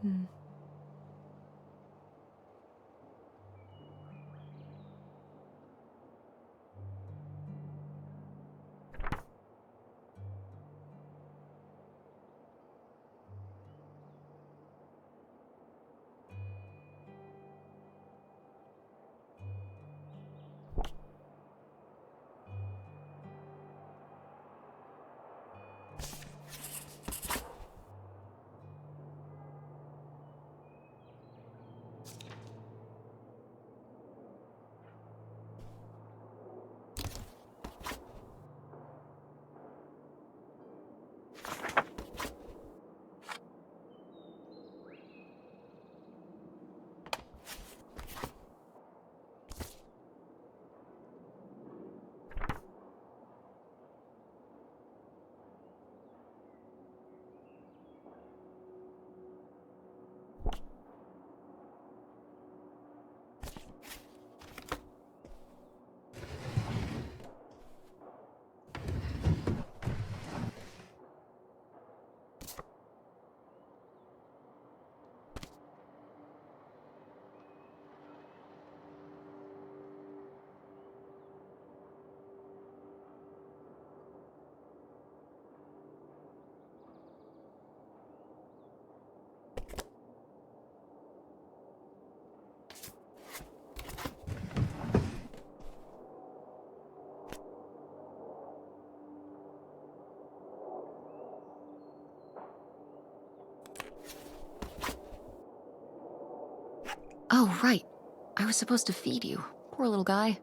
Hmm. Oh, right. I was supposed to feed you. Poor little guy.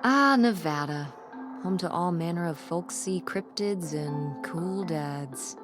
Ah, Nevada. Home to all manner of folksy cryptids and cool dads.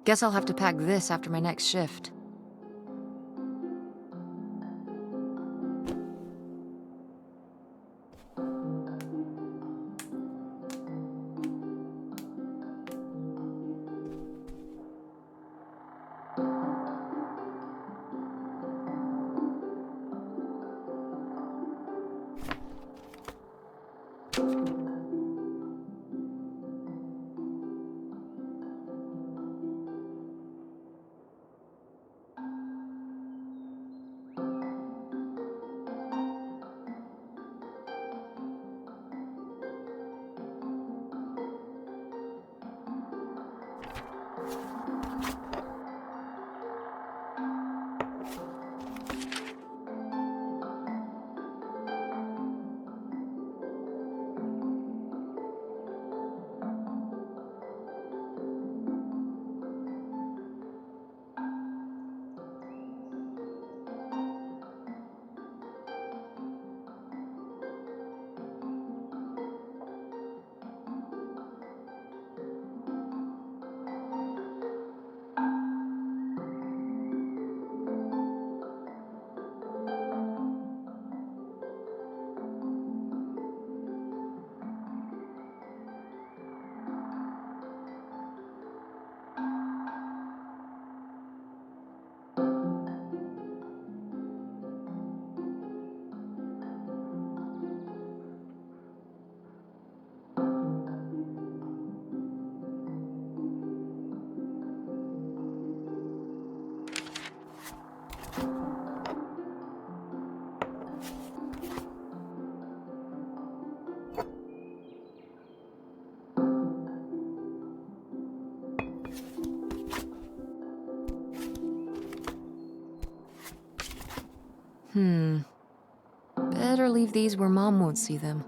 Guess I'll have to pack this after my next shift. Better leave these where Mom won't see them.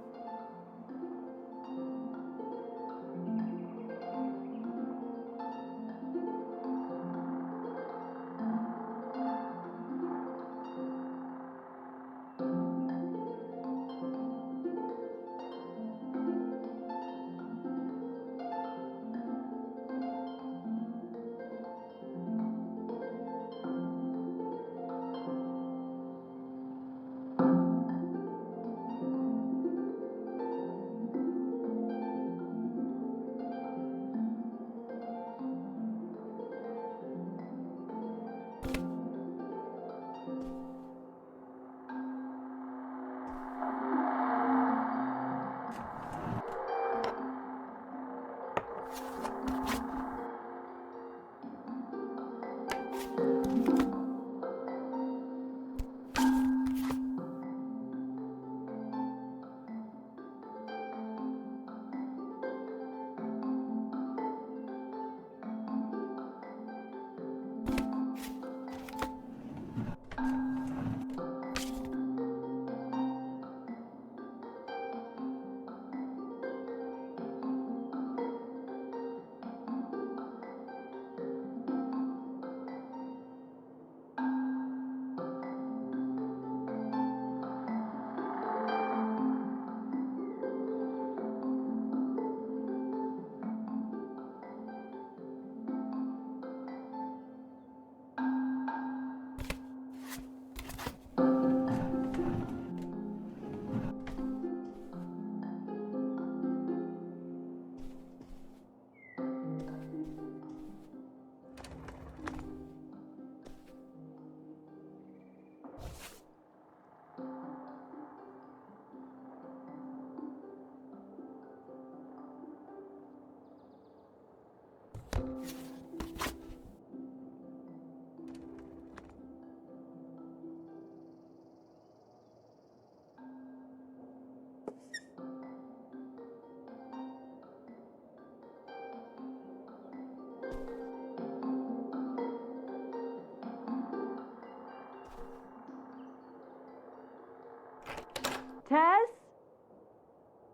Tess?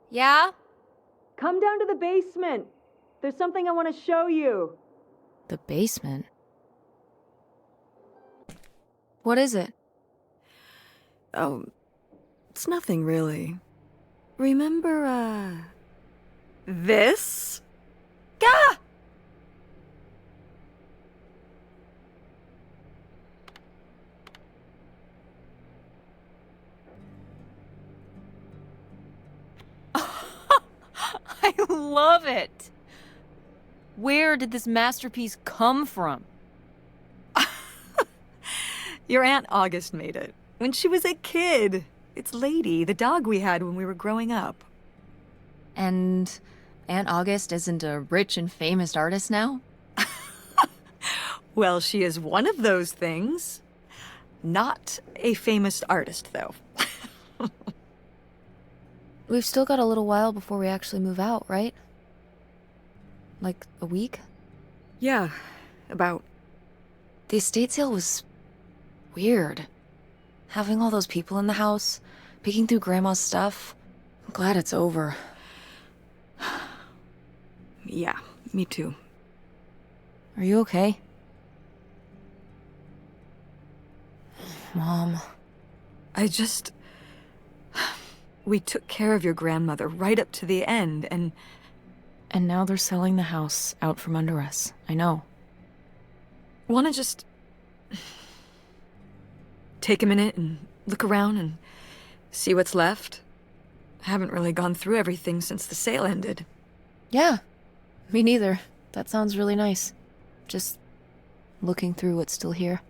Yeah? Come down to the basement. There's something I want to show you. The basement? What is it? Oh, it's nothing really. Remember, this? Gah! I love it! Where did this masterpiece come from? Your Aunt August made it. When she was a kid. It's Lady, the dog we had when we were growing up. And Aunt August isn't a rich and famous artist now? Well, she is one of those things. Not a famous artist, though. We've still got a little while before we actually move out, right? Like a week? Yeah, about. The estate sale was weird. Having all those people in the house, picking through Grandma's stuff. I'm glad it's over. Yeah, me too. Are you okay? Mom. We took care of your grandmother right up to the end, and now they're selling the house out from under us. I know. wanna just take a minute and look around and see what's left? I haven't really gone through everything since the sale ended. Yeah, me neither. That sounds really nice. Just looking through what's still here.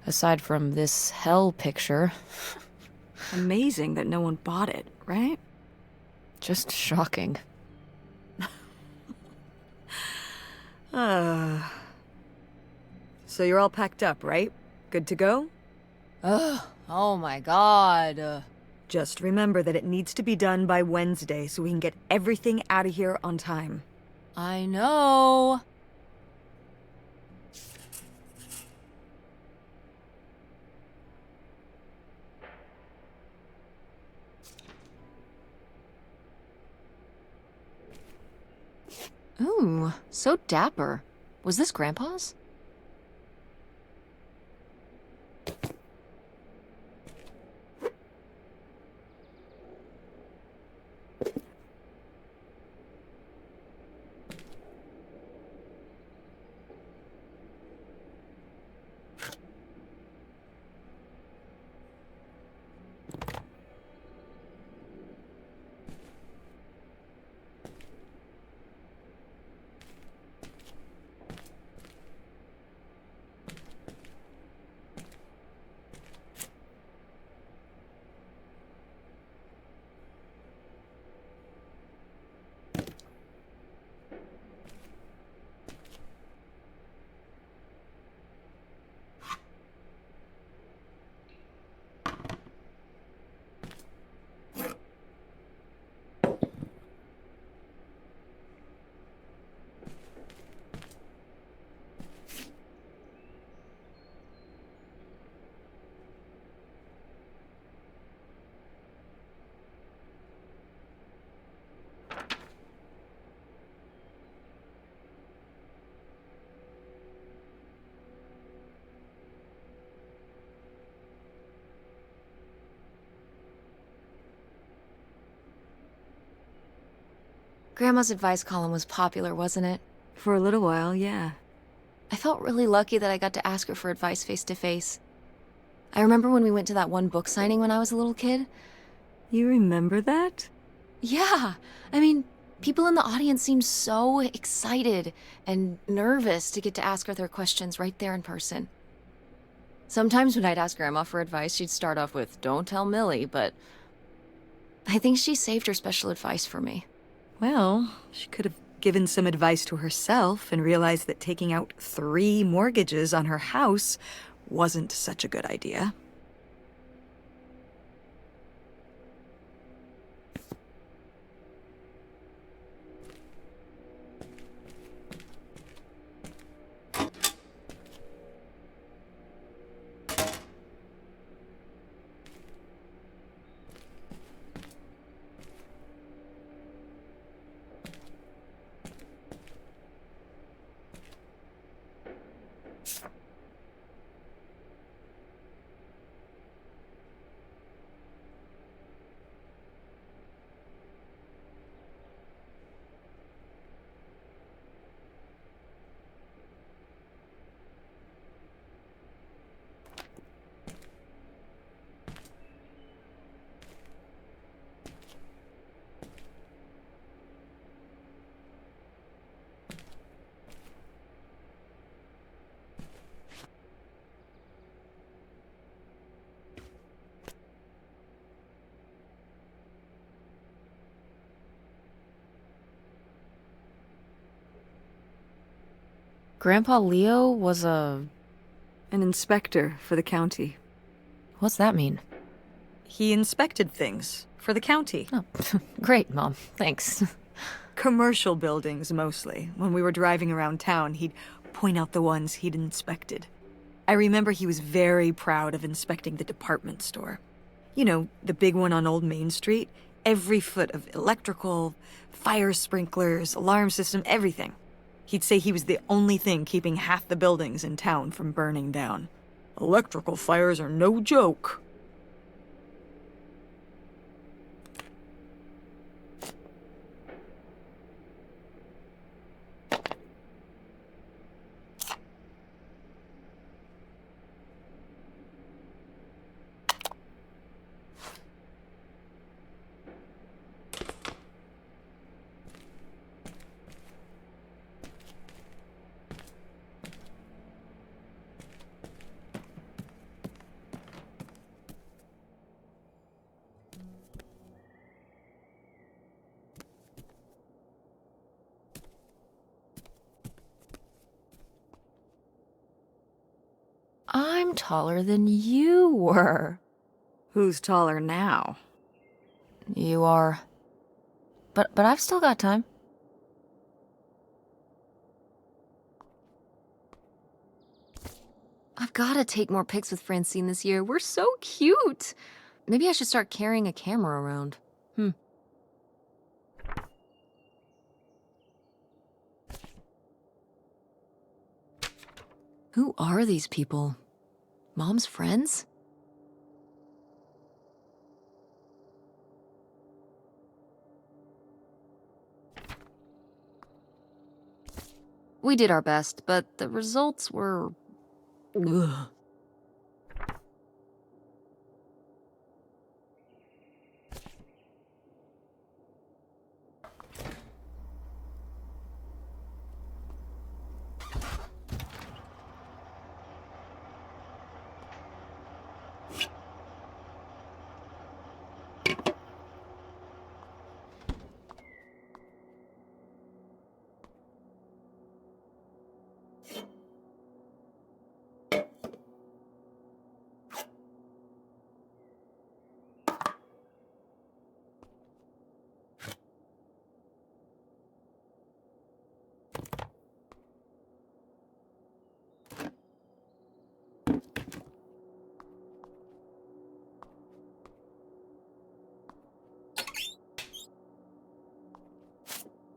Aside from this hell picture. Amazing that no one bought it, right? Just shocking. So you're all packed up, right? Good to go? Ugh, oh my god. Just remember that it needs to be done by Wednesday so we can get everything out of here on time. I know. Ooh, so dapper. Was this Grandpa's? Grandma's advice column was popular, wasn't it? For a little while, yeah. I felt really lucky that I got to ask her for advice face to face. I remember when we went to that one book signing when I was a little kid. You remember that? Yeah, I mean, people in the audience seemed so excited and nervous to get to ask her their questions right there in person. Sometimes when I'd ask Grandma for advice, she'd start off with, "Don't tell Millie," but I think she saved her special advice for me. Well, she could have given some advice to herself and realized that taking out 3 mortgages on her house wasn't such a good idea. Grandpa Leo was a... An inspector for the county. What's that mean? He inspected things for the county. Oh, great, Mom. Thanks. Commercial buildings, mostly. When we were driving around town, he'd point out the ones he'd inspected. I remember he was very proud of inspecting the department store. You know, the big one on Old Main Street. Every foot of electrical, fire sprinklers, alarm system, everything. He'd say he was the only thing keeping half the buildings in town from burning down. Electrical fires are no joke. I'm taller than you were. Who's taller now? You are. But I've still got time. I've gotta take more pics with Francine this year. We're so cute. Maybe I should start carrying a camera around. Who are these people? Mom's friends? We did our best, but the results were... Ugh.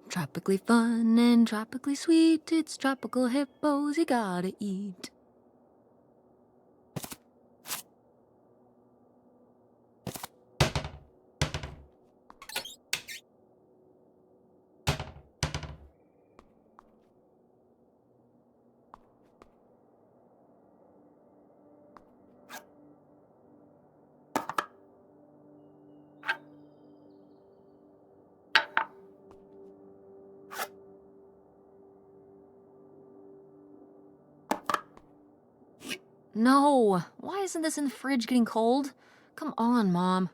Tropically fun and tropically sweet, it's tropical hippos you gotta eat. No, why isn't this in the fridge getting cold? Come on, Mom.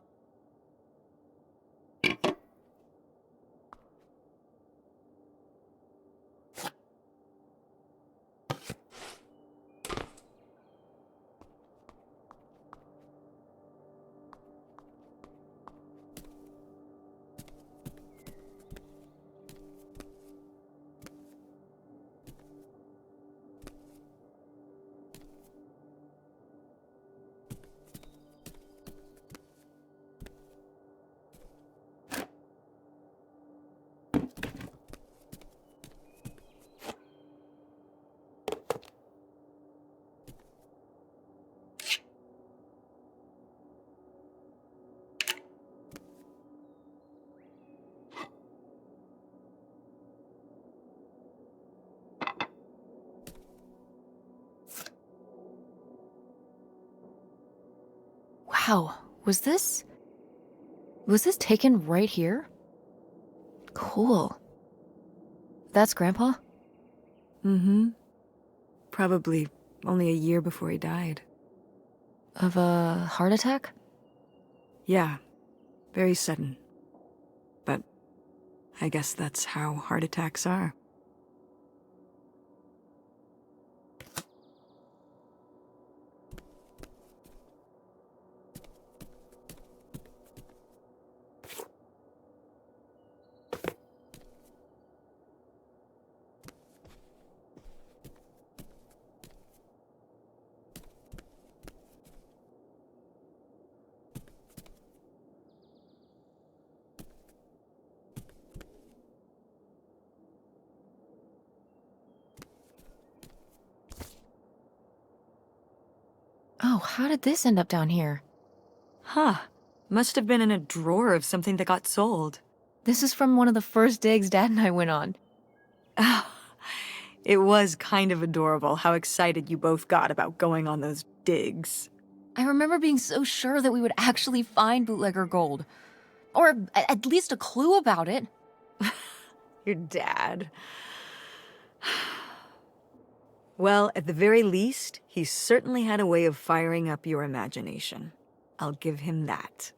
Wow, was this taken right here? Cool. That's Grandpa? Mm-hmm. Probably only a year before he died. Of a heart attack? Yeah, very sudden. But I guess that's how heart attacks are. Oh, how did this end up down here? Huh. Must have been in a drawer of something that got sold. This is from one of the first digs Dad and I went on. It was kind of adorable how excited you both got about going on those digs. I remember being so sure that we would actually find bootlegger gold. Or at least a clue about it. Your dad. Well, at the very least, he certainly had a way of firing up your imagination. I'll give him that.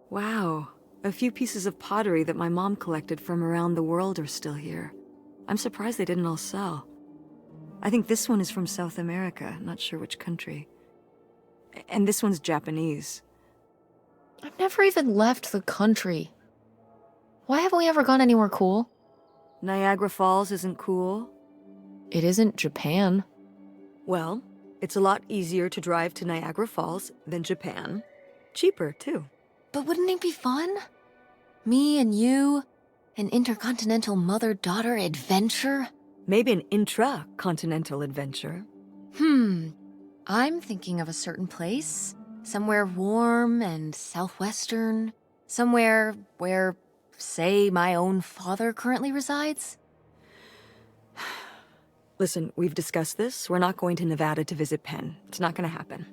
Wow, a few pieces of pottery that my mom collected from around the world are still here. I'm surprised they didn't all sell. I think this one is from South America, not sure which country. And this one's Japanese. I've never even left the country. Why haven't we ever gone anywhere cool? Niagara Falls isn't cool. It isn't Japan. Well, it's a lot easier to drive to Niagara Falls than Japan. Cheaper, too. But wouldn't it be fun? Me and you, an intercontinental mother-daughter adventure? Maybe an intra-continental adventure. I'm thinking of a certain place. Somewhere warm and southwestern. Somewhere where, say, my own father currently resides. Listen, we've discussed this. We're not going to Nevada to visit Penn. It's not gonna happen.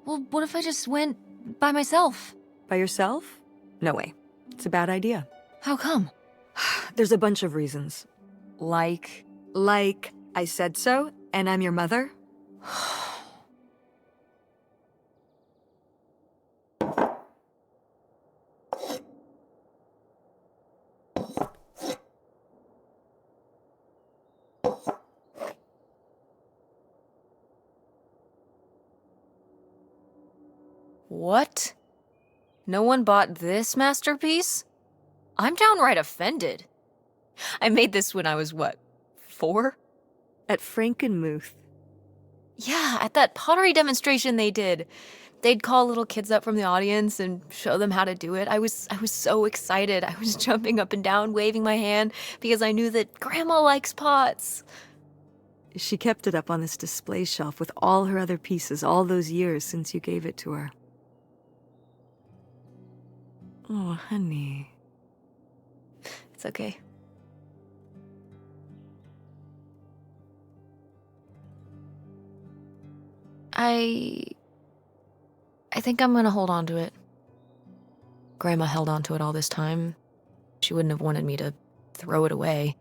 Well, what if I just went by myself? By yourself? No way. It's a bad idea. How come? There's a bunch of reasons. Like... Like, I said so, and I'm your mother? What? No one bought this masterpiece? I'm downright offended. I made this when I was, what, 4? At Frankenmuth. Yeah, at that pottery demonstration they did. They'd call little kids up from the audience and show them how to do it. I was so excited. I was jumping up and down, waving my hand, because I knew that Grandma likes pots. She kept it up on this display shelf with all her other pieces all those years since you gave it to her. Oh, honey. It's okay. I think I'm gonna hold on to it. Grandma held on to it all this time. She wouldn't have wanted me to throw it away.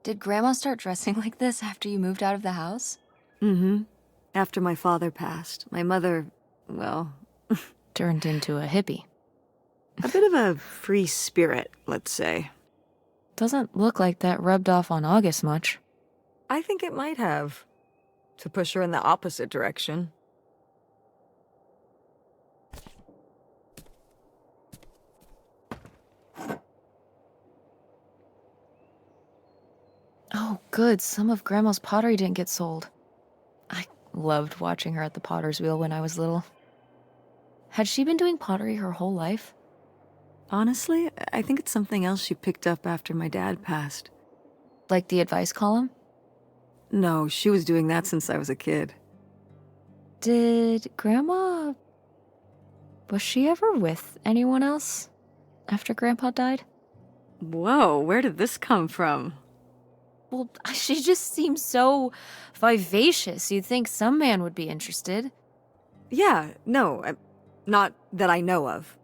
Did Grandma start dressing like this after you moved out of the house? Mm-hmm. After my father passed, my mother, well... Turned into a hippie. a bit of a free spirit, let's say. Doesn't look like that rubbed off on August much. I think it might have. To push her in the opposite direction. Oh, good. Some of Grandma's pottery didn't get sold. I loved watching her at the potter's wheel when I was little. Had she been doing pottery her whole life? Honestly, I think it's something else she picked up after my dad passed. Like the advice column? No, she was doing that since I was a kid. Did Grandma... Was she ever with anyone else after Grandpa died? Whoa, where did this come from? Well, she just seems so vivacious. You'd think some man would be interested. Yeah, no, not that I know of.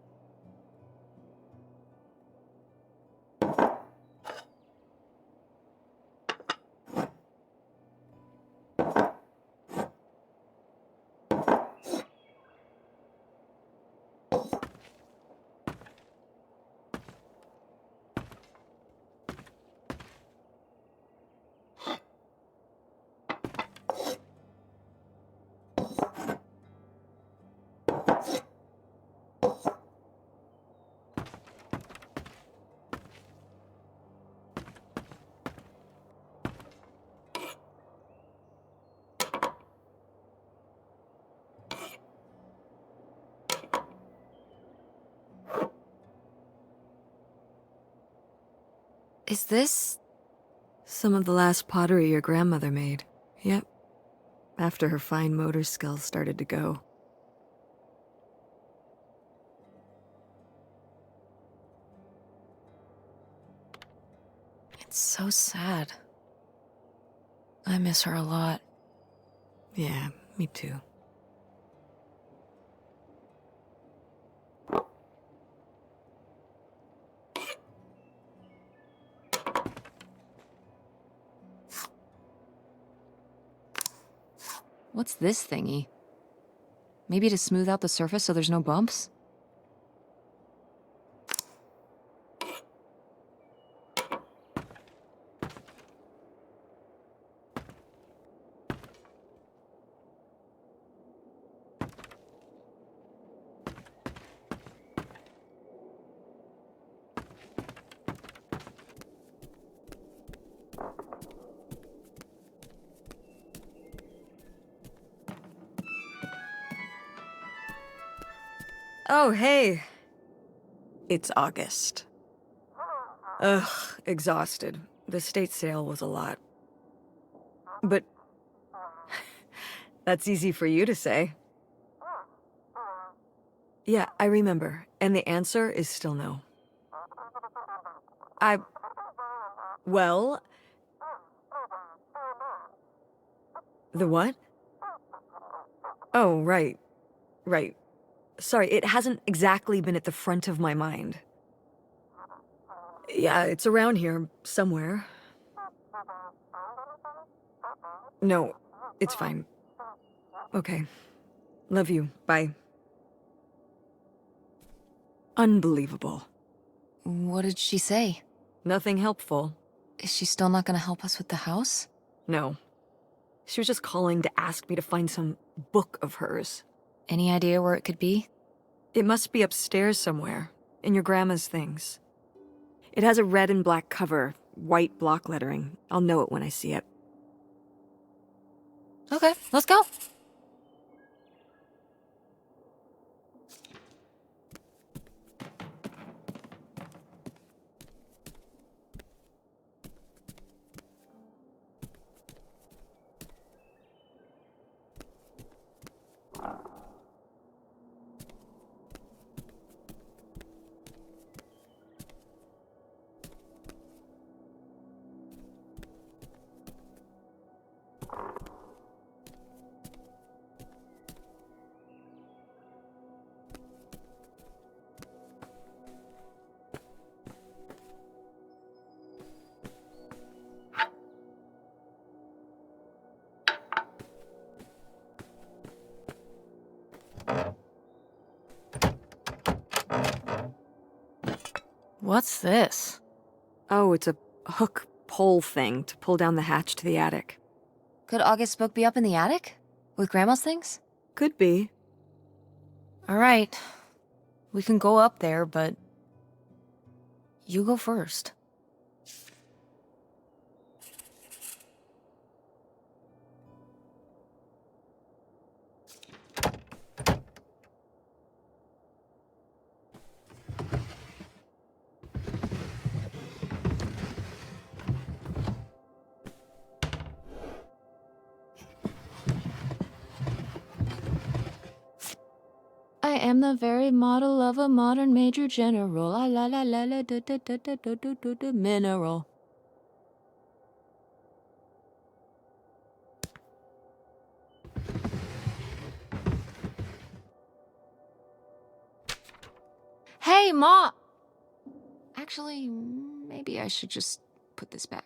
Is this... Some of the last pottery your grandmother made. Yep. After her fine motor skills started to go. It's so sad. I miss her a lot. Yeah, me too. What's this thingy? Maybe to smooth out the surface so there's no bumps? Oh, hey. It's August. Ugh, exhausted. The estate sale was a lot. But that's easy for you to say. Yeah, I remember. And the answer is still no. Well... The what? Oh, right. Right. Sorry, it hasn't exactly been at the front of my mind. Yeah, it's around here, somewhere. No, it's fine. Okay. Love you. Bye. Unbelievable. What did she say? Nothing helpful. Is she still not gonna help us with the house? No. She was just calling to ask me to find some book of hers. Any idea where it could be? It must be upstairs somewhere, in your grandma's things. It has a red and black cover, white block lettering. I'll know it when I see it. Okay, let's go. What's this? Oh, it's a hook pole thing to pull down the hatch to the attic. Could August's book be up in the attic? With Grandma's things? Could be. Alright. We can go up there, but... you go first. I am the very model of a modern major general. La la la la la da da da da da da da da mineral. Hey, Ma! Actually, maybe I should just put this back.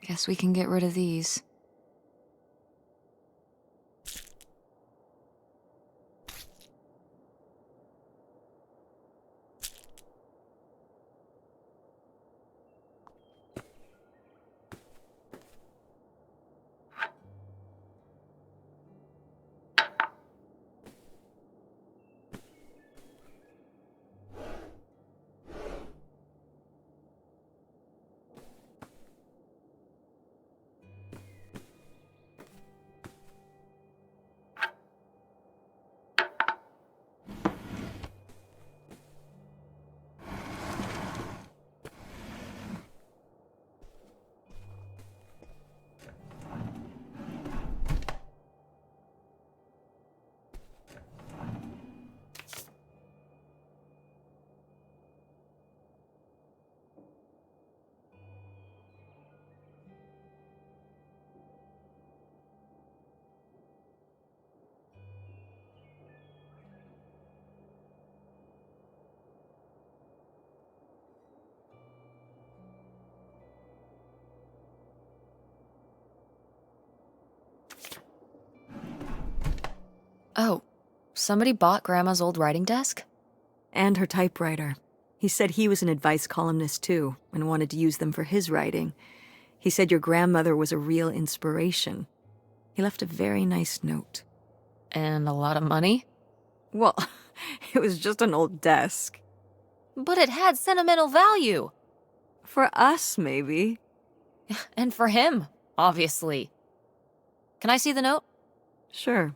Guess we can get rid of these. Oh, somebody bought Grandma's old writing desk? And her typewriter. He said he was an advice columnist too, and wanted to use them for his writing. He said your grandmother was a real inspiration. He left a very nice note. And a lot of money? Well, it was just an old desk. But it had sentimental value. For us, maybe. And for him, obviously. Can I see the note? Sure.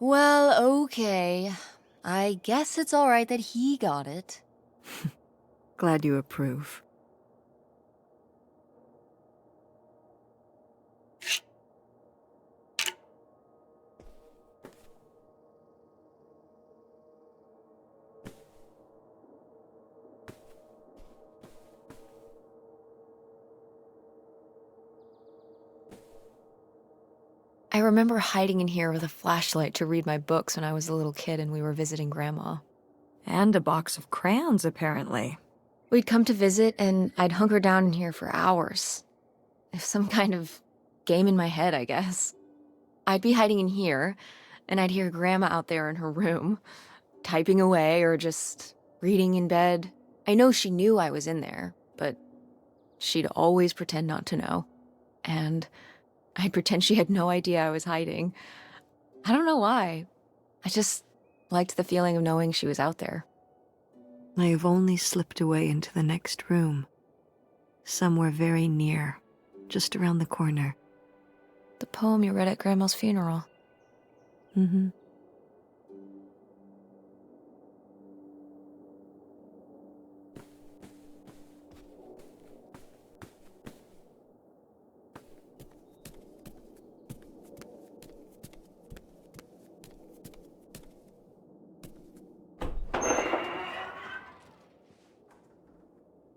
Well, okay. I guess it's all right that he got it. Glad you approve. I remember hiding in here with a flashlight to read my books when I was a little kid and we were visiting Grandma. And a box of crayons, apparently. We'd come to visit and I'd hunker down in here for hours. Some kind of game in my head, I guess. I'd be hiding in here, and I'd hear Grandma out there in her room, typing away or just reading in bed. I know she knew I was in there, but she'd always pretend not to know. And I'd pretend she had no idea I was hiding. I don't know why. I just liked the feeling of knowing she was out there. I have only slipped away into the next room. Somewhere very near, just around the corner. The poem you read at Grandma's funeral. Mm-hmm.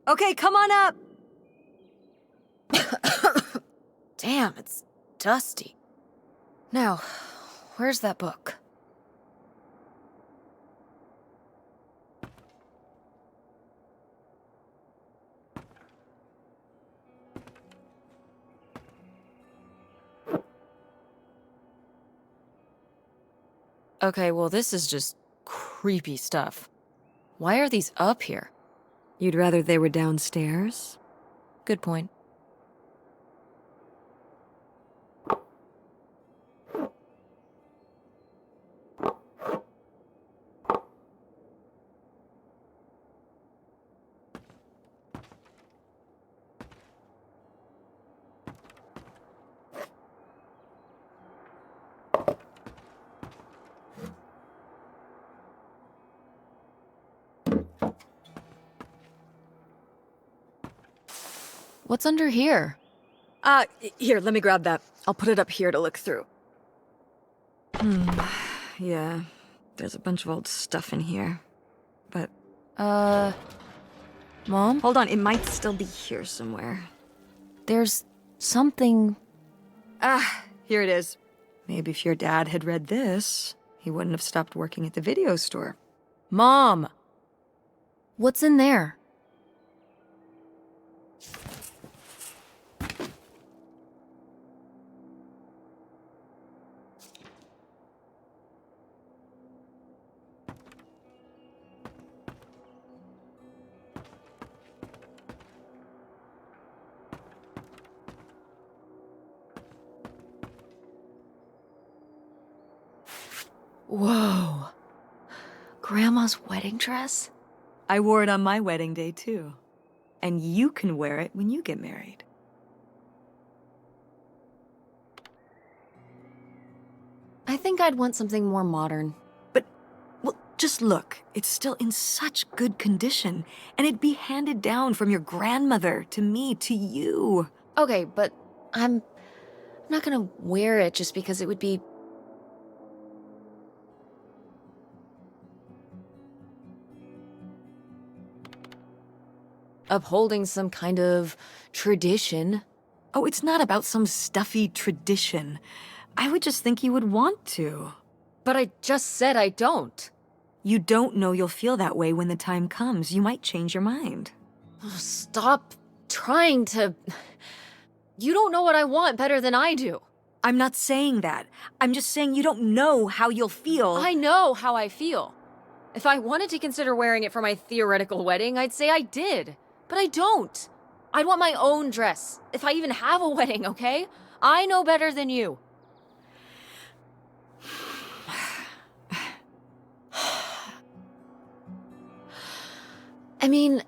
Okay, come on up! Damn, it's dusty. Now, where's that book? Okay, well, this is just creepy stuff. Why are these up here? You'd rather they were downstairs? Good point. What's under here? Here, let me grab that. I'll put it up here to look through. Yeah, there's a bunch of old stuff in here. But... Mom? hold on, it might still be here somewhere. There's something... Here it is. Maybe if your dad had read this, he wouldn't have stopped working at the video store. Mom! What's in there? Whoa. Grandma's wedding dress? I wore it on my wedding day, too. And you can wear it when you get married. I think I'd want something more modern. But, well, just look. It's still in such good condition. And it'd be handed down from your grandmother to me, to you. Okay, but I'm not gonna wear it just because it would be... upholding some kind of tradition. Oh, it's not about some stuffy tradition. I would just think you would want to. But I just said I don't. You don't know you'll feel that way when the time comes. You might change your mind. Stop trying to... You don't know what I want better than I do. I'm not saying that. I'm just saying you don't know how you'll feel. I know how I feel. If I wanted to consider wearing it for my theoretical wedding, I'd say I did. But I don't. I'd want my own dress, if I even have a wedding, okay? I know better than you. I mean...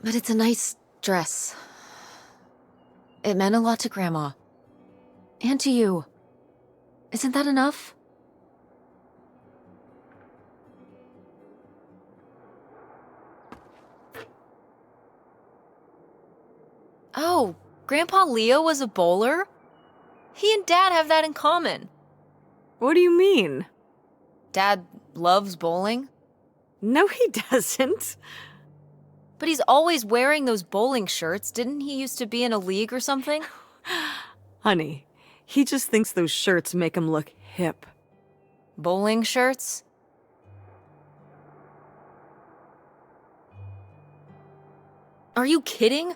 But it's a nice dress. It meant a lot to Grandma. And to you. Isn't that enough? Oh, Grandpa Leo was a bowler? He and Dad have that in common. What do you mean? Dad loves bowling. No, he doesn't. But he's always wearing those bowling shirts. Didn't he used to be in a league or something? Honey, he just thinks those shirts make him look hip. Bowling shirts? Are you kidding?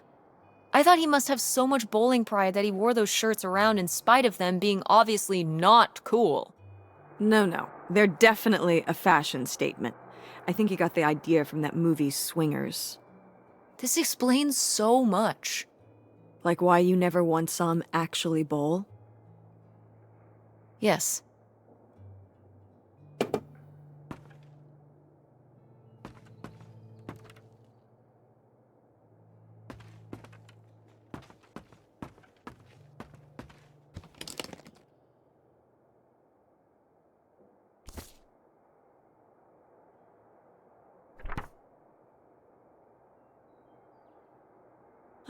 I thought he must have so much bowling pride that he wore those shirts around in spite of them being obviously not cool. No. They're definitely a fashion statement. I think he got the idea from that movie Swingers. This explains so much. Like why you never once saw him actually bowl? Yes.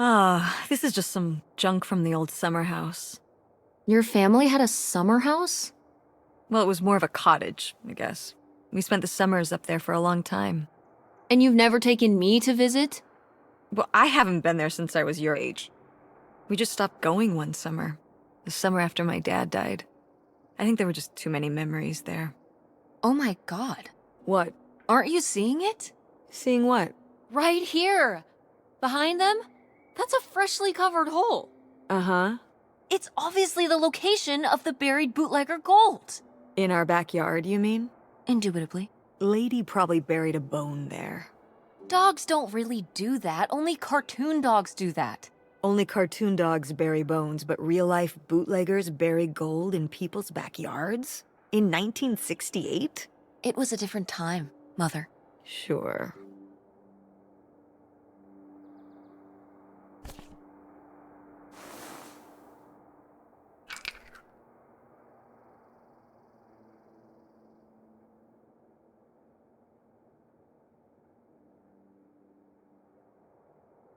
Ah, this is just some junk from the old summer house. Your family had a summer house? Well, it was more of a cottage, I guess. We spent the summers up there for a long time. And you've never taken me to visit? Well, I haven't been there since I was your age. We just stopped going one summer. The summer after my dad died. I think there were just too many memories there. Oh my God. What? Aren't you seeing it? Seeing what? Right here. Behind them? That's a freshly covered hole. Uh-huh. It's obviously the location of the buried bootlegger gold. In our backyard, you mean? Indubitably. Lady probably buried a bone there. Dogs don't really do that. Only cartoon dogs do that. Only cartoon dogs bury bones, but real-life bootleggers bury gold in people's backyards? In 1968? It was a different time, Mother. Sure.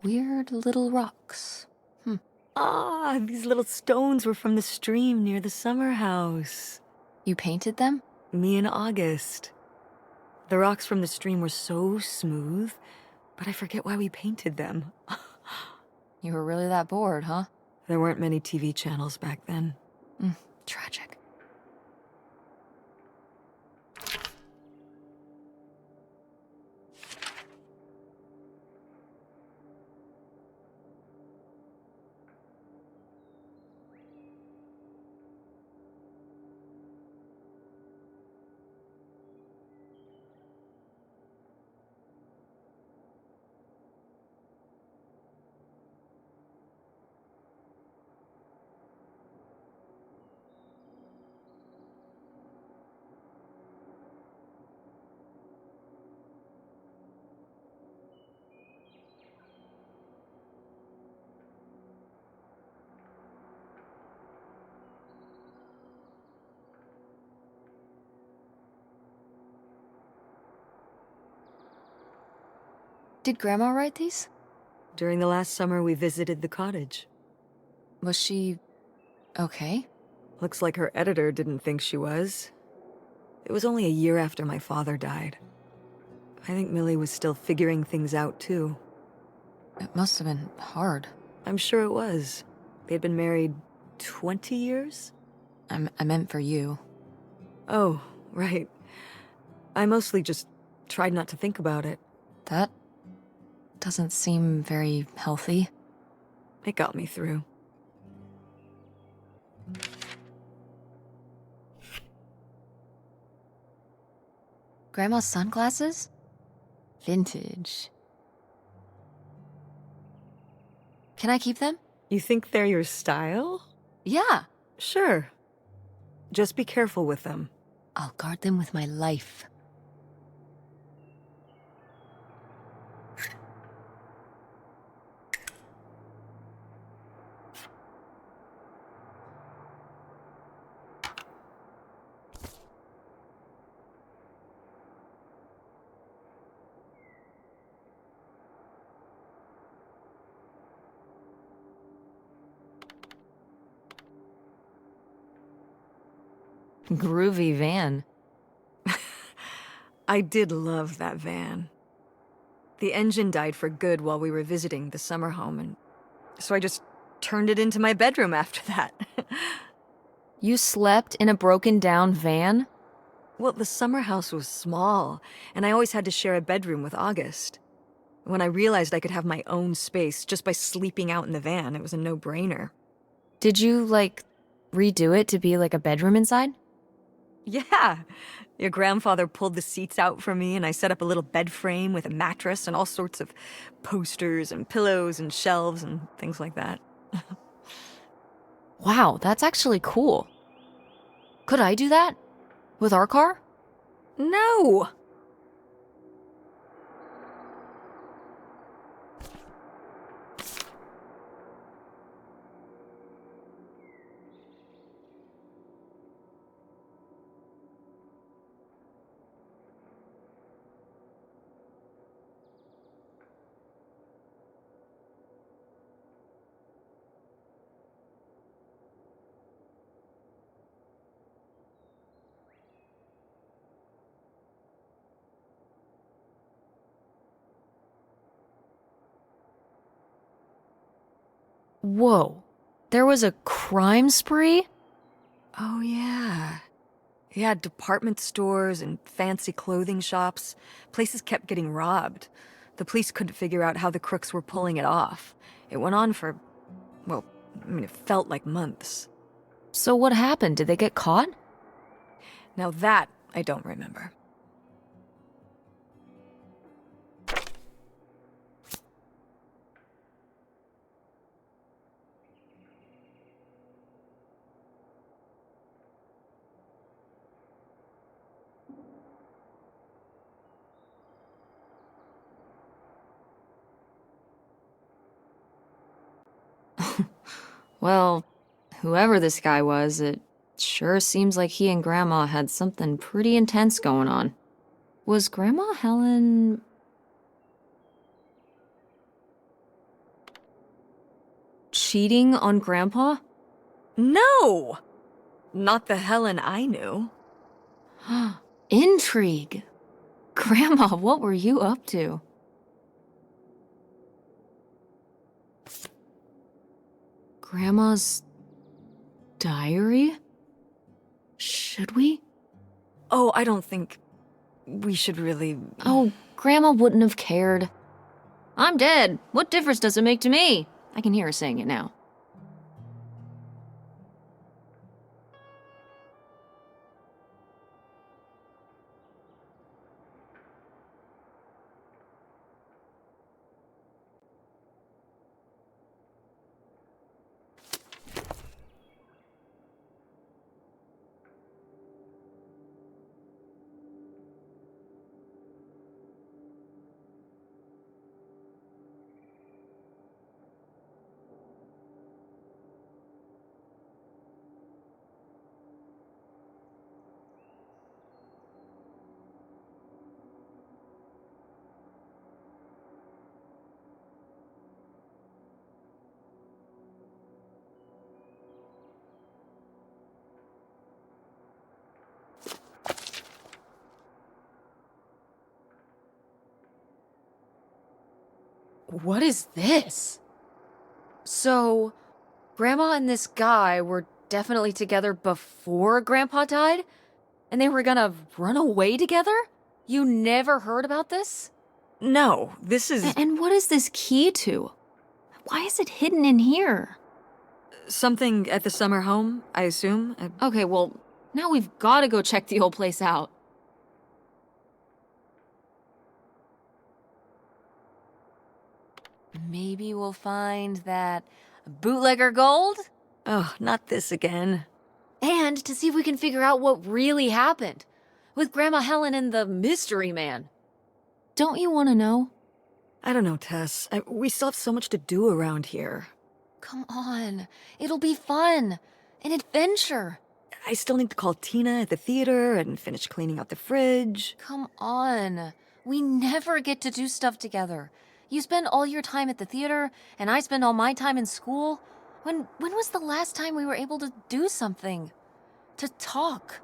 Weird little rocks. Ah, these little stones were from the stream near the summer house. You painted them? Me in August. The rocks from the stream were so smooth, but I forget why we painted them. You were really that bored, huh? There weren't many TV channels back then. Tragic. Did Grandma write these? During the last summer, we visited the cottage. Was she... okay? Looks like her editor didn't think she was. It was only a year after my father died. I think Millie was still figuring things out, too. It must have been hard. I'm sure it was. They'd been married 20 years? I meant for you. Oh, right. I mostly just tried not to think about it. That doesn't seem very healthy. It got me through. Grandma's sunglasses? Vintage. Can I keep them? You think they're your style? Yeah. Sure. Just be careful with them. I'll guard them with my life. Groovy van. I did love that van. The engine died for good while we were visiting the summer home, and so I just turned it into my bedroom after that. You slept in a broken down van? Well, the summer house was small, and I always had to share a bedroom with August. When I realized I could have my own space just by sleeping out in the van, it was a no-brainer. Did you, redo it to be like a bedroom inside? Yeah. Your grandfather pulled the seats out for me, and I set up a little bed frame with a mattress and all sorts of posters and pillows and shelves and things like that. Wow, that's actually cool. Could I do that? With our car? No! Whoa. There was a crime spree? Oh, yeah. Yeah, department stores and fancy clothing shops. Places kept getting robbed. The police couldn't figure out how the crooks were pulling it off. It went on for, well, it felt like months. So what happened? Did they get caught? Now that I don't remember. Well, whoever this guy was, it sure seems like he and Grandma had something pretty intense going on. Was Grandma Helen... cheating on Grandpa? No! Not the Helen I knew. Intrigue. Grandma, what were you up to? Grandma's diary? Should we? Oh, I don't think we should really... Oh, Grandma wouldn't have cared. I'm dead. What difference does it make to me? I can hear her saying it now. What is this? So, Grandma and this guy were definitely together before Grandpa died, and they were gonna run away together? You never heard about this? No, this is And what is this key to? Why is it hidden in here? something at the summer home, I assume. Okay, well, now we've gotta go check the old place out. Maybe we'll find that bootlegger gold? Oh, not this again. And to see if we can figure out what really happened with Grandma Helen and the mystery man. Don't you want to know? I don't know, Tess. We still have so much to do around here. Come on. It'll be fun. An adventure. I still need to call Tina at the theater and finish cleaning out the fridge. Come on. We never get to do stuff together. You spend all your time at the theater, and I spend all my time in school. When was the last time we were able to do something? To talk?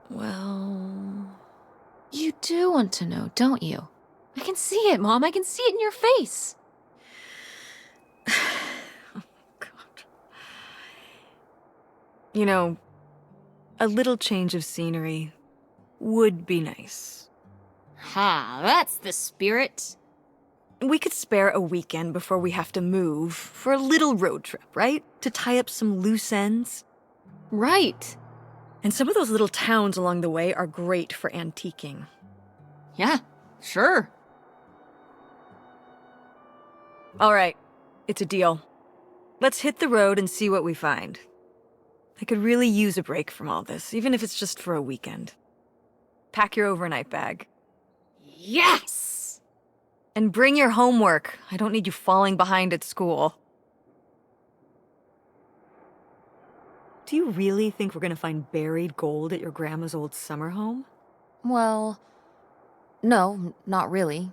Well... You do want to know, don't you? I can see it, Mom. I can see it in your face. Oh, God. You know, a little change of scenery would be nice. Ha, that's the spirit. We could spare a weekend before we have to move for a little road trip, right? To tie up some loose ends. Right. And some of those little towns along the way are great for antiquing. Yeah, sure. All right, it's a deal. Let's hit the road and see what we find. I could really use a break from all this, even if it's just for a weekend. Pack your overnight bag. Yes! And bring your homework. I don't need you falling behind at school. Do you really think we're gonna find buried gold at your grandma's old summer home? Well, no, not really.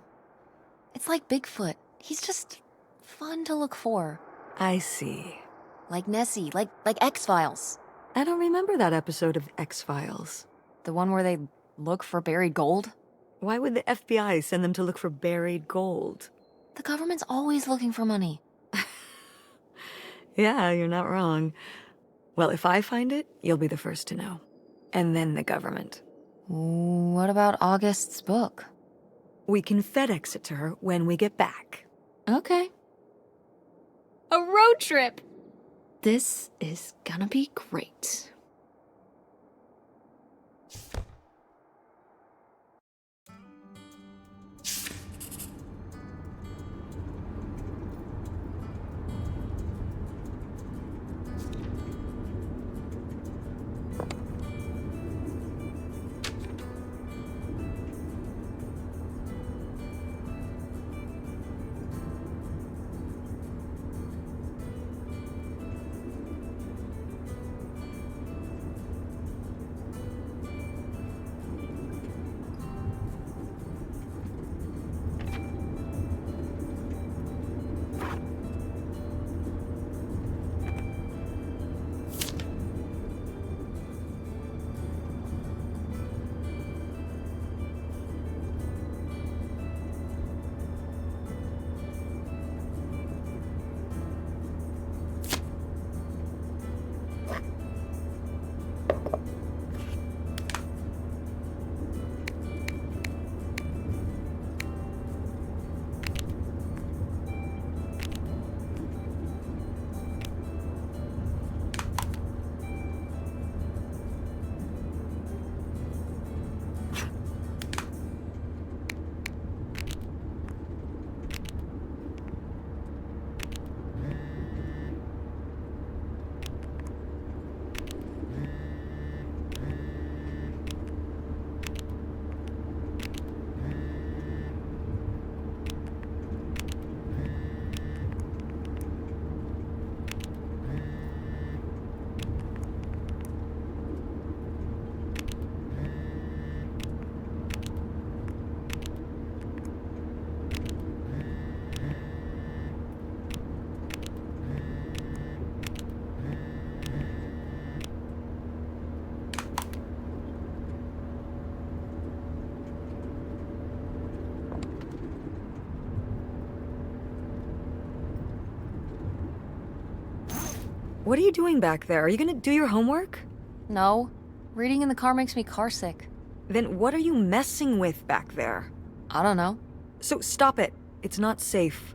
It's like Bigfoot. He's just fun to look for. I see. Like Nessie, like X-Files. I don't remember that episode of X-Files. The one where they look for buried gold? Why would the FBI send them to look for buried gold? The government's always looking for money. Yeah, you're not wrong. Well, if I find it, you'll be the first to know. And then the government. What about August's book? We can FedEx it to her when we get back. Okay. A road trip! This is gonna be great. What are you doing back there? Are you gonna do your homework? No. Reading in the car makes me carsick. Then what are you messing with back there? I don't know. So stop it. It's not safe.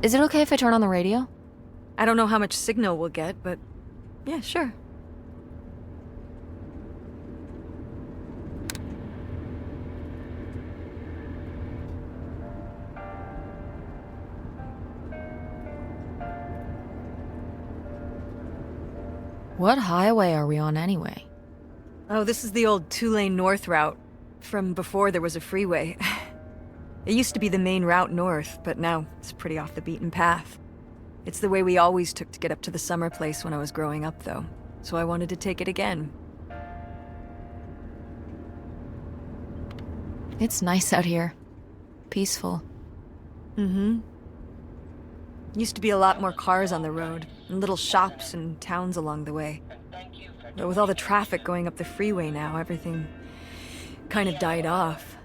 Is it okay if I turn on the radio? I don't know how much signal we'll get, but yeah, sure. What highway are we on anyway? Oh, this is the old two-lane north route from before there was a freeway. It used to be the main route north, but now it's pretty off the beaten path. It's the way we always took to get up to the summer place when I was growing up, though, so I wanted to take it again. It's nice out here. Peaceful. Mm-hmm. Used to be a lot more cars on the road, and little shops and towns along the way. But with all the traffic going up the freeway now, everything kind of died off.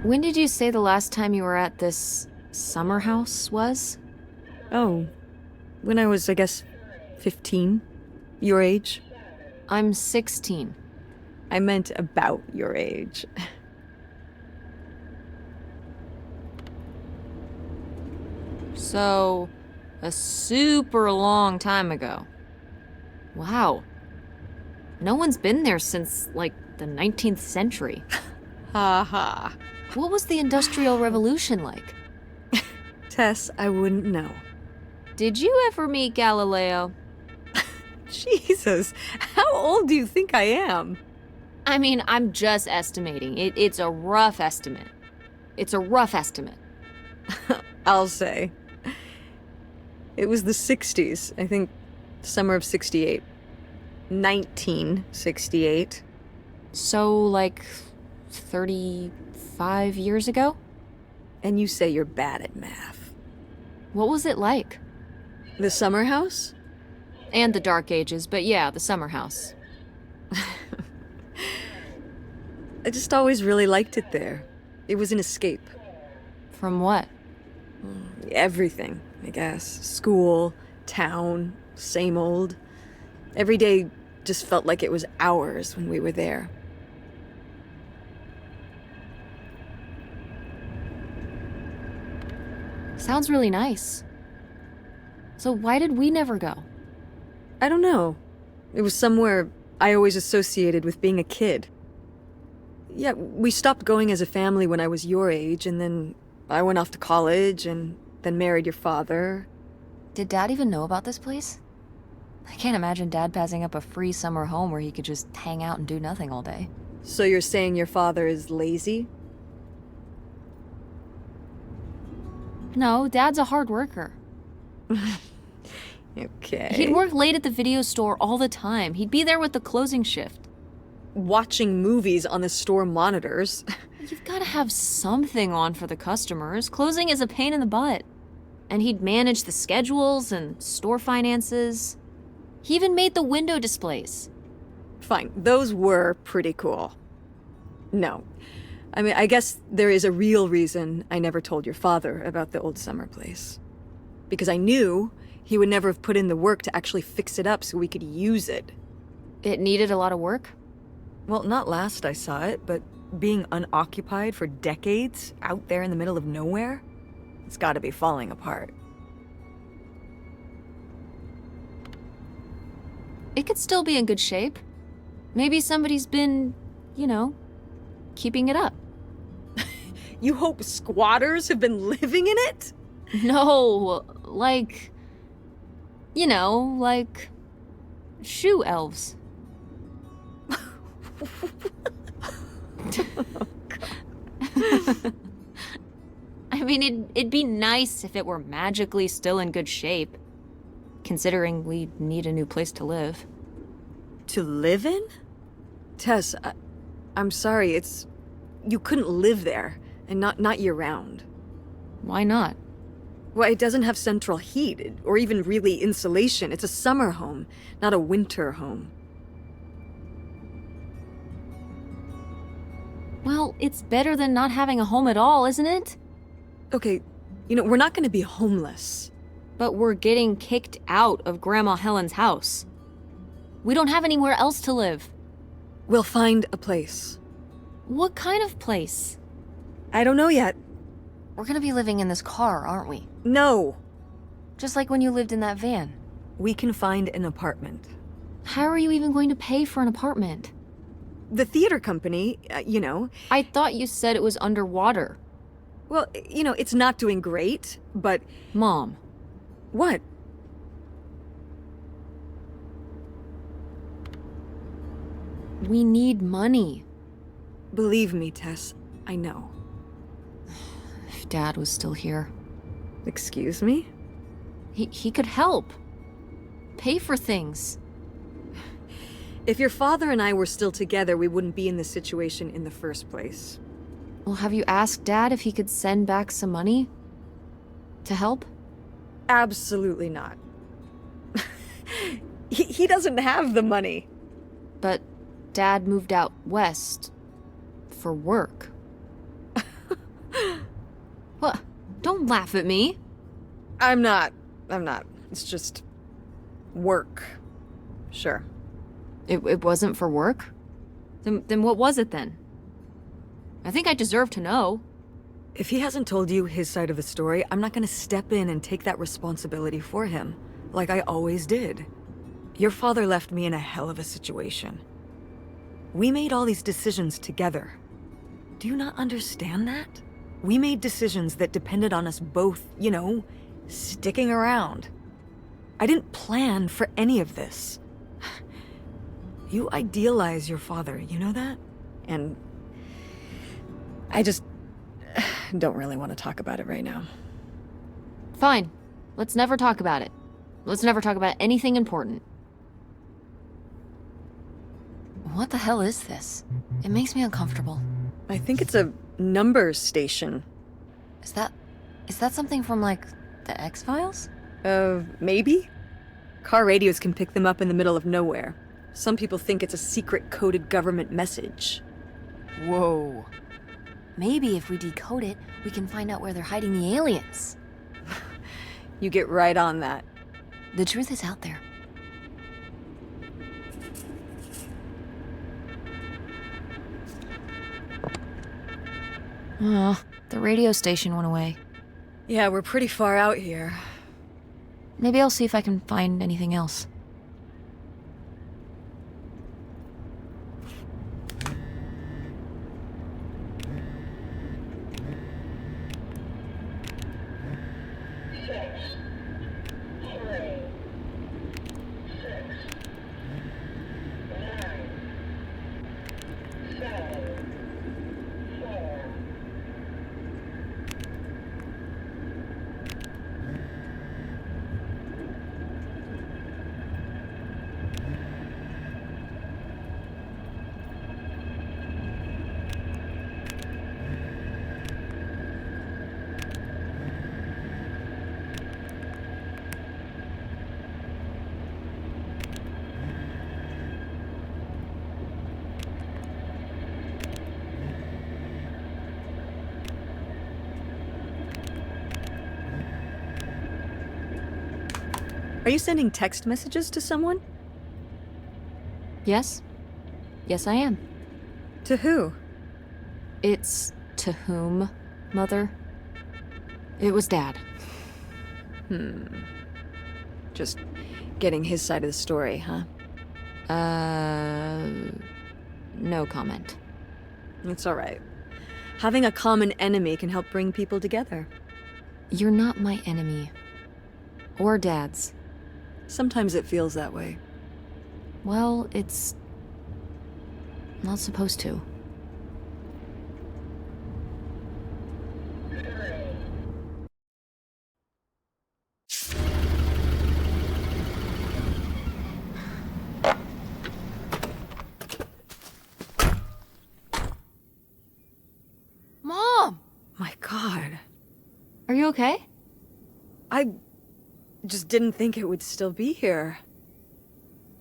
When did you say the last time you were at this summer house was? Oh, when I was, I guess, 15. Your age? I'm 16. I meant about your age. So, a super long time ago. Wow. No one's been there since, like, the 19th century. Ha ha. What was the Industrial Revolution like? Tess, I wouldn't know. Did you ever meet Galileo? Jesus, how old do you think I am? I mean, I'm just estimating. It's a rough estimate. It's a rough estimate. I'll say. It was the 60s, I think summer of 68. 1968. So, like, 35 years ago? And you say you're bad at math. What was it like? The summer house? And the Dark Ages, but yeah, the summer house. I just always really liked it there. It was an escape. From what? Everything, I guess. School, town, same old. Every day just felt like it was hours when we were there. Sounds really nice. So why did we never go? I don't know. It was somewhere I always associated with being a kid. Yeah, we stopped going as a family when I was your age, and then I went off to college, and then married your father. Did Dad even know about this place? I can't imagine Dad passing up a free summer home where he could just hang out and do nothing all day. So you're saying your father is lazy? No, Dad's a hard worker. Okay. He'd work late at the video store all the time. He'd be there with the closing shift. Watching movies on the store monitors. You've got to have something on for the customers. Closing is a pain in the butt. And he'd manage the schedules and store finances. He even made the window displays. Fine, those were pretty cool. No. I mean, I guess there is a real reason I never told your father about the old summer place. Because I knew he would never have put in the work to actually fix it up so we could use it. It needed a lot of work? Well, not last I saw it, but being unoccupied for decades out there in the middle of nowhere, it's gotta be falling apart. It could still be in good shape. Maybe somebody's been, keeping it up. You hope squatters have been living in it? No, like shoe elves. I mean, it'd be nice if it were magically still in good shape. considering we need a new place to live. To live in? Tess, I'm sorry, you couldn't live there, and not year-round. Why not? Well, it doesn't have central heat, or even really insulation. It's a summer home, not a winter home. Well, it's better than not having a home at all, isn't it? Okay, we're not gonna be homeless. But we're getting kicked out of Grandma Helen's house. We don't have anywhere else to live. We'll find a place. What kind of place? I don't know yet. We're gonna be living in this car, aren't we? No. Just like when you lived in that van. We can find an apartment. How are you even going to pay for an apartment? The theater company, I thought you said it was underwater. Well, it's not doing great, but... Mom. What? We need money. Believe me, Tess, I know. If Dad was still here. Excuse me? He could help. Pay for things. If your father and I were still together, we wouldn't be in this situation in the first place. Well, have you asked Dad if he could send back some money? To help? Absolutely not. He doesn't have the money. But Dad moved out west for work. What? Don't laugh at me. I'm not. It's just... work. Sure. It wasn't for work? Then what was it then? I think I deserve to know. If he hasn't told you his side of the story, I'm not gonna step in and take that responsibility for him, like I always did. Your father left me in a hell of a situation. We made all these decisions together. Do you not understand that? We made decisions that depended on us both, sticking around. I didn't plan for any of this. You idealize your father, you know that? And I just don't really want to talk about it right now. Fine. Let's never talk about it. Let's never talk about anything important. What the hell is this? It makes me uncomfortable. I think it's a numbers station. Is that something from, like, the X-Files? Maybe? Car radios can pick them up in the middle of nowhere. Some people think it's a secret coded government message. Whoa. Maybe if we decode it, we can find out where they're hiding the aliens. You get right on that. The truth is out there. Oh, the radio station went away. Yeah, we're pretty far out here. Maybe I'll see if I can find anything else. Are you sending text messages to someone? Yes? Yes, I am. To who? It's to whom, Mother? It was Dad. Just getting his side of the story, huh? No comment. It's all right. Having a common enemy can help bring people together. You're not my enemy. Or Dad's. Sometimes it feels that way. Well, it's not supposed to. You okay? I just didn't think it would still be here.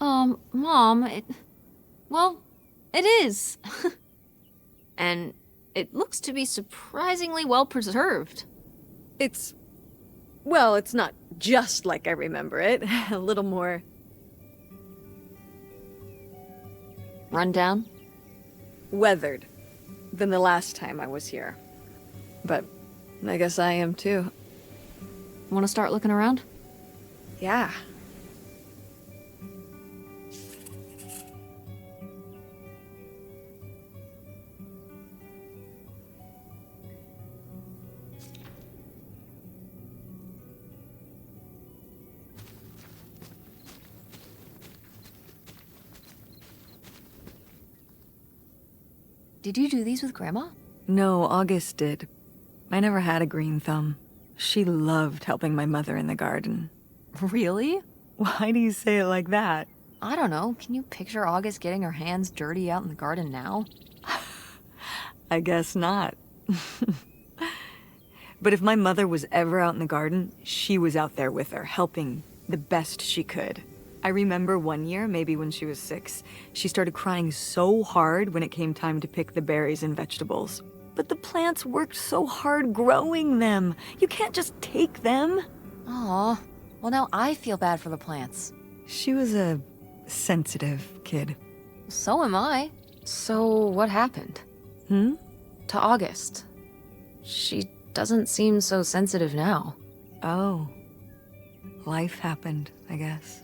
Mom, well, it is. And it looks to be surprisingly well preserved. Well, it's not just like I remember it. A little more Run down? weathered than the last time I was here. But I guess I am too. Want to start looking around? Yeah. Did you do these with Grandma? No, August did. I never had a green thumb. She loved helping my mother in the garden. Really? Why do you say it like that? I don't know. Can you picture August getting her hands dirty out in the garden now? I guess not. But if my mother was ever out in the garden, she was out there with her, helping the best she could. I remember one year, maybe when she was 6, she started crying so hard when it came time to pick the berries and vegetables. But the plants worked so hard growing them. You can't just take them. Aw. Well, now I feel bad for the plants. She was a sensitive kid. So am I. So what happened? Hmm? To August. She doesn't seem so sensitive now. Oh. Life happened, I guess.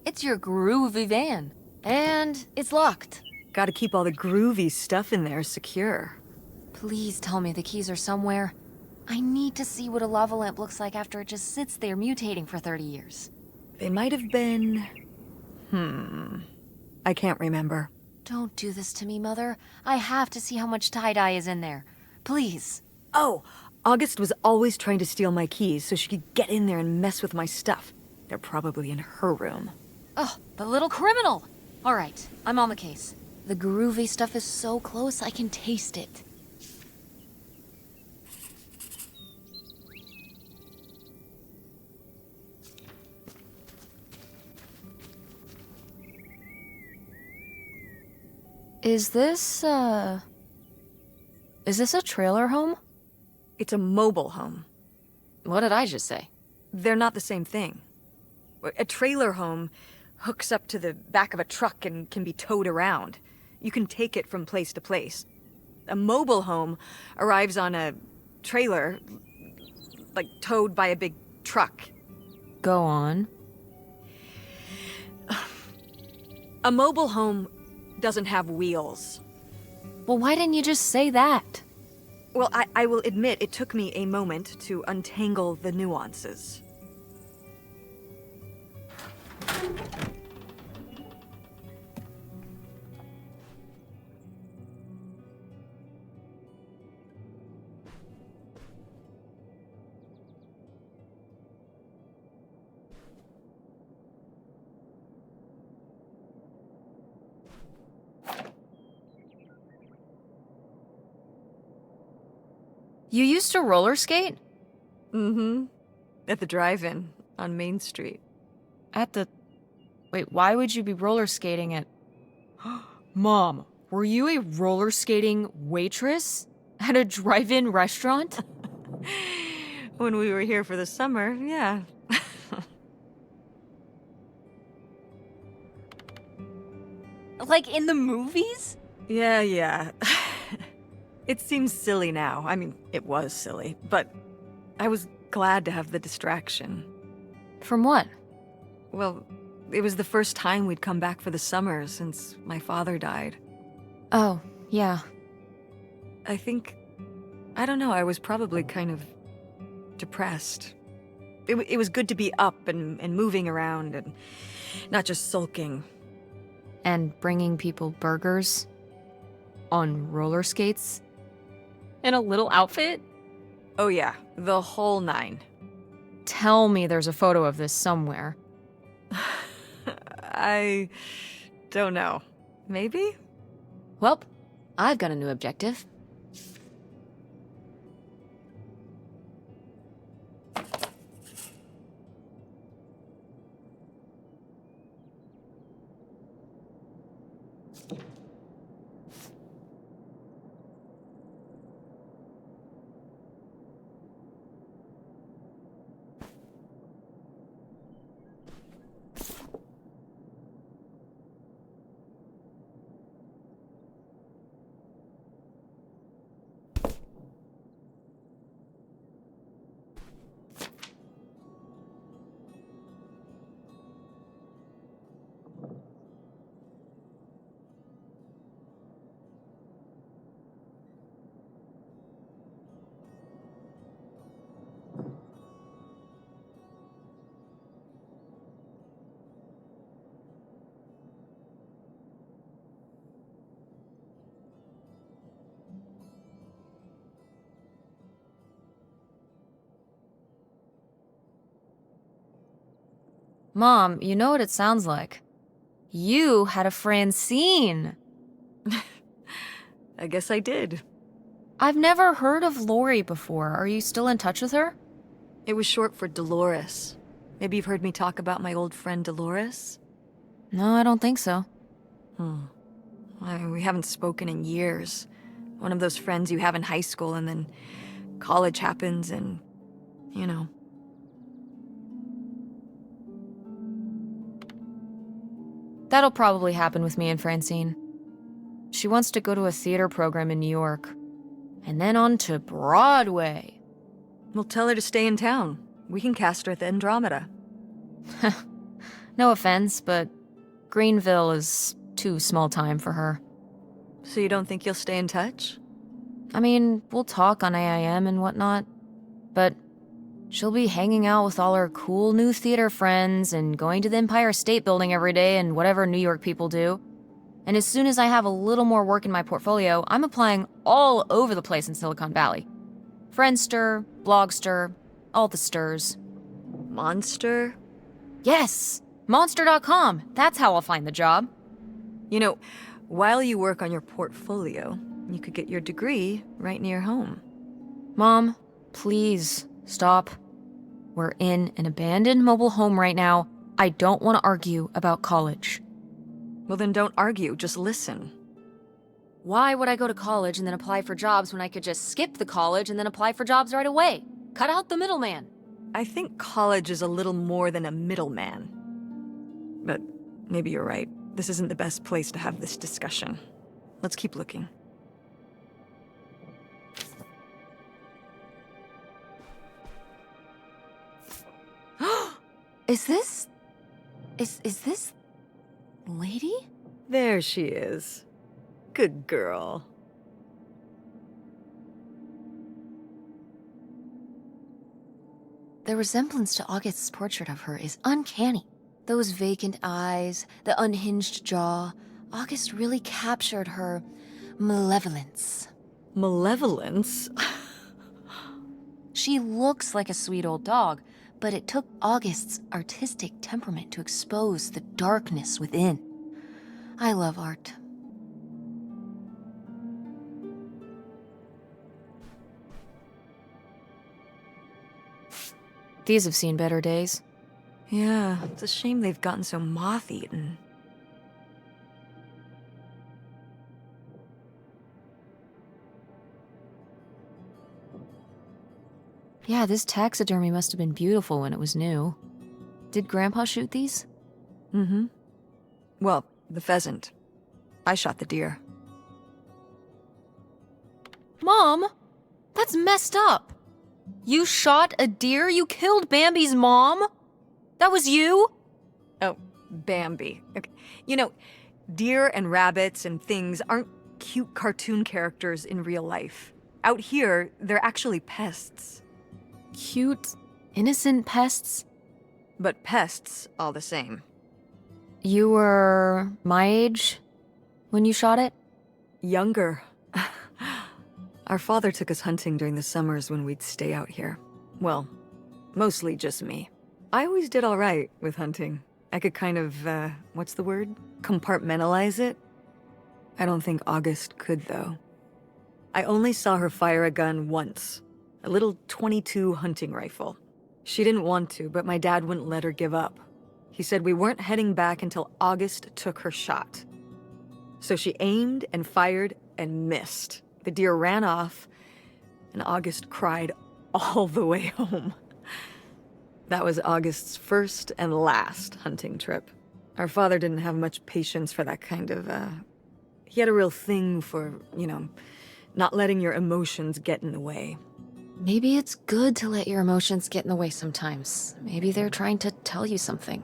It's your groovy van. And it's locked. Gotta keep all the groovy stuff in there secure. Please tell me the keys are somewhere. I need to see what a lava lamp looks like after it just sits there mutating for 30 years. They might have been... I can't remember. Don't do this to me, Mother. I have to see how much tie-dye is in there. Please. Oh, August was always trying to steal my keys so she could get in there and mess with my stuff. They're probably in her room. Oh, the little criminal! All right, I'm on the case. The groovy stuff is so close, I can taste it. Is this a trailer home? It's a mobile home. What did I just say? They're not the same thing. A trailer home hooks up to the back of a truck and can be towed around. You can take it from place to place. A mobile home arrives on a trailer, like towed by a big truck. Go on. A mobile home doesn't have wheels. Well, why didn't you just say that? Well, I will admit it took me a moment to untangle the nuances. You used to roller skate? Mm-hmm. At the drive-in on Main Street. At the... Wait, why would you be roller skating at... Mom, were you a roller skating waitress? At a drive-in restaurant? When we were here for the summer, yeah. Like in the movies? Yeah. It seems silly now. I mean, it was silly, but I was glad to have the distraction. From what? Well, it was the first time we'd come back for the summer since my father died. Oh, yeah. I don't know, I was probably kind of depressed. It was good to be up and moving around and not just sulking. And bringing people burgers? On roller skates? In a little outfit? Oh yeah, the whole 9. Tell me there's a photo of this somewhere. I don't know. Maybe? Welp, I've got a new objective. Mom, you know what it sounds like. You had a Francine. I guess I did. I've never heard of Lori before. Are you still in touch with her? It was short for Dolores. Maybe you've heard me talk about my old friend Dolores? No, I don't think so. We haven't spoken in years. One of those friends you have in high school and then college happens and, you know. That'll probably happen with me and Francine. She wants to go to a theater program in New York. And then on to Broadway. We'll tell her to stay in town. We can cast her at the Andromeda. No offense, but Greenville is too small time for her. So you don't think you'll stay in touch? I mean, we'll talk on AIM and whatnot, but she'll be hanging out with all her cool new theater friends and going to the Empire State Building every day and whatever New York people do. And as soon as I have a little more work in my portfolio, I'm applying all over the place in Silicon Valley. Friendster, Blogster, all the stirs. Monster? Yes! Monster.com. That's how I'll find the job. You know, while you work on your portfolio, you could get your degree right near home. Mom, please, stop. We're in an abandoned mobile home right now. I don't want to argue about college. Well, then don't argue, just listen. Why would I go to college and then apply for jobs when I could just skip the college and then apply for jobs right away? Cut out the middleman. I think college is a little more than a middleman. But maybe you're right. This isn't the best place to have this discussion. Let's keep looking. Is this lady? There she is. Good girl. The resemblance to August's portrait of her is uncanny. Those vacant eyes, the unhinged jaw. August really captured her malevolence. Malevolence? She looks like a sweet old dog, but it took August's artistic temperament to expose the darkness within. I love art. These have seen better days. Yeah, it's a shame they've gotten so moth-eaten. Yeah, this taxidermy must have been beautiful when it was new. Did Grandpa shoot these? Mm-hmm. Well, the pheasant. I shot the deer. Mom! That's messed up! You shot a deer? You killed Bambi's mom? That was you? Oh, Bambi. Okay. You know, deer and rabbits and things aren't cute cartoon characters in real life. Out here, they're actually pests. Cute, innocent pests? But pests all the same. You were my age when you shot it? Younger. Our father took us hunting during the summers when we'd stay out here. Well, mostly just me. I always did all right with hunting. I could kind of, what's the word? Compartmentalize it? I don't think August could, though. I only saw her fire a gun once. A little .22 hunting rifle. She didn't want to, but my dad wouldn't let her give up. He said we weren't heading back until August took her shot. So she aimed and fired and missed. The deer ran off, and August cried all the way home. That was August's first and last hunting trip. Our father didn't have much patience for that kind of, He had a real thing for, not letting your emotions get in the way. Maybe it's good to let your emotions get in the way sometimes. Maybe they're trying to tell you something.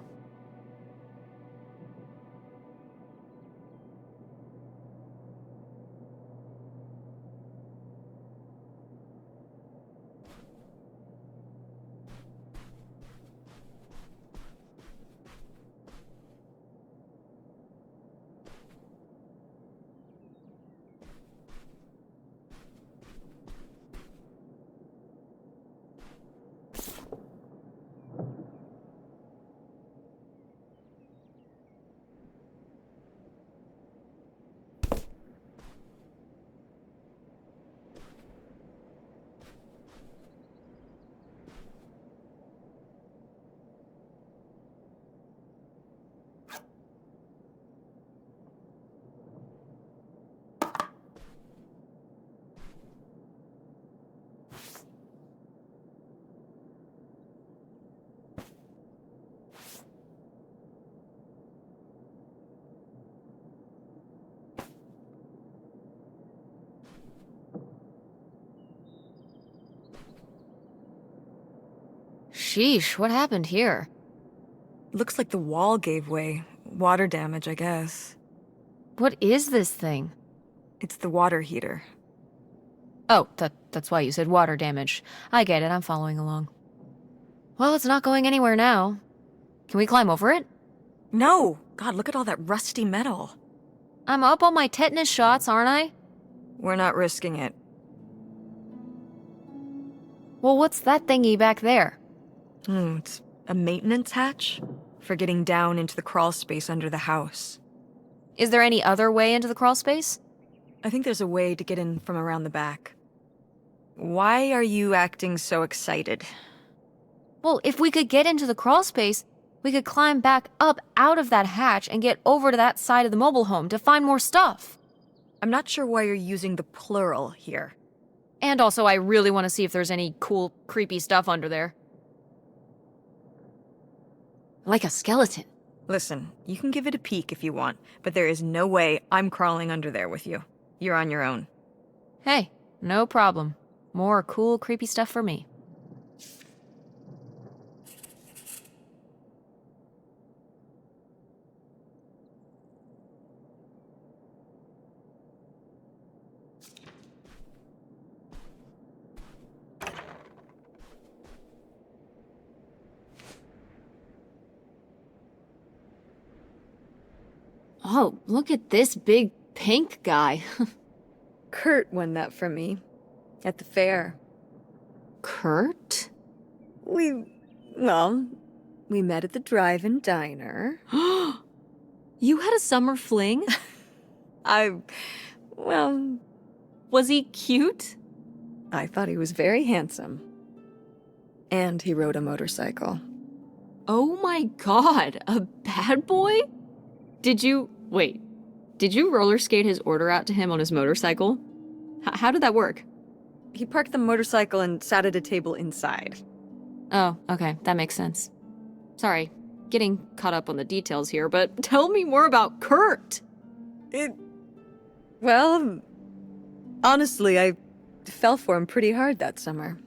Sheesh, what happened here? Looks like the wall gave way. Water damage, I guess. What is this thing? It's the water heater. Oh, that's why you said water damage. I get it, I'm following along. Well, it's not going anywhere now. Can we climb over it? No! God, look at all that rusty metal. I'm up on my tetanus shots, aren't I? We're not risking it. Well, what's that thingy back there? It's a maintenance hatch for getting down into the crawl space under the house. Is there any other way into the crawl space? I think there's a way to get in from around the back. Why are you acting so excited? Well, if we could get into the crawl space, we could climb back up out of that hatch and get over to that side of the mobile home to find more stuff. I'm not sure why you're using the plural here. And also, I really want to see if there's any cool, creepy stuff under there. Like a skeleton. Listen, you can give it a peek if you want, but there is no way I'm crawling under there with you. You're on your own. Hey, no problem. More cool, creepy stuff for me. Oh, look at this big pink guy. Kurt won that from me. At the fair. Kurt? We met at the drive-in diner. You had a summer fling? Well, Was he cute? I thought he was very handsome. And he rode a motorcycle. Oh my god, a bad boy? Did you roller skate his order out to him on his motorcycle? How did that work? He parked the motorcycle and sat at a table inside. Oh, okay, that makes sense. Sorry, getting caught up on the details here, but tell me more about Kurt! Well, honestly, I fell for him pretty hard that summer.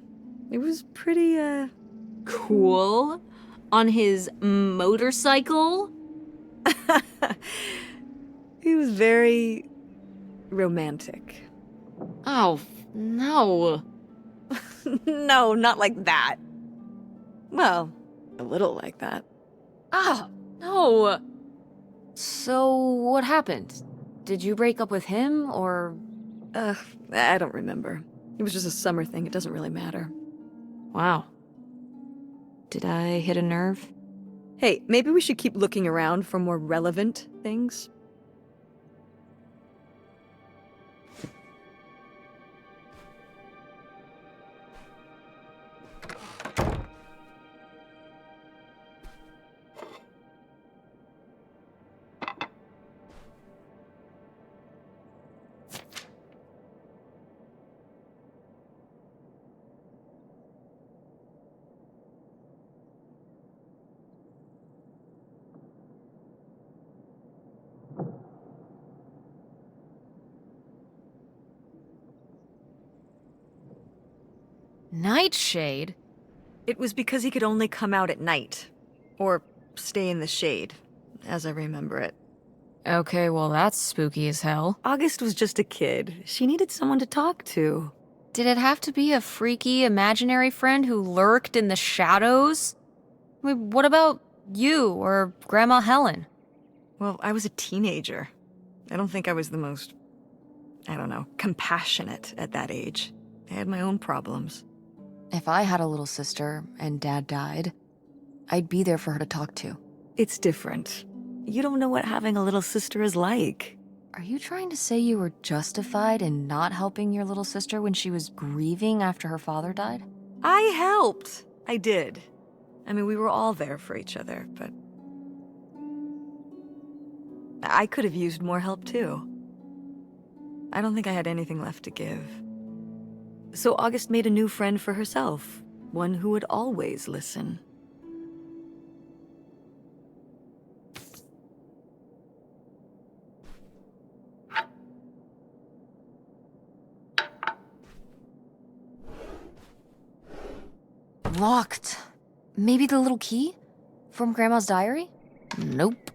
It was pretty, Cool. On his motorcycle? He was very romantic. Oh, no. No, not like that. Well, a little like that. Oh, no. So, what happened? Did you break up with him, or... I don't remember. It was just a summer thing, it doesn't really matter. Wow. Did I hit a nerve? Hey, maybe we should keep looking around for more relevant things. Nightshade? It was because he could only come out at night. Or stay in the shade, as I remember it. Okay, well that's spooky as hell. August was just a kid. She needed someone to talk to. Did it have to be a freaky, imaginary friend who lurked in the shadows? I mean, what about you or Grandma Helen? Well, I was a teenager. I don't think I was the most, compassionate at that age. I had my own problems. If I had a little sister and Dad died, I'd be there for her to talk to. It's different. You don't know what having a little sister is like. Are you trying to say you were justified in not helping your little sister when she was grieving after her father died? I helped. I did. I mean, we were all there for each other, but I could have used more help too. I don't think I had anything left to give. So August made a new friend for herself, one who would always listen. Locked. Maybe the little key? From Grandma's diary? Nope.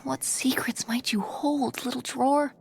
What secrets might you hold, little drawer?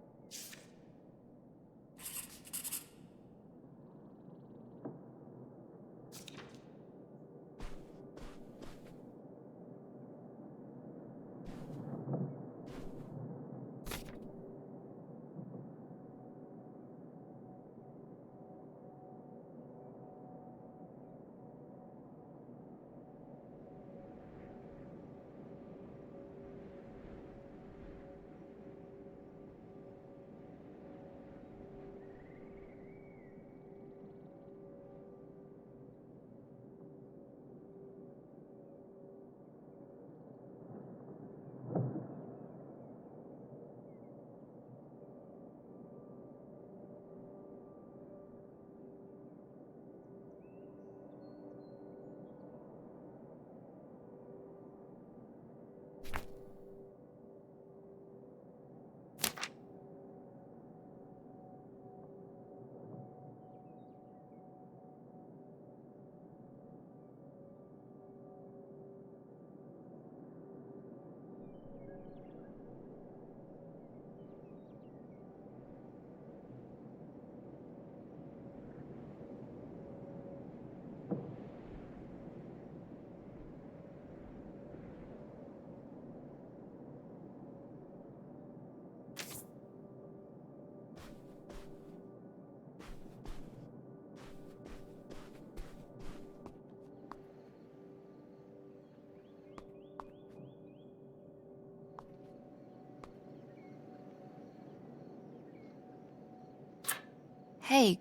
Hey,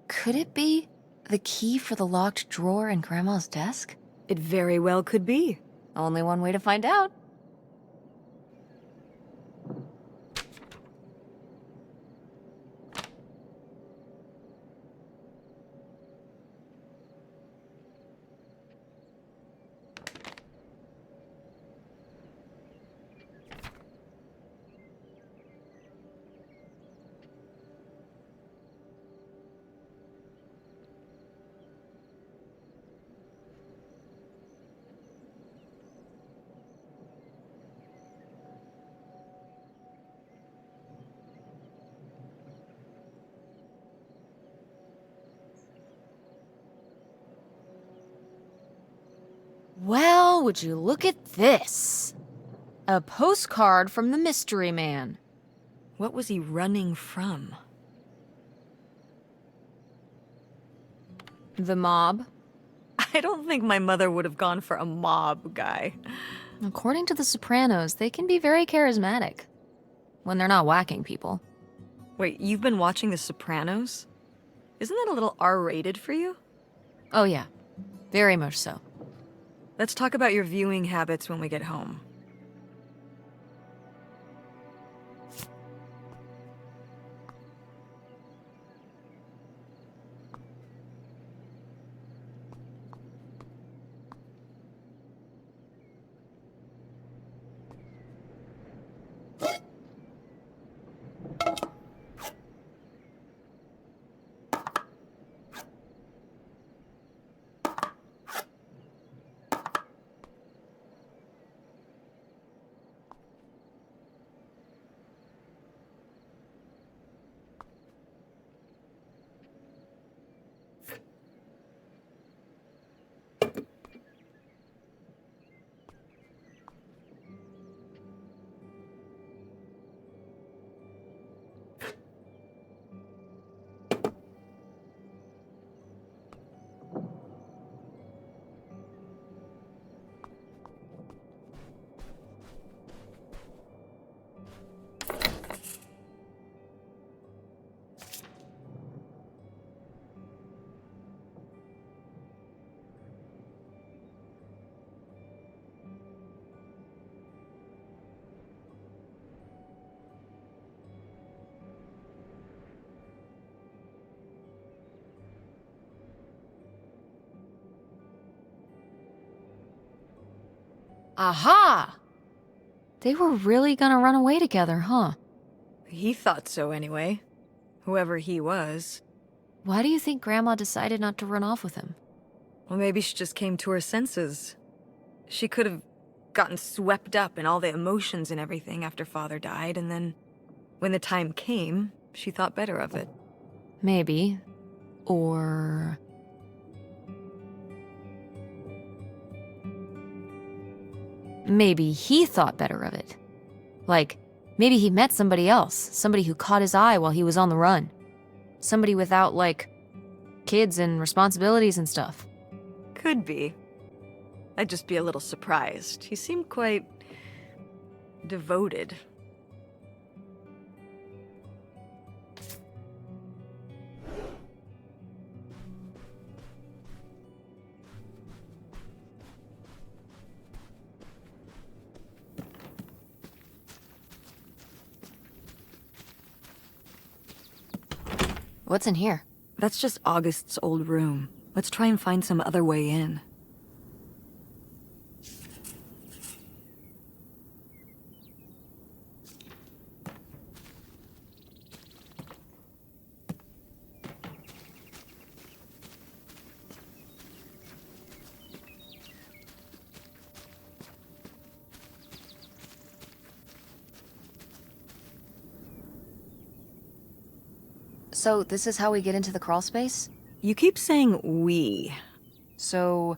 could it be The key for the locked drawer in Grandma's desk? It very well could be. Only one way to find out. Well, would you look at this? A postcard from the mystery man. What was he running from? The mob? I don't think my mother would have gone for a mob guy. According to The Sopranos, they can be very charismatic. When they're not whacking people. Wait, you've been watching The Sopranos? Isn't that a little R-rated for you? Oh yeah, very much so. Let's talk about your viewing habits when we get home. Aha! They were really gonna run away together, huh? He thought so anyway. Whoever he was. Why do you think Grandma decided not to run off with him? Well, maybe she just came to her senses. She could have gotten swept up in all the emotions and everything after Father died, and then when the time came, she thought better of it. Maybe. Or... maybe he thought better of it. Like, maybe he met somebody else. Somebody who caught his eye while he was on the run. Somebody without, like, kids and responsibilities and stuff. Could be. I'd just be a little surprised. He seemed quite... devoted. What's in here? That's just August's old room. Let's try and find some other way in. So, this is how we get into the crawl space? You keep saying we. So,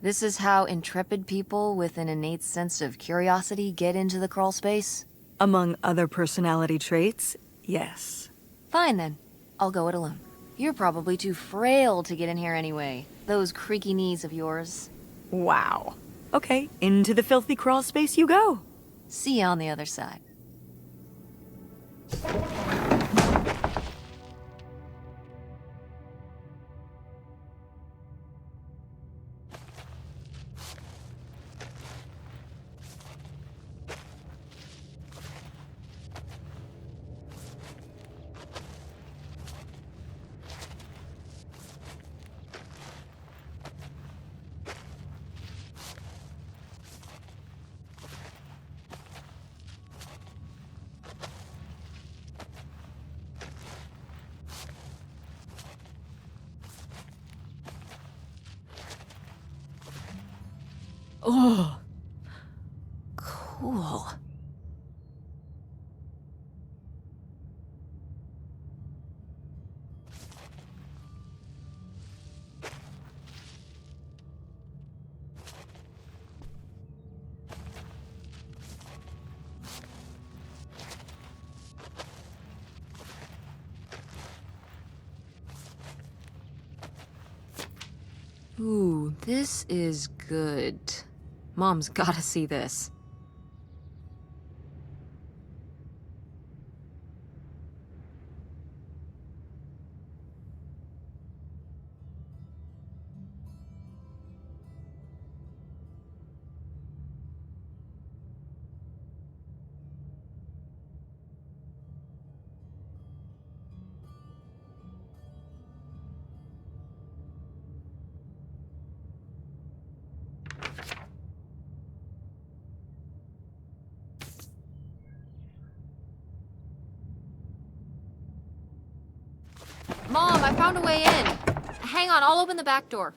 this is how intrepid people with an innate sense of curiosity get into the crawl space? Among other personality traits, yes. Fine then. I'll go it alone. You're probably too frail to get in here anyway. Those creaky knees of yours. Wow. Okay, into the filthy crawl space you go. See you on the other side. Whoa! Oh, cool. Ooh, this is good. Mom's gotta see this. Mom, I found a way in. Hang on, I'll open the back door.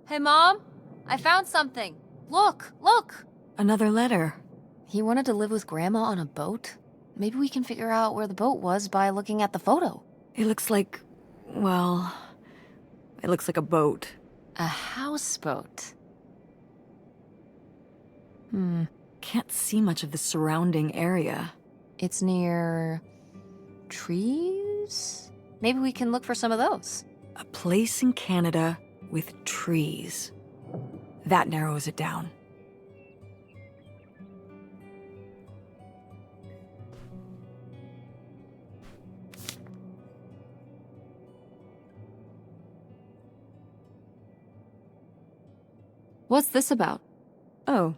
Hey, Mom? I found something. Look, look! Another letter. He wanted to live with Grandma on a boat? Maybe we can figure out where the boat was by looking at the photo. It looks like, well, it looks like a boat. A houseboat. Can't see much of the surrounding area. It's near trees? Maybe we can look for some of those. A place in Canada with trees. That narrows it down. What's this about? Oh,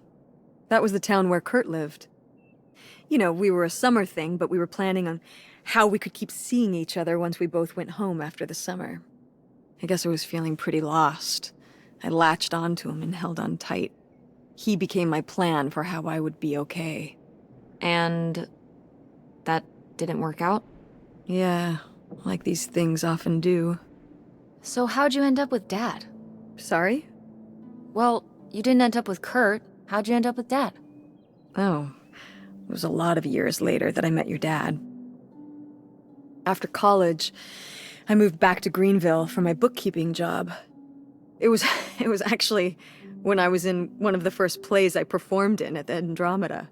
that was the town where Kurt lived. You know, we were a summer thing, but we were planning on how we could keep seeing each other once we both went home after the summer. I guess I was feeling pretty lost. I latched onto him and held on tight. He became my plan for how I would be okay. And that didn't work out? Yeah, like these things often do. So how'd you end up with Dad? Sorry? Well, you didn't end up with Kurt. How'd you end up with Dad? Oh, it was a lot of years later that I met your dad. After college, I moved back to Greenville for my bookkeeping job. It was actually when I was in one of the first plays I performed in at the Andromeda.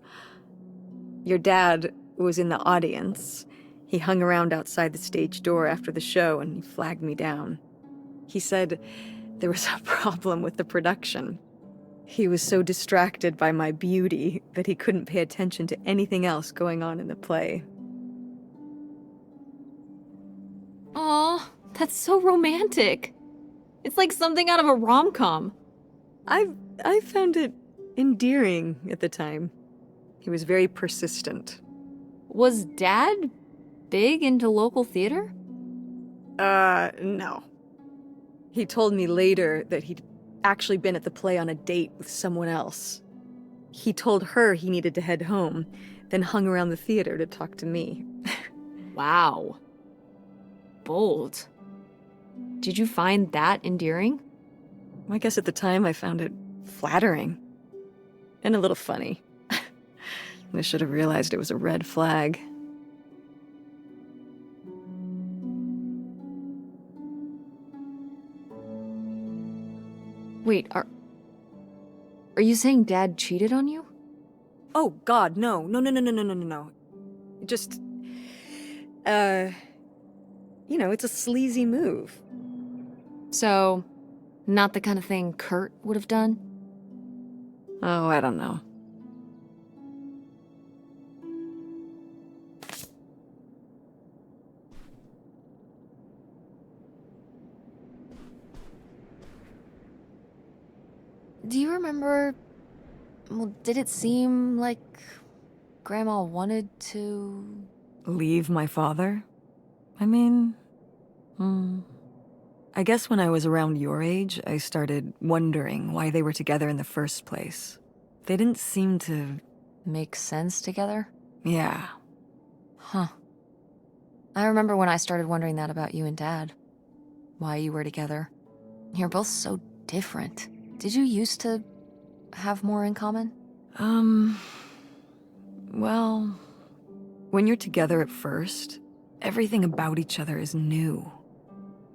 Your dad was in the audience. He hung around outside the stage door after the show and he flagged me down. He said there was a problem with the production. He was so distracted by my beauty that he couldn't pay attention to anything else going on in the play. Aw, that's so romantic. It's like something out of a rom-com. I found it endearing at the time. He was very persistent. Was Dad big into local theater? No. He told me later that he'd actually been at the play on a date with someone else. He told her he needed to head home, then hung around the theater to talk to me. Wow. Bold. Did you find that endearing? I guess at the time I found it flattering. And a little funny. I should have realized it was a red flag. Wait, are you saying Dad cheated on you? Oh, God, no. No. Just, you know, it's a sleazy move. So, not the kind of thing Kurt would have done? Oh, I don't know. Do you remember... Well, did it seem like Grandma wanted to... Leave my father? I mean, I guess when I was around your age, I started wondering why they were together in the first place. They didn't seem to... Make sense together? Yeah. Huh. I remember when I started wondering that about you and Dad. Why you were together. You're both so different. Did you used to have more in common? Well, when you're together at first, everything about each other is new.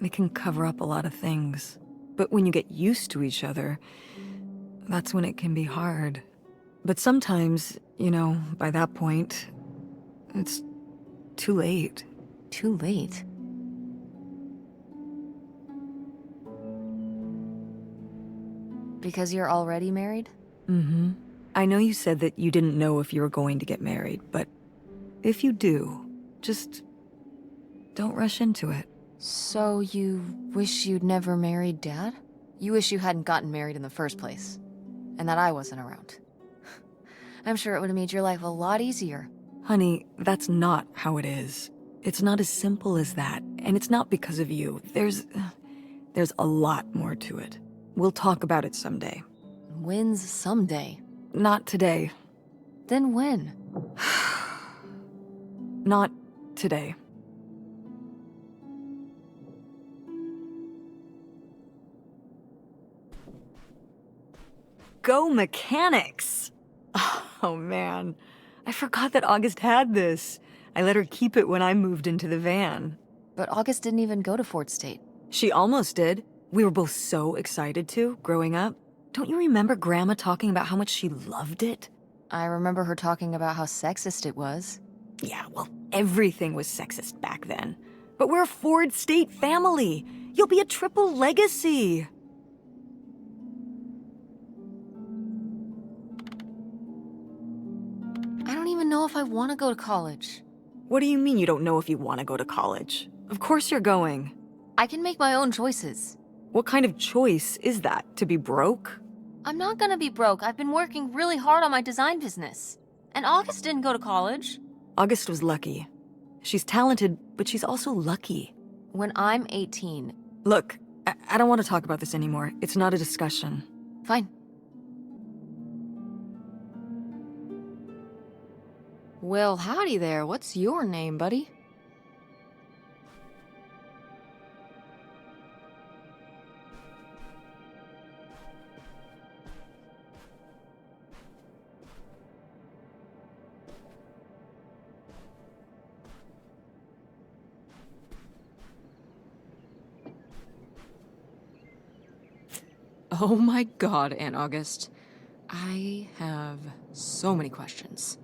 It can cover up a lot of things. But when you get used to each other, that's when it can be hard. But sometimes, by that point, it's too late. Too late. Because you're already married? Mm-hmm. I know you said that you didn't know if you were going to get married, but if you do, just don't rush into it. So you wish you'd never married Dad? You wish you hadn't gotten married in the first place. And that I wasn't around. I'm sure it would have made your life a lot easier. Honey, that's not how it is. It's not as simple as that, and it's not because of you. There's a lot more to it. We'll talk about it someday. When's someday? Not today. Then when? Not today. Go mechanics! Oh man, I forgot that August had this. I let her keep it when I moved into the van. But August didn't even go to Fort State. She almost did. We were both so excited to, growing up. Don't you remember Grandma talking about how much she loved it? I remember her talking about how sexist it was. Yeah, well, everything was sexist back then. But we're a Ford State family. You'll be a triple legacy. I don't even know if I want to go to college. What do you mean you don't know if you want to go to college? Of course you're going. I can make my own choices. What kind of choice is that? To be broke? I'm not gonna be broke. I've been working really hard on my design business. And August didn't go to college. August was lucky. She's talented, but she's also lucky. When I'm 18. Look, I don't want to talk about this anymore. It's not a discussion. Fine. Well, howdy there. What's your name, buddy? Oh my god, Aunt August. I have so many questions.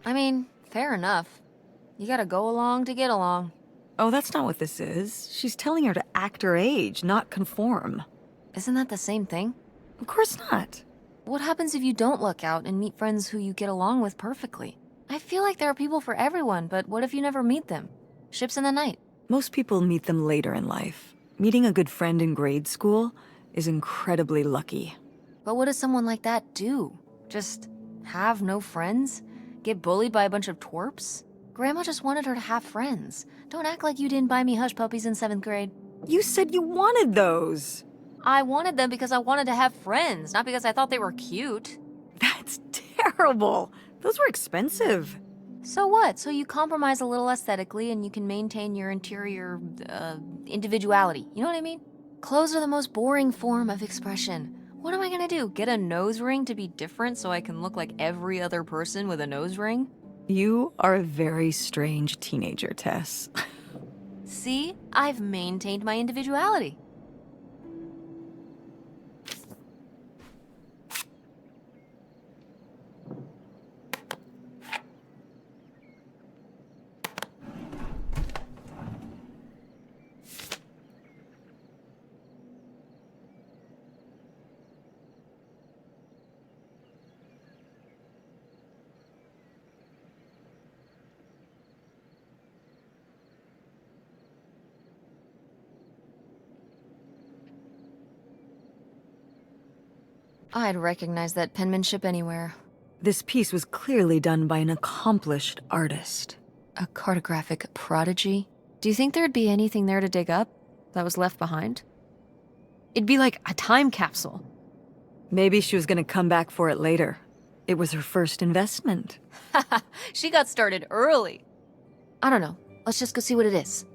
I mean, fair enough. You gotta go along to get along. Oh, that's not what this is. She's telling her to act her age, not conform. Isn't that the same thing? Of course not. What happens if you don't look out and meet friends who you get along with perfectly? I feel like there are people for everyone, but what if you never meet them? Ships in the night. Most people meet them later in life. Meeting a good friend in grade school is incredibly lucky. But what does someone like that do? Just have no friends? Get bullied by a bunch of twerps? Grandma just wanted her to have friends. Don't act like you didn't buy me hush puppies in 7th grade. You said you wanted those. I wanted them because I wanted to have friends, not because I thought they were cute. That's terrible. Those were expensive. So what? So you compromise a little aesthetically and you can maintain your interior, individuality. You know what I mean? Clothes are the most boring form of expression. What am I gonna do? Get a nose ring to be different so I can look like every other person with a nose ring? You are a very strange teenager, Tess. See? I've maintained my individuality. I'd recognize that penmanship anywhere. This piece was clearly done by an accomplished artist. A cartographic prodigy? Do you think there'd be anything there to dig up that was left behind? It'd be like a time capsule. Maybe she was gonna come back for it later. It was her first investment. She got started early. I don't know. Let's just go see what it is.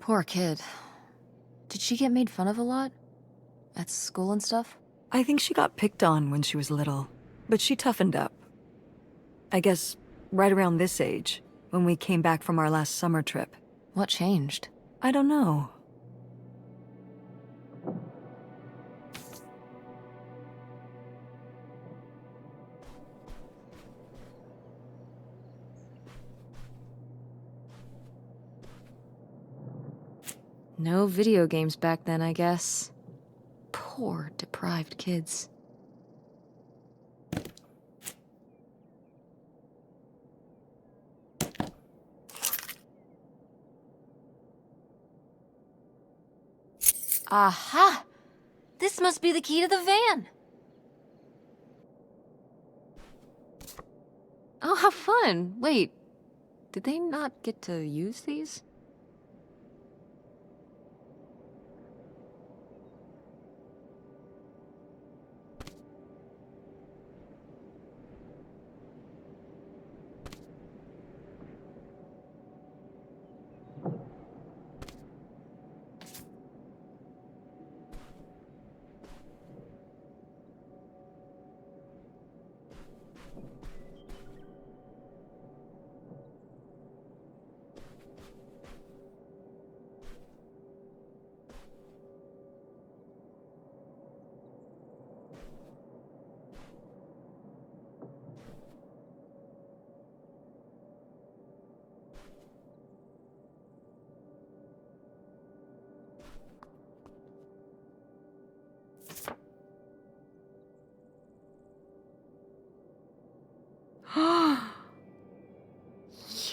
Poor kid. Did she get made fun of a lot? At school and stuff? I think she got picked on when she was little, but she toughened up. I guess right around this age, when we came back from our last summer trip. What changed? I don't know. No video games back then, I guess. Poor, deprived kids. Aha! This must be the key to the van! Oh, how fun! Wait, did they not get to use these?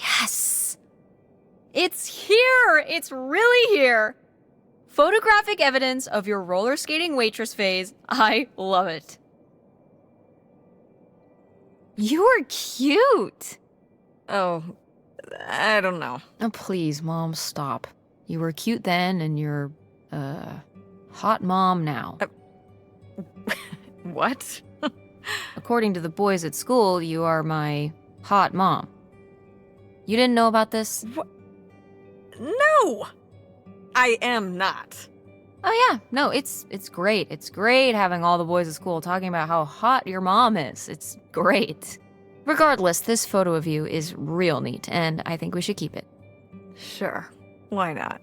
Yes! It's here! It's really here! Photographic evidence of your roller skating waitress phase. I love it. You're cute! Oh, I don't know. Oh, please, Mom, stop. You were cute then, and you're, hot mom now. What? According to the boys at school, you are my hot mom. You didn't know about this? What? No! I am not. Oh yeah, no, it's great. It's great having all the boys at school talking about how hot your mom is. It's great. Regardless, this photo of you is real neat, and I think we should keep it. Sure. Why not?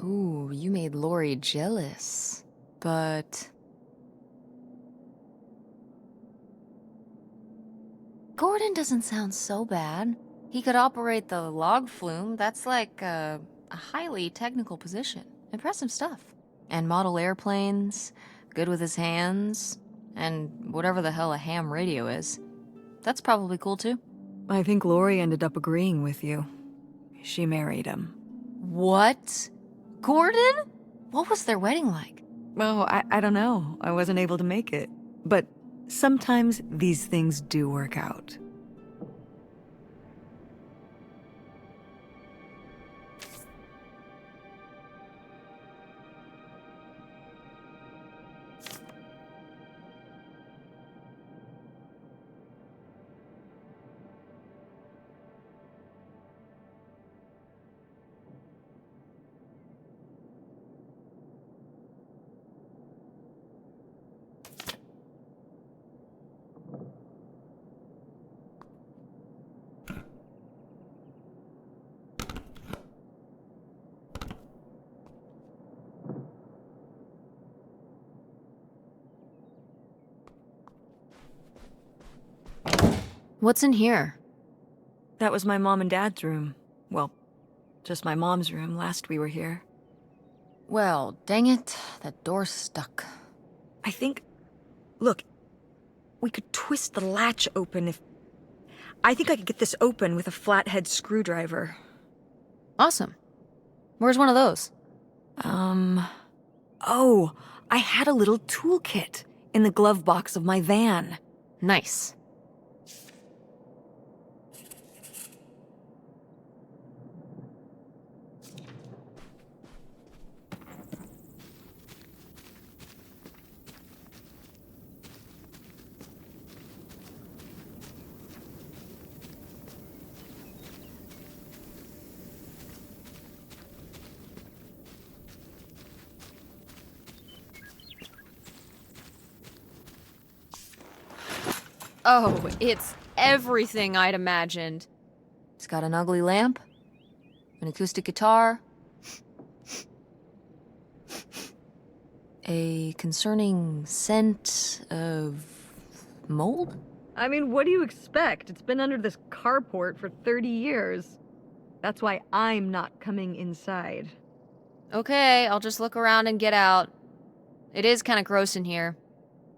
Ooh, you made Lori jealous. But... Gordon doesn't sound so bad. He could operate the log flume. That's like a highly technical position. Impressive stuff. And model airplanes, good with his hands, and whatever the hell a ham radio is. That's probably cool too. I think Lori ended up agreeing with you. She married him. What? Gordon? What was their wedding like? Oh, I don't know. I wasn't able to make it. But sometimes these things do work out. What's in here? That was my mom and dad's room. Well, just my mom's room last we were here. Well, dang it, that door's stuck. I think... Look, we could twist the latch open if... I think I could get this open with a flathead screwdriver. Awesome. Where's one of those? Oh, I had a little toolkit in the glove box of my van. Nice. Oh, it's everything I'd imagined. It's got an ugly lamp, an acoustic guitar, a concerning scent of mold? I mean, what do you expect? It's been under this carport for 30 years. That's why I'm not coming inside. Okay, I'll just look around and get out. It is kind of gross in here.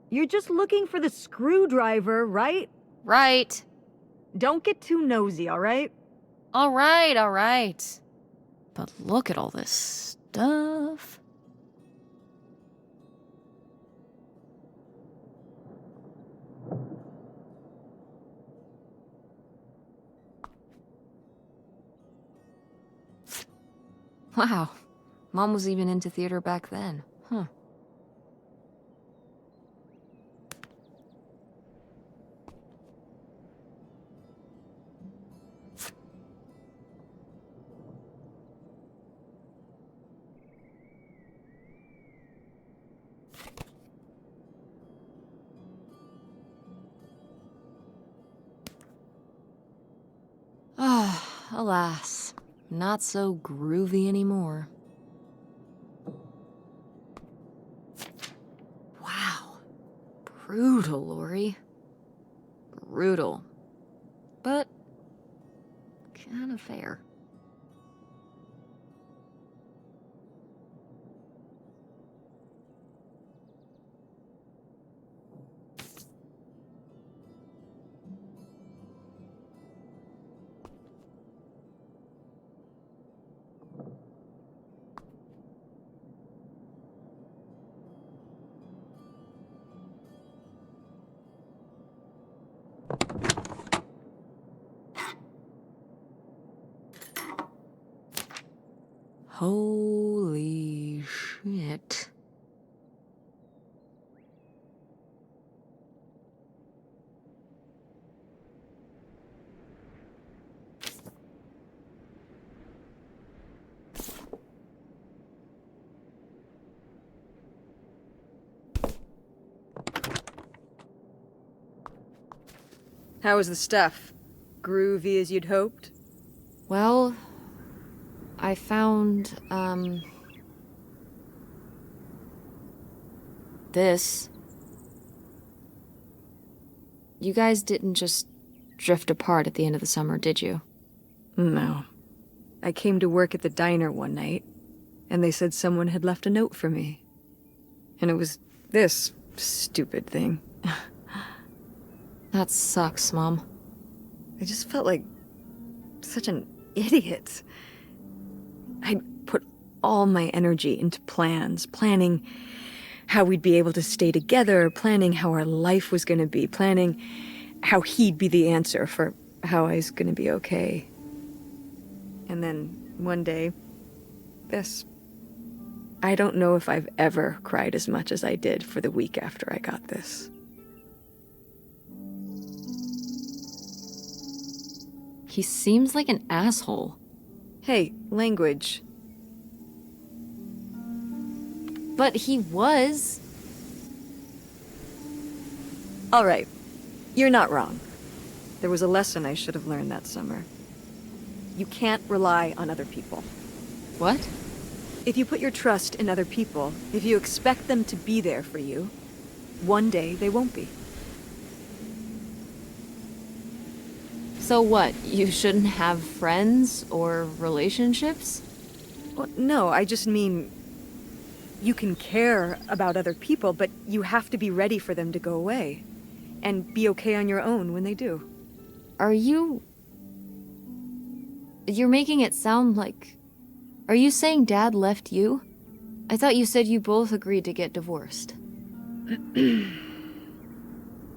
You're just looking for the screwdriver, right? Right. Don't get too nosy, all right? All right. But look at all this stuff. Wow. Mom was even into theater back then. Huh. Ah, alas. Not so groovy anymore. Wow. Brutal, Lori. Brutal. But kind of fair. Holy shit. How was the stuff? Groovy as you'd hoped? Well, I found, this. You guys didn't just drift apart at the end of the summer, did you? No. I came to work at the diner one night, and they said someone had left a note for me. And it was this stupid thing. That sucks, Mom. I just felt like such an idiot. I'd put all my energy into plans, planning how we'd be able to stay together, planning how our life was going to be, planning how he'd be the answer for how I was going to be okay. And then one day, this. I don't know if I've ever cried as much as I did for the week after I got this. He seems like an asshole. Hey, language. But he was. All right, you're not wrong. There was a lesson I should have learned that summer. You can't rely on other people. What? If you put your trust in other people, if you expect them to be there for you, one day they won't be. So what? You shouldn't have friends or relationships? Well, no, I just mean you can care about other people, but you have to be ready for them to go away. And be okay on your own when they do. Are you... You're making it sound like... Are you saying Dad left you? I thought you said you both agreed to get divorced.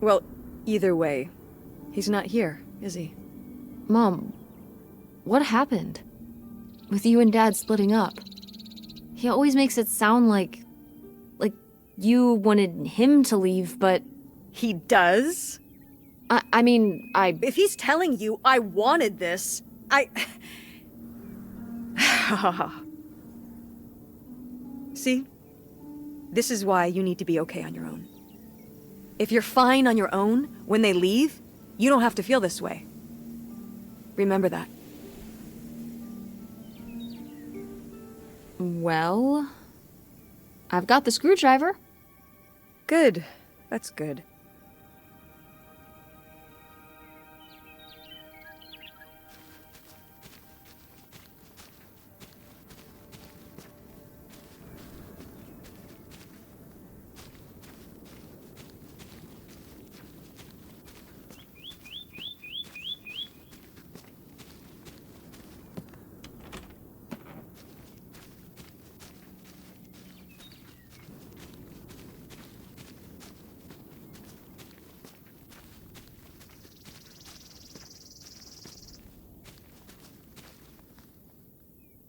Well, either way, he's not here, is he? Mom, what happened? With you and Dad splitting up? He always makes it sound like you wanted him to leave, but... He does? I mean, If he's telling you I wanted this, See? This is why you need to be okay on your own. If you're fine on your own, when they leave, you don't have to feel this way. Remember that. Well... I've got the screwdriver. Good. That's good.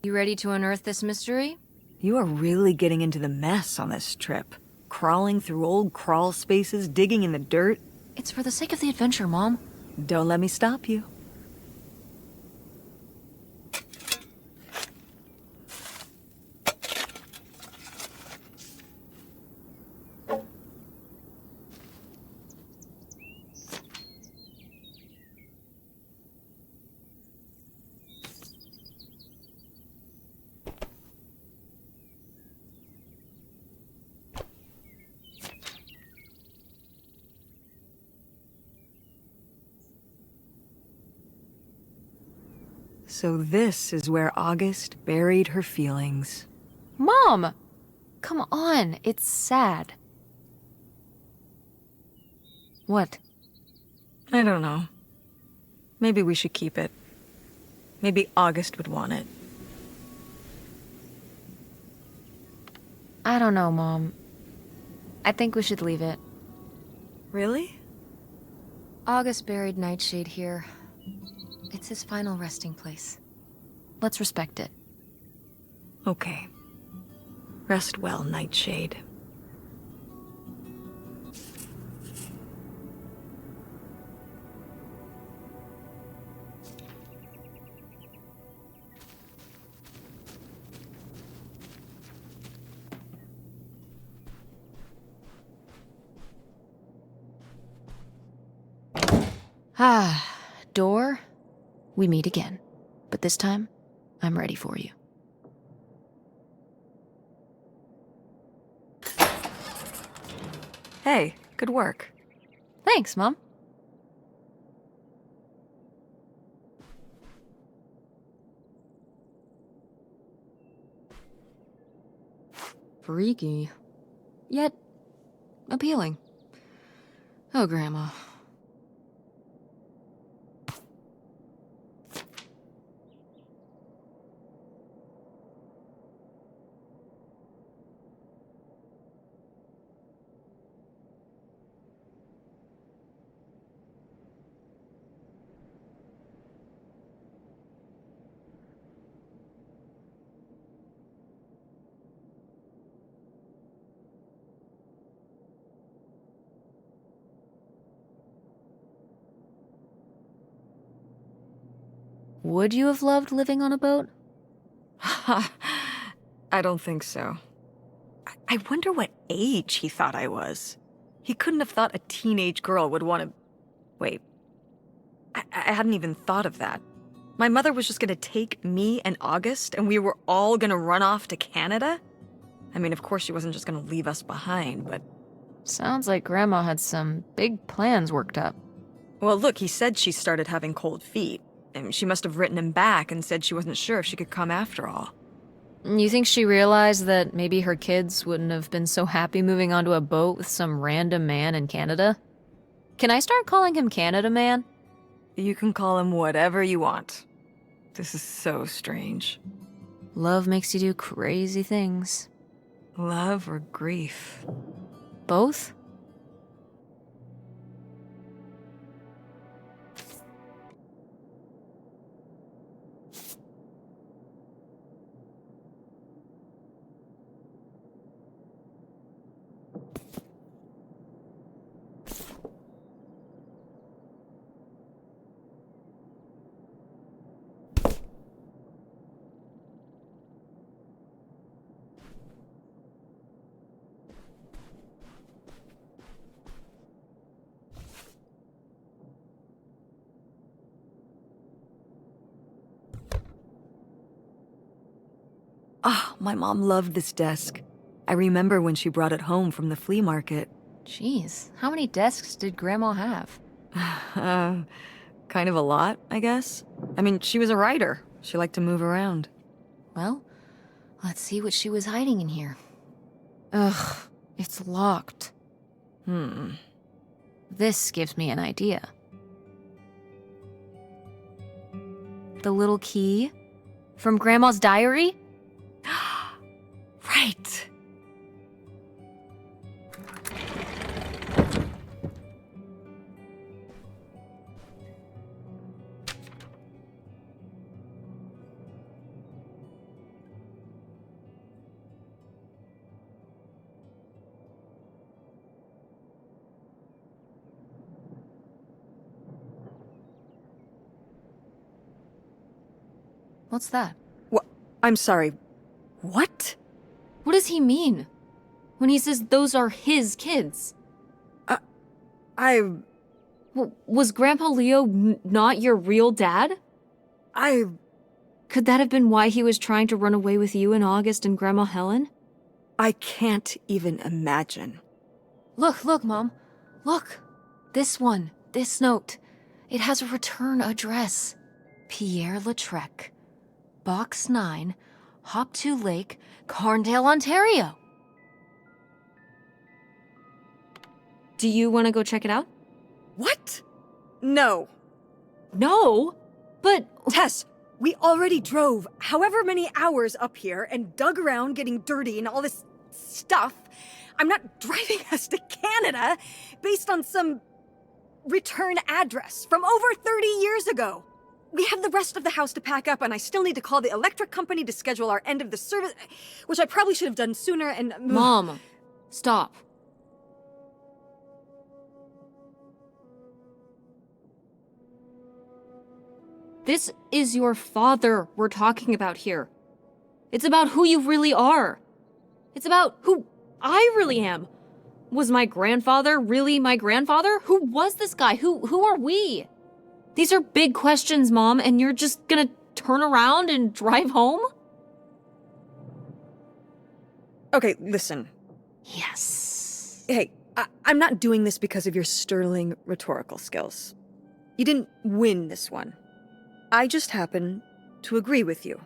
You ready to unearth this mystery? You are really getting into the mess on this trip. Crawling through old crawl spaces, digging in the dirt. It's for the sake of the adventure, Mom. Don't let me stop you. So this is where August buried her feelings. Mom! Come on, it's sad. What? I don't know. Maybe we should keep it. Maybe August would want it. I don't know, Mom. I think we should leave it. Really? August buried Nightshade here. It's his final resting place. Let's respect it. Okay. Rest well, Nightshade. Ah, door, we meet again. But this time, I'm ready for you. Hey, good work. Thanks, Mom. Freaky. Yet appealing. Oh, Grandma. Would you have loved living on a boat? I don't think so. I wonder what age he thought I was. He couldn't have thought a teenage girl would want to... Wait. I hadn't even thought of that. My mother was just gonna take me and August, and we were all gonna run off to Canada? I mean, of course she wasn't just gonna leave us behind, but... Sounds like Grandma had some big plans worked up. Well, look, he said she started having cold feet. And she must have written him back and said she wasn't sure if she could come after all. You think she realized that maybe her kids wouldn't have been so happy moving onto a boat with some random man in Canada? Can I start calling him Canada Man? You can call him whatever you want. This is so strange. Love makes you do crazy things. Love or grief? Both? Ah, my mom loved this desk. I remember when she brought it home from the flea market. Jeez, how many desks did Grandma have? Kind of a lot, I guess. I mean, she was a writer. She liked to move around. Well, let's see what she was hiding in here. Ugh, it's locked. This gives me an idea. The little key? From Grandma's diary? Right. What's that? What? I'm sorry. What? What does he mean? When he says those are his kids? Was Grandpa Leo not your real dad? Could that have been why he was trying to run away with you and August and Grandma Helen? I can't even imagine. Look, Mom. Look. This one. This note. It has a return address. Pierre Lautrec. Box 9, Hop to Lake, Carndale, Ontario. Do you want to go check it out? What? No. No, but... Tess, we already drove however many hours up here and dug around getting dirty and all this stuff. I'm not driving us to Canada based on some return address from over 30 years ago. We have the rest of the house to pack up, and I still need to call the electric company to schedule our end of the service, which I probably should have done sooner, and... Mom, stop. This is your father we're talking about here. It's about who you really are. It's about who I really am. Was my grandfather really my grandfather? Who was this guy? Who are we? These are big questions, Mom, and you're just gonna turn around and drive home? Okay, listen. Yes. Hey, I'm not doing this because of your sterling rhetorical skills. You didn't win this one. I just happen to agree with you.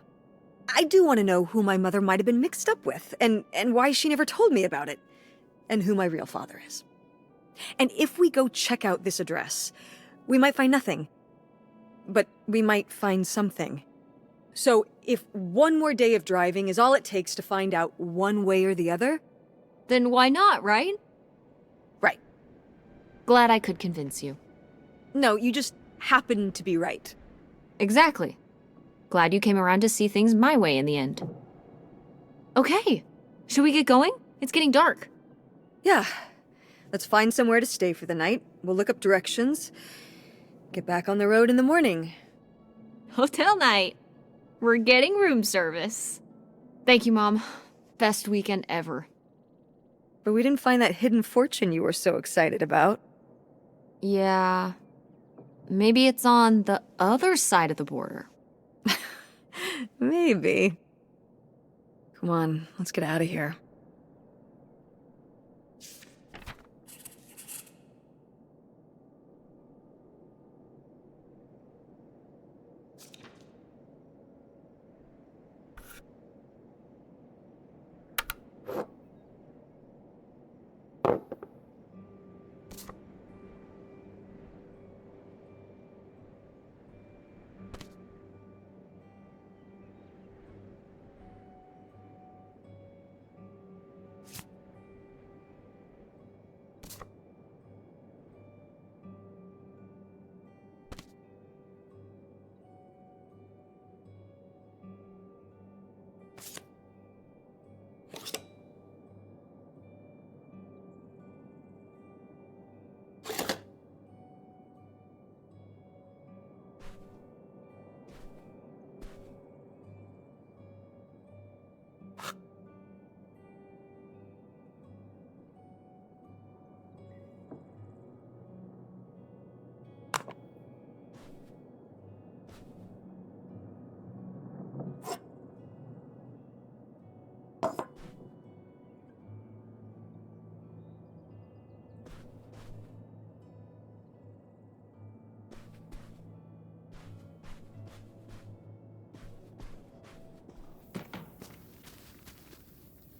I do want to know who my mother might have been mixed up with, and why she never told me about it, and who my real father is. And if we go check out this address, we might find nothing. But we might find something. So if one more day of driving is all it takes to find out one way or the other... Then why not, right? Right. Glad I could convince you. No, you just happen to be right. Exactly. Glad you came around to see things my way in the end. Okay, should we get going? It's getting dark. Yeah. Let's find somewhere to stay for the night. We'll look up directions. Get back on the road in the morning. Hotel night. We're getting room service. Thank you, Mom. Best weekend ever. But we didn't find that hidden fortune you were so excited about. Yeah. Maybe it's on the other side of the border. Maybe. Come on, let's get out of here.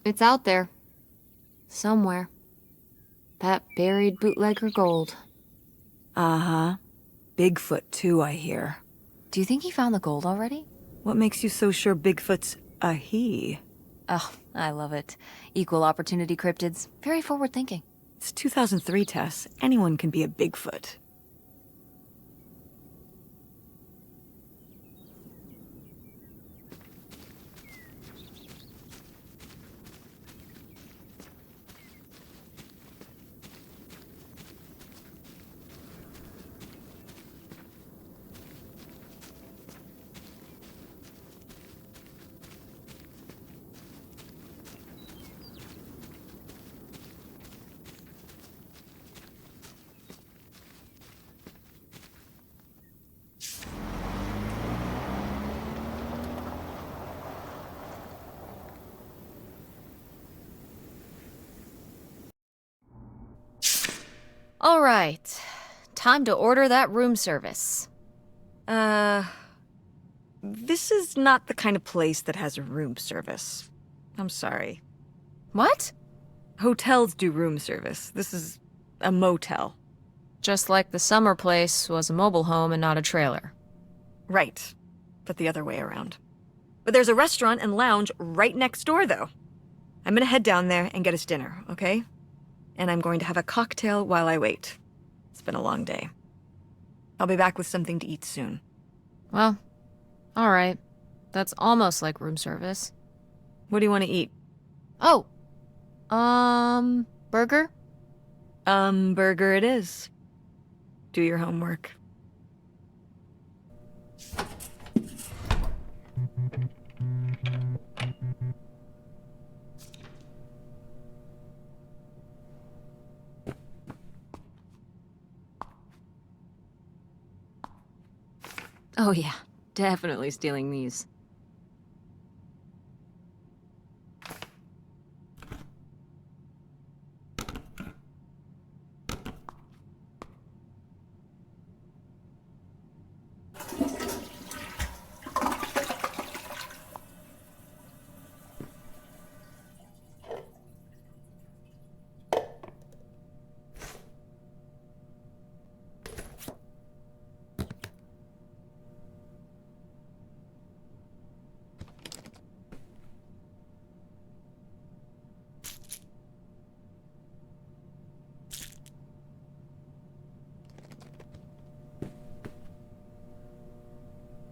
It's out there. Somewhere. That buried bootlegger gold. Uh-huh. Bigfoot, too, I hear. Do you think he found the gold already? What makes you so sure Bigfoot's a he? Oh, I love it. Equal opportunity cryptids. Very forward thinking. It's 2003, Tess. Anyone can be a Bigfoot. All right. Time to order that room service. This is not the kind of place that has a room service. I'm sorry. What? Hotels do room service. This is a motel. Just like the summer place was a mobile home and not a trailer. Right. But the other way around. But there's a restaurant and lounge right next door, though. I'm gonna head down there and get us dinner, okay? And I'm going to have a cocktail while I wait. It's been a long day. I'll be back with something to eat soon. Well, all right. That's almost like room service. What do you want to eat? Oh, burger? Burger it is. Do your homework. Oh yeah, definitely stealing these.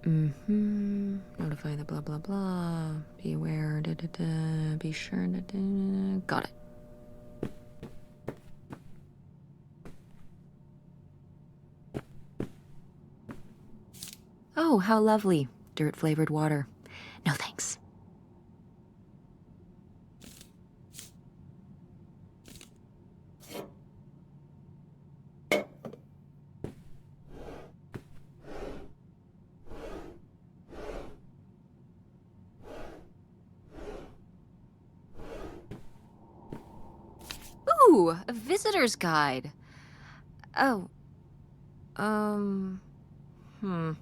Notify the blah blah blah. Be aware. Da, da, da. Be sure. Da, da, da. Got it. Oh, how lovely. Dirt-flavored water. No thanks. Ooh, a visitor's guide. Oh. Hmm.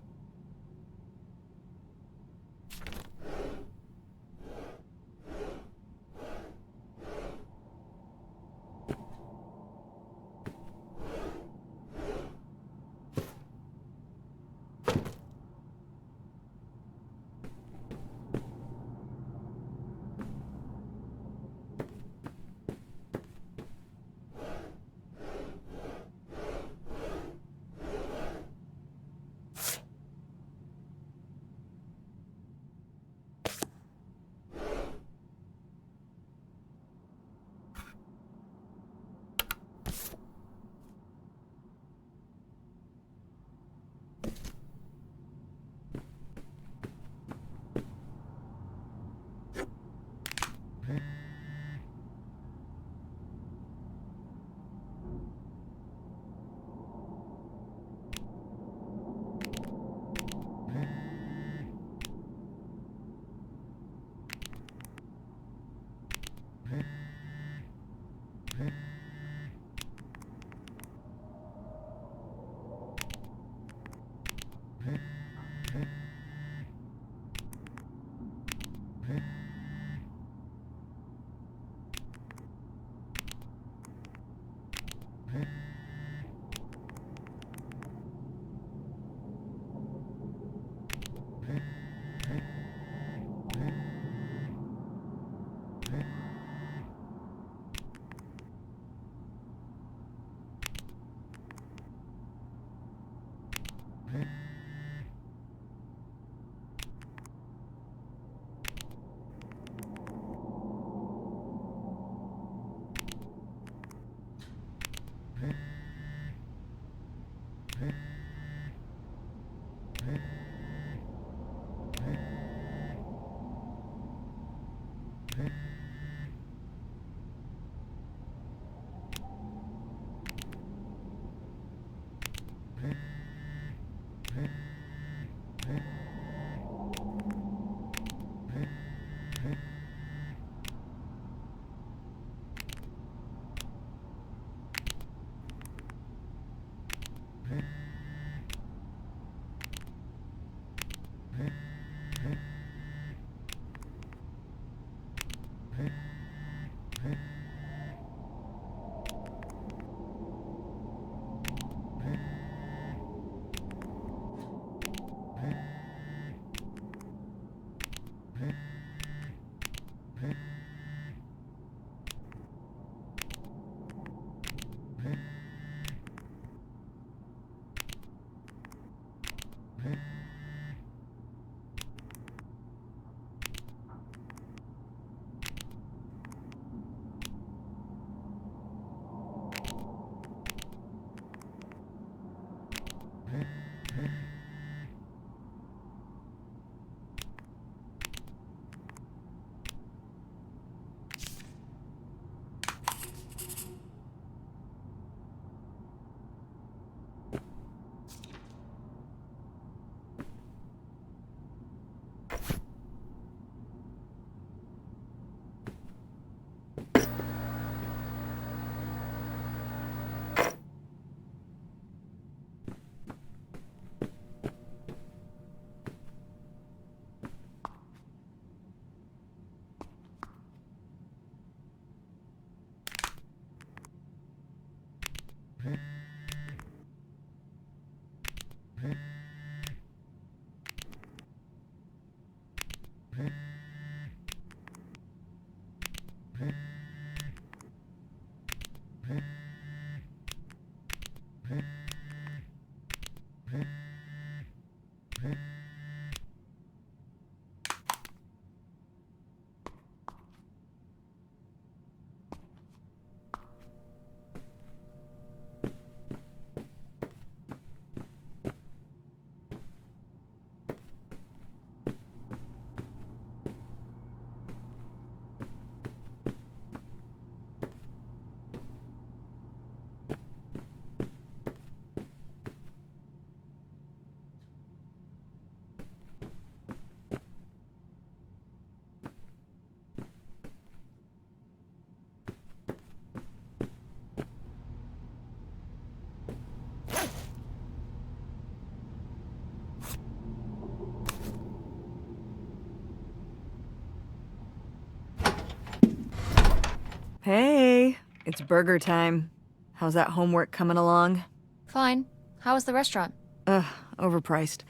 It's burger time. How's that homework coming along? Fine. How was the restaurant? Ugh, overpriced.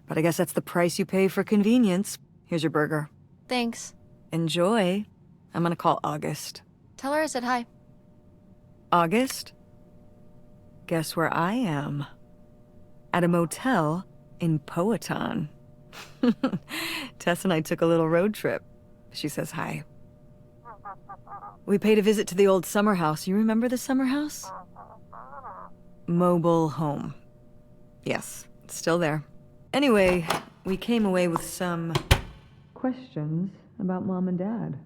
But I guess that's the price you pay for convenience. Here's your burger. Thanks. Enjoy. I'm gonna call August. Tell her I said hi. August? Guess where I am? At a motel in Powhatan. Tess and I took a little road trip. She says hi. We paid a visit to the old summer house. You remember the summer house? Mobile home. Yes, it's still there. Anyway, we came away with some questions about Mom and Dad.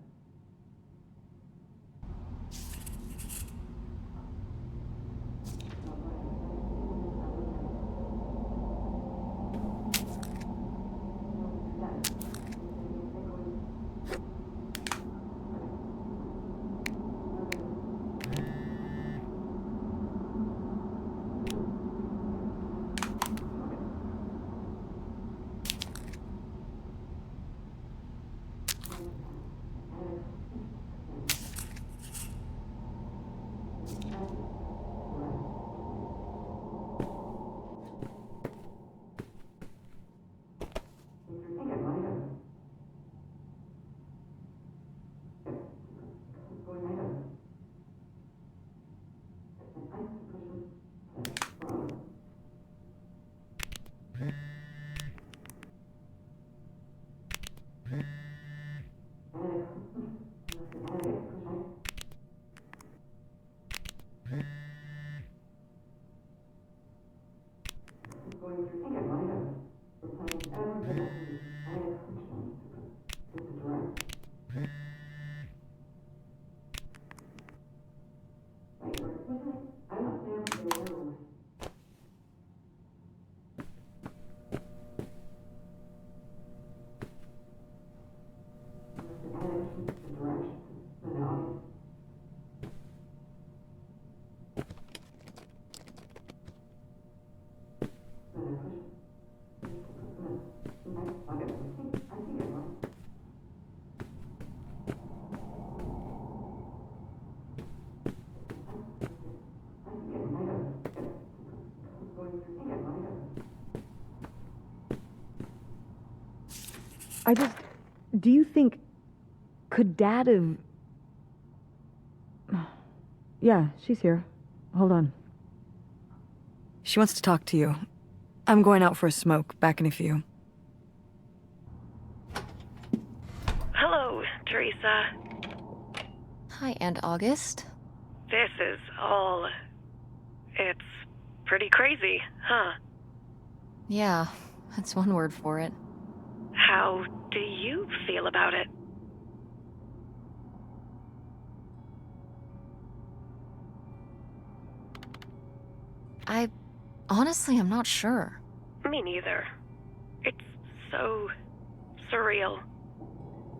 Do you think, could Dad have... Yeah, she's here. Hold on. She wants to talk to you. I'm going out for a smoke. Back in a few. Hello, Teresa. Hi, Aunt August. This is all... It's pretty crazy, huh? Yeah, that's one word for it. How do you feel about it? Honestly, I'm not sure. Me neither. It's so surreal.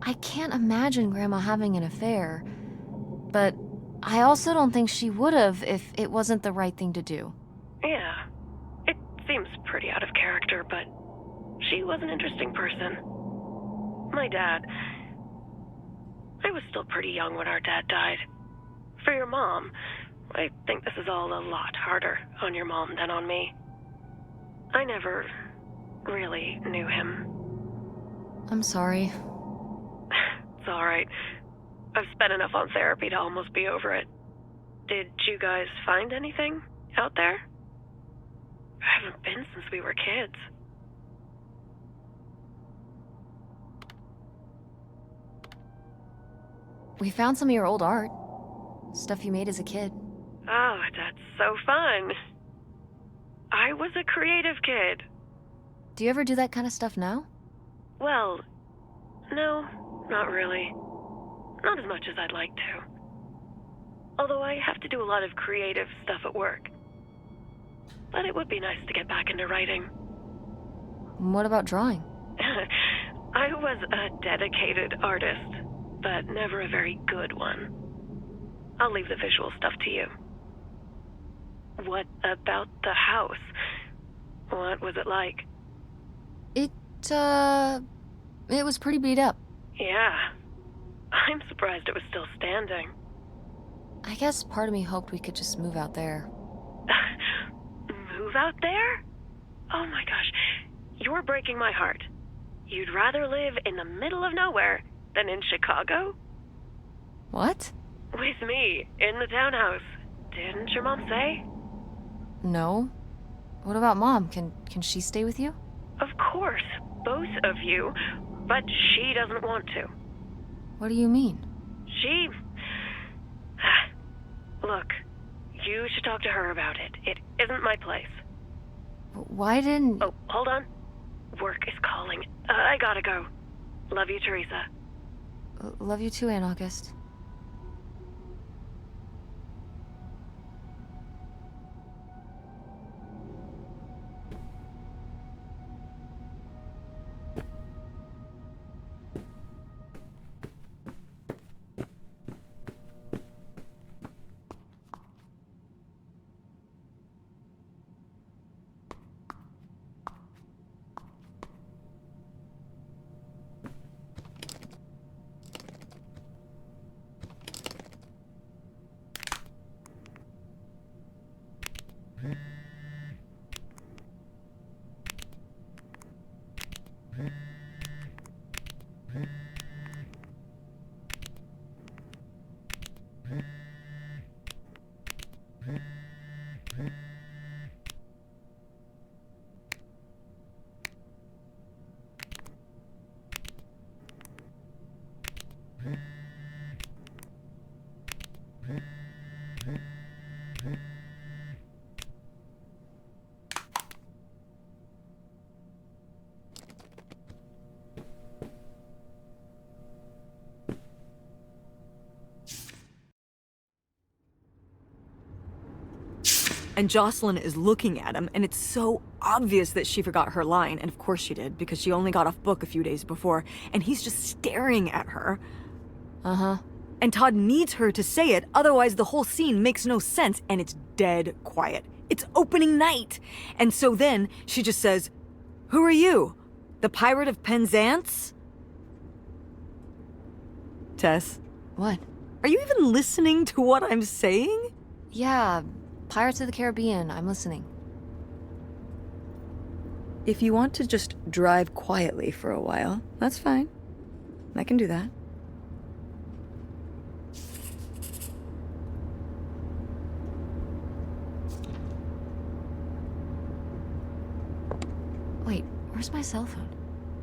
I can't imagine Grandma having an affair, but I also don't think she would have if it wasn't the right thing to do. Yeah, it seems pretty out of character, but she was an interesting person. My dad... I was still pretty young when our dad died. For your mom, I think this is all a lot harder on your mom than on me. I never really knew him. I'm sorry. It's all right. I've spent enough on therapy to almost be over it. Did you guys find anything out there? I haven't been since we were kids. We found some of your old art. Stuff you made as a kid. Oh, that's so fun. I was a creative kid. Do you ever do that kind of stuff now? Well, no, not really. Not as much as I'd like to. Although I have to do a lot of creative stuff at work. But it would be nice to get back into writing. What about drawing? I was a dedicated artist, but never a very good one. I'll leave the visual stuff to you. What about the house? What was it like? It was pretty beat up. Yeah. I'm surprised it was still standing. I guess part of me hoped we could just move out there. Move out there? Oh my gosh, you're breaking my heart. You'd rather live in the middle of nowhere than in Chicago? What? With me, in the townhouse. Didn't your mom say? No. What about Mom? Can she stay with you? Of course, both of you, but she doesn't want to. What do you mean? She... Look, you should talk to her about it. It isn't my place. Why didn't... Oh, hold on. Work is calling. I gotta go. Love you, Teresa. Love you too, Aunt August. And Jocelyn is looking at him, and it's so obvious that she forgot her line, and of course she did, because she only got off book a few days before, and he's just staring at her. Uh-huh. And Todd needs her to say it, otherwise the whole scene makes no sense, and it's dead quiet. It's opening night! And so then she just says, "Who are you? The Pirate of Penzance?" Tess, What? are you even listening to what I'm saying? Yeah, Pirates of the Caribbean. I'm listening. If you want to just drive quietly for a while, that's fine. I can do that. Wait, where's my cell phone?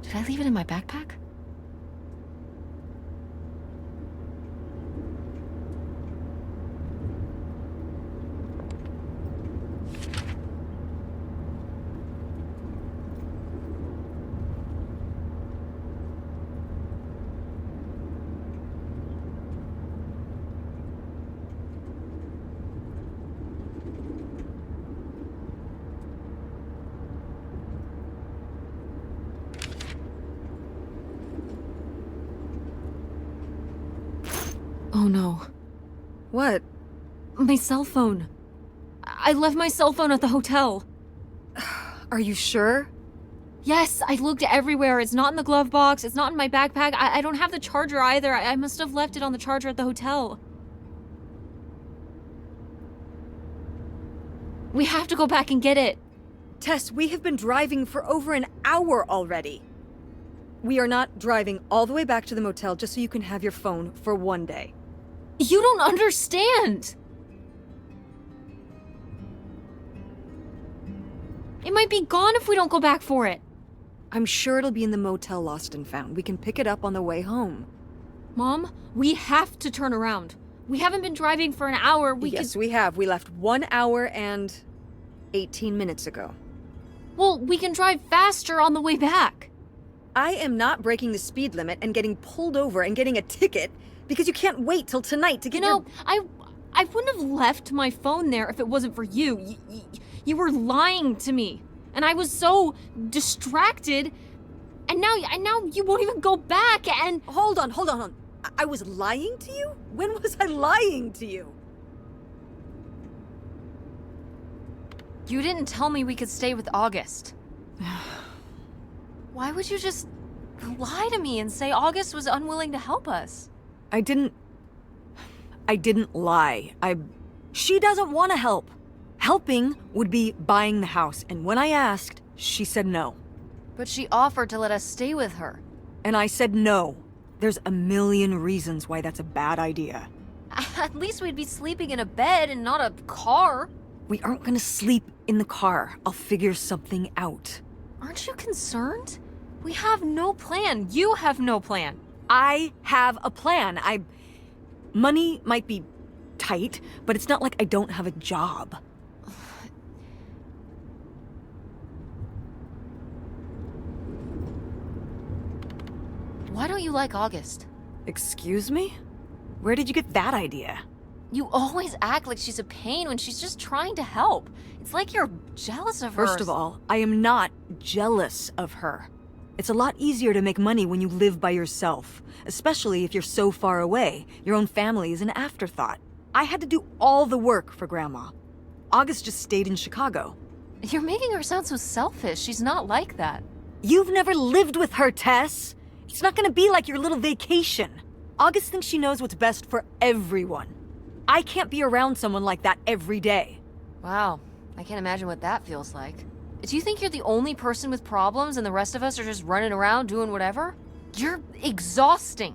Did I leave it in my backpack? Oh no. What? My cell phone. I left my cell phone at the hotel. Are you sure? Yes, I looked everywhere. It's not in the glove box. It's not in my backpack. I don't have the charger either. I must have left it on the charger at the hotel. We have to go back and get it. Tess, we have been driving for over an hour already. We are not driving all the way back to the motel just so you can have your phone for one day. You don't understand. It might be gone if we don't go back for it. I'm sure it'll be in the motel Lost and Found. We can pick it up on the way home. Mom, we have to turn around. We haven't been driving for an hour. Yes, we have. We left 1 hour and 18 minutes ago. Well, we can drive faster on the way back. I am not breaking the speed limit and getting pulled over and getting a ticket because you can't wait till tonight to get I wouldn't have left my phone there if it wasn't for you. You were lying to me. And I was so distracted. And now you won't even go back and... Hold on. I was lying to you? When was I lying to you? You didn't tell me we could stay with August. Why would you just lie to me and say August was unwilling to help us? I didn't... I didn't lie. She doesn't want to help. Helping would be buying the house, and when I asked, she said no. But she offered to let us stay with her. And I said no. There's a million reasons why that's a bad idea. At least we'd be sleeping in a bed and not a car. We aren't gonna sleep in the car. I'll figure something out. Aren't you concerned? We have no plan. You have no plan. I have a plan. Money might be tight, but it's not like I don't have a job. Why don't you like August? Excuse me? Where did you get that idea? You always act like she's a pain when she's just trying to help. It's like you're jealous of her. First of all, I am not jealous of her. It's a lot easier to make money when you live by yourself, especially if you're so far away. Your own family is an afterthought. I had to do all the work for Grandma. August just stayed in Chicago. You're making her sound so selfish. She's not like that. You've never lived with her, Tess. It's not gonna be like your little vacation. August thinks she knows what's best for everyone. I can't be around someone like that every day. Wow, I can't imagine what that feels like. Do you think you're the only person with problems and the rest of us are just running around doing whatever? You're exhausting.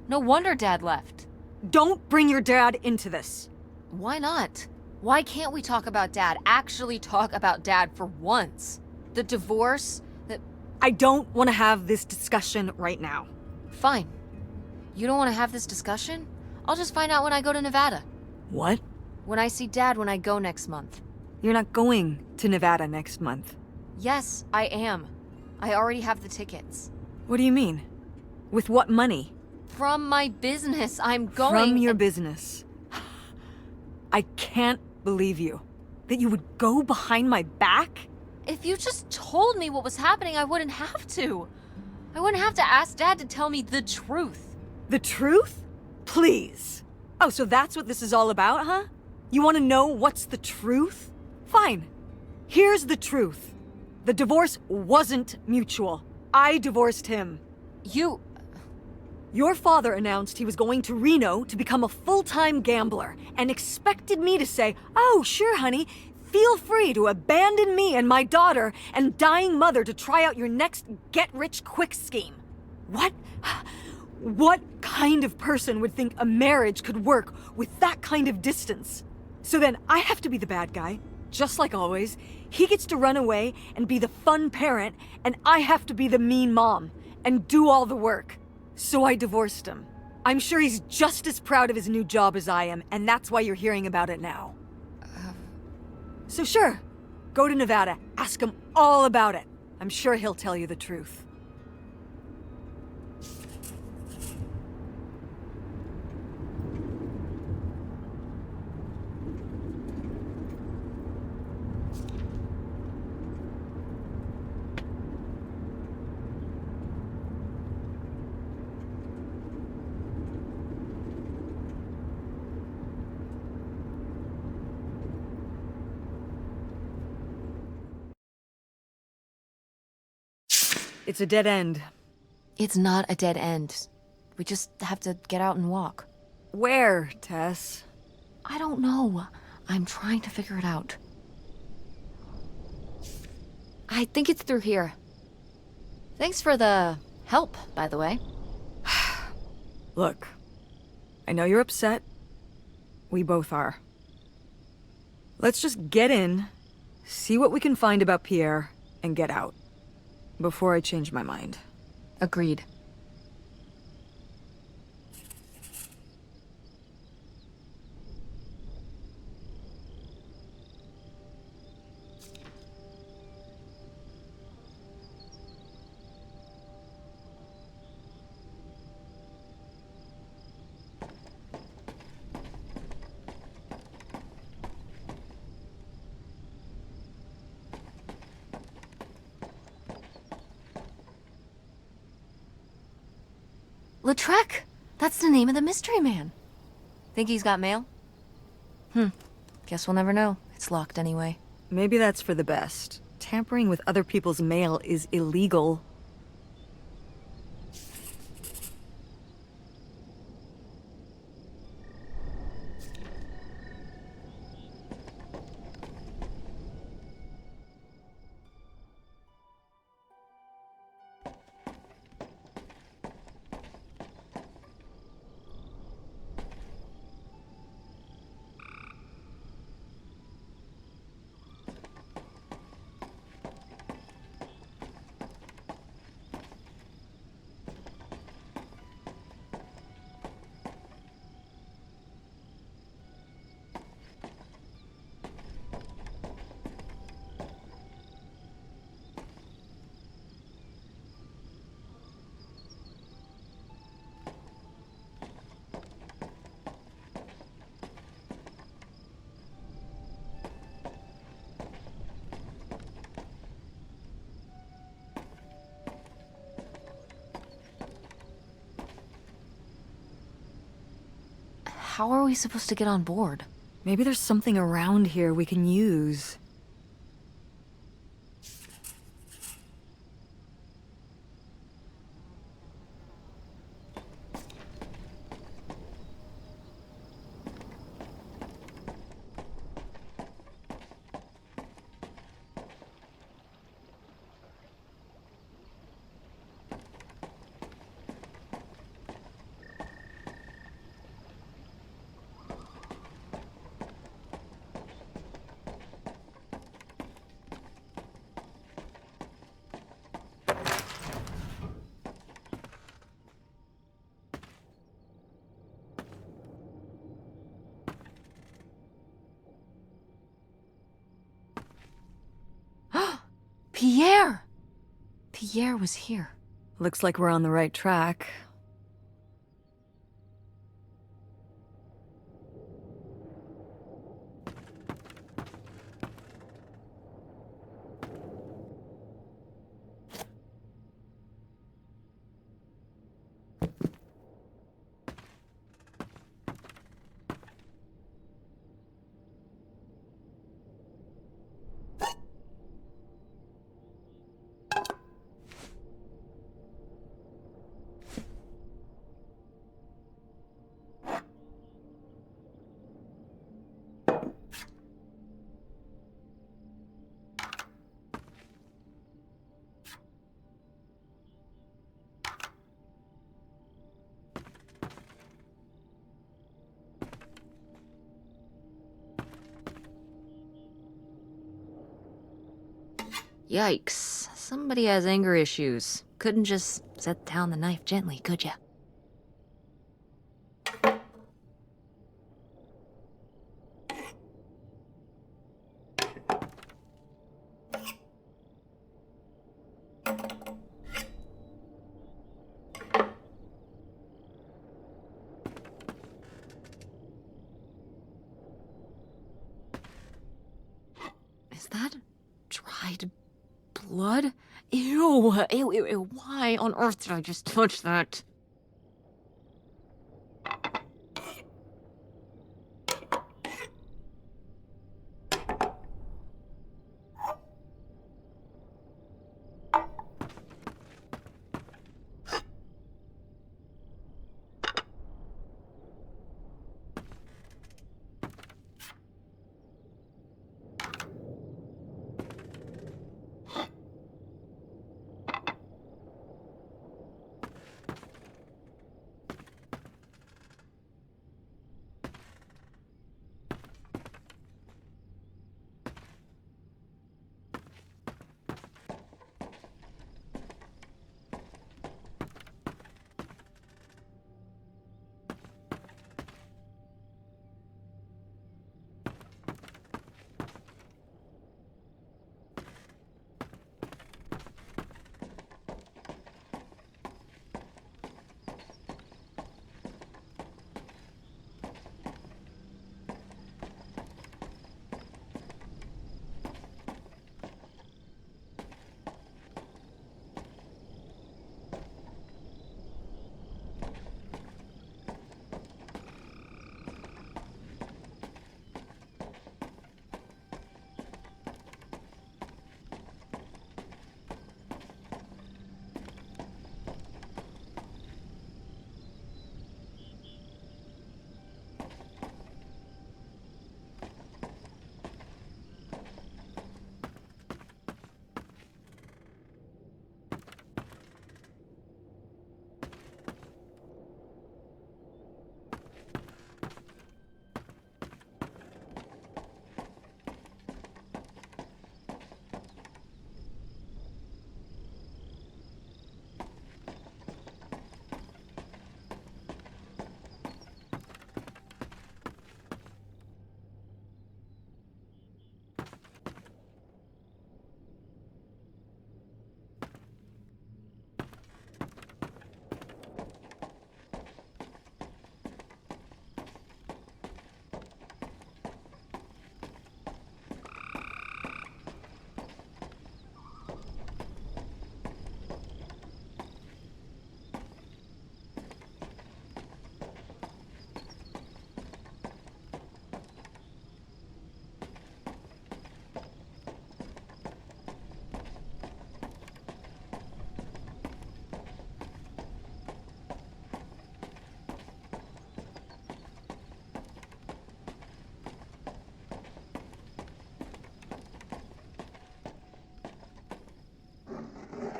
No wonder Dad left. Don't bring your dad into this. Why not? Why can't we talk about Dad? Actually talk about Dad for once? The divorce, I don't want to have this discussion right now. Fine. You don't want to have this discussion? I'll just find out when I go to Nevada. What? When I see Dad when I go next month. You're not going to Nevada next month. Yes, I am. I already have the tickets. What do you mean? With what money? From my business, I'm going... From your business. I can't believe you. That you would go behind my back? If you just told me what was happening, I wouldn't have to. I wouldn't have to ask Dad to tell me the truth. The truth? Please. Oh, so that's what this is all about, huh? You want to know what's the truth? Fine. Here's the truth. The divorce wasn't mutual. I divorced him. Your father announced he was going to Reno to become a full-time gambler and expected me to say, "Oh, sure, honey. Feel free to abandon me and my daughter and dying mother to try out your next get-rich-quick scheme." What? What kind of person would think a marriage could work with that kind of distance? So then I have to be the bad guy, just like always. He gets to run away and be the fun parent, and I have to be the mean mom and do all the work. So I divorced him. I'm sure he's just as proud of his new job as I am, and that's why you're hearing about it now. So sure, go to Nevada, ask him all about it. I'm sure he'll tell you the truth. It's a dead end. It's not a dead end. We just have to get out and walk. Where, Tess? I don't know. I'm trying to figure it out. I think it's through here. Thanks for the help, by the way. Look, I know you're upset. We both are. Let's just get in, see what we can find about Pierre, and get out. Before I change my mind. Agreed. Lautrec! That's the name of the mystery man. Think he's got mail? Guess we'll never know. It's locked anyway. Maybe that's for the best. Tampering with other people's mail is illegal. how are we supposed to get on board? Maybe there's something around here we can use. Pierre! Pierre was here. Looks like we're on the right track. Yikes. Somebody has anger issues. Couldn't just set down the knife gently, could ya? Is that dried blood? Ew, ew, ew, ew. Why on earth did I just touch that?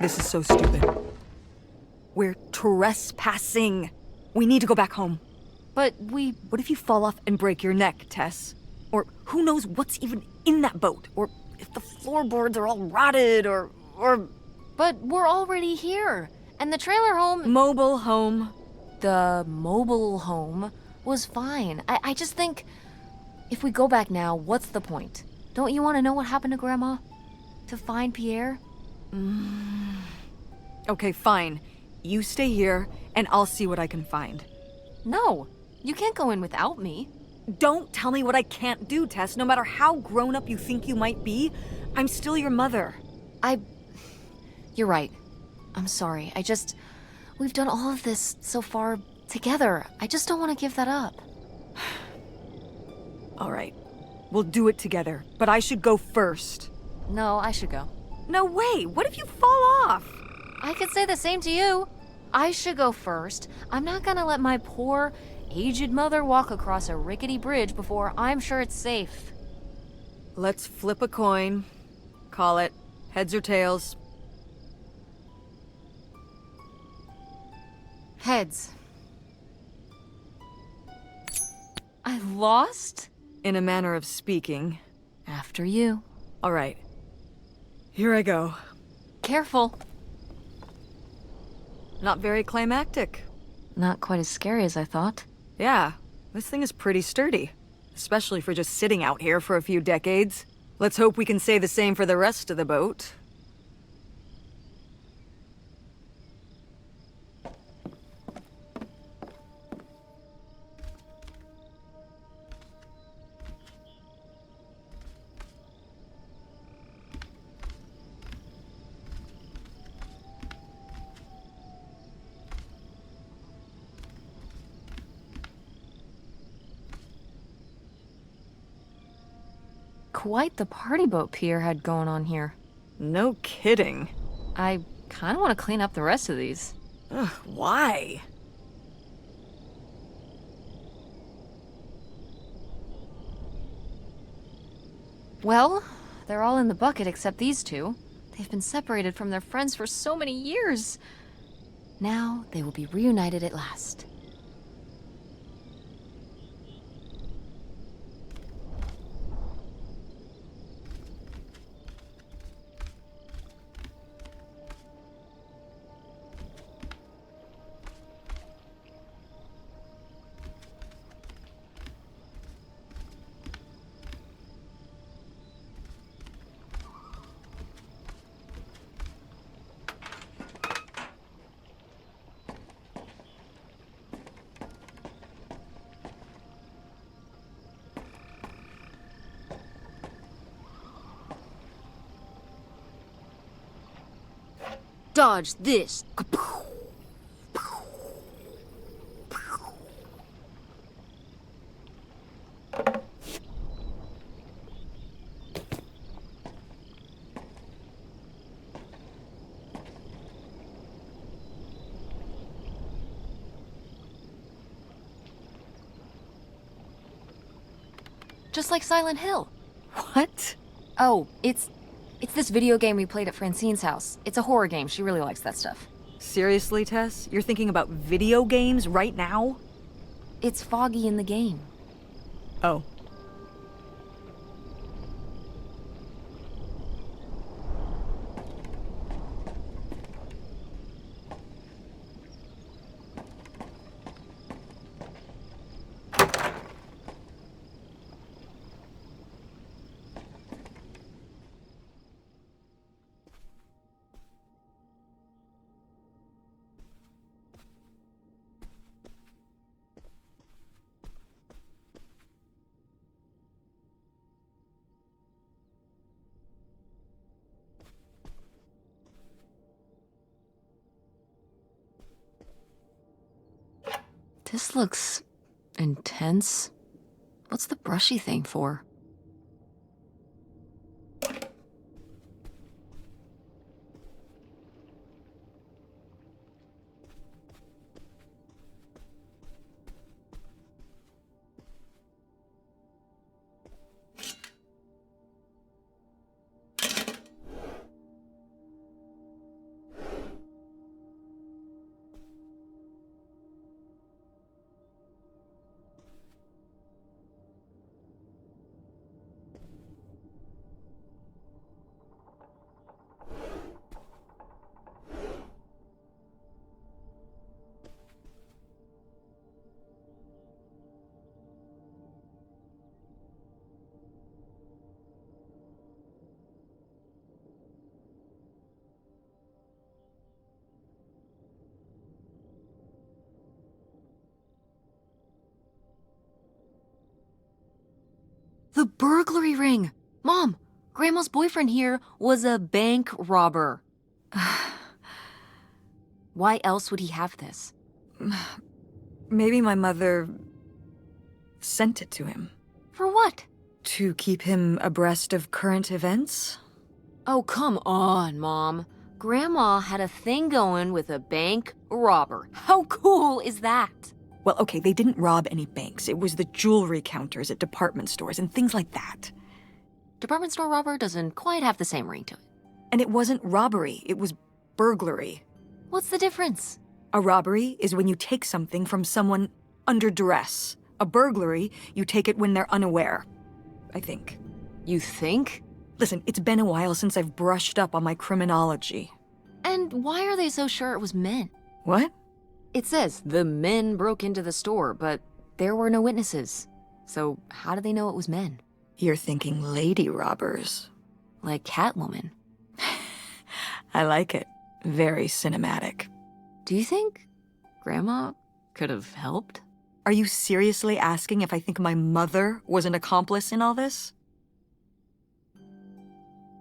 This is so stupid. We're trespassing. We need to go back home. But What if you fall off and break your neck, Tess? Or who knows what's even in that boat? Or if the floorboards are all rotted, or... But we're already here. And the trailer home... Mobile home. The mobile home was fine. I just think... If we go back now, what's the point? Don't you want to know what happened to Grandma? To find Pierre? Okay, fine. You stay here, and I'll see what I can find. No, you can't go in without me. Don't tell me what I can't do, Tess. No matter how grown up you think you might be, I'm still your mother. You're right. I'm sorry. We've done all of this so far together. I just don't want to give that up. All right. We'll do it together, but I should go first. No, I should go. No way! What if you fall off? I could say the same to you. I should go first. I'm not gonna let my poor, aged mother walk across a rickety bridge before I'm sure it's safe. Let's flip a coin. Call it heads or tails. Heads. I lost? In a manner of speaking. After you. All right. Here I go. Careful. Not very climactic. Not quite as scary as I thought. Yeah, this thing is pretty sturdy. Especially for just sitting out here for a few decades. Let's hope we can say the same for the rest of the boat. Quite the party boat Pierre had going on here. No kidding. I kind of want to clean up the rest of these. Ugh, why? Well, they're all in the bucket except these two. They've been separated from their friends for so many years. Now they will be reunited at last. Dodge this. Just like Silent Hill. What? Oh, it's this video game we played at Francine's house. It's a horror game. She really likes that stuff. Seriously, Tess? You're thinking about video games right now? It's foggy in the game. Oh. This looks intense. What's the brushy thing for? The burglary ring! Mom, Grandma's boyfriend here was a bank robber. Why else would he have this? Maybe my mother sent it to him. For what? To keep him abreast of current events? Oh, come on, Mom. Grandma had a thing going with a bank robber. How cool is that? Well, okay, they didn't rob any banks. It was the jewelry counters at department stores and things like that. Department store robber doesn't quite have the same ring to it. And it wasn't robbery, it was burglary. What's the difference? A robbery is when you take something from someone under duress. A burglary, you take it when they're unaware, I think. You think? Listen, it's been a while since I've brushed up on my criminology. And why are they so sure it was men? What? It says the men broke into the store, but there were no witnesses. So how do they know it was men? You're thinking lady robbers. Like Catwoman. I like it. Very cinematic. Do you think Grandma could have helped? Are you seriously asking if I think my mother was an accomplice in all this?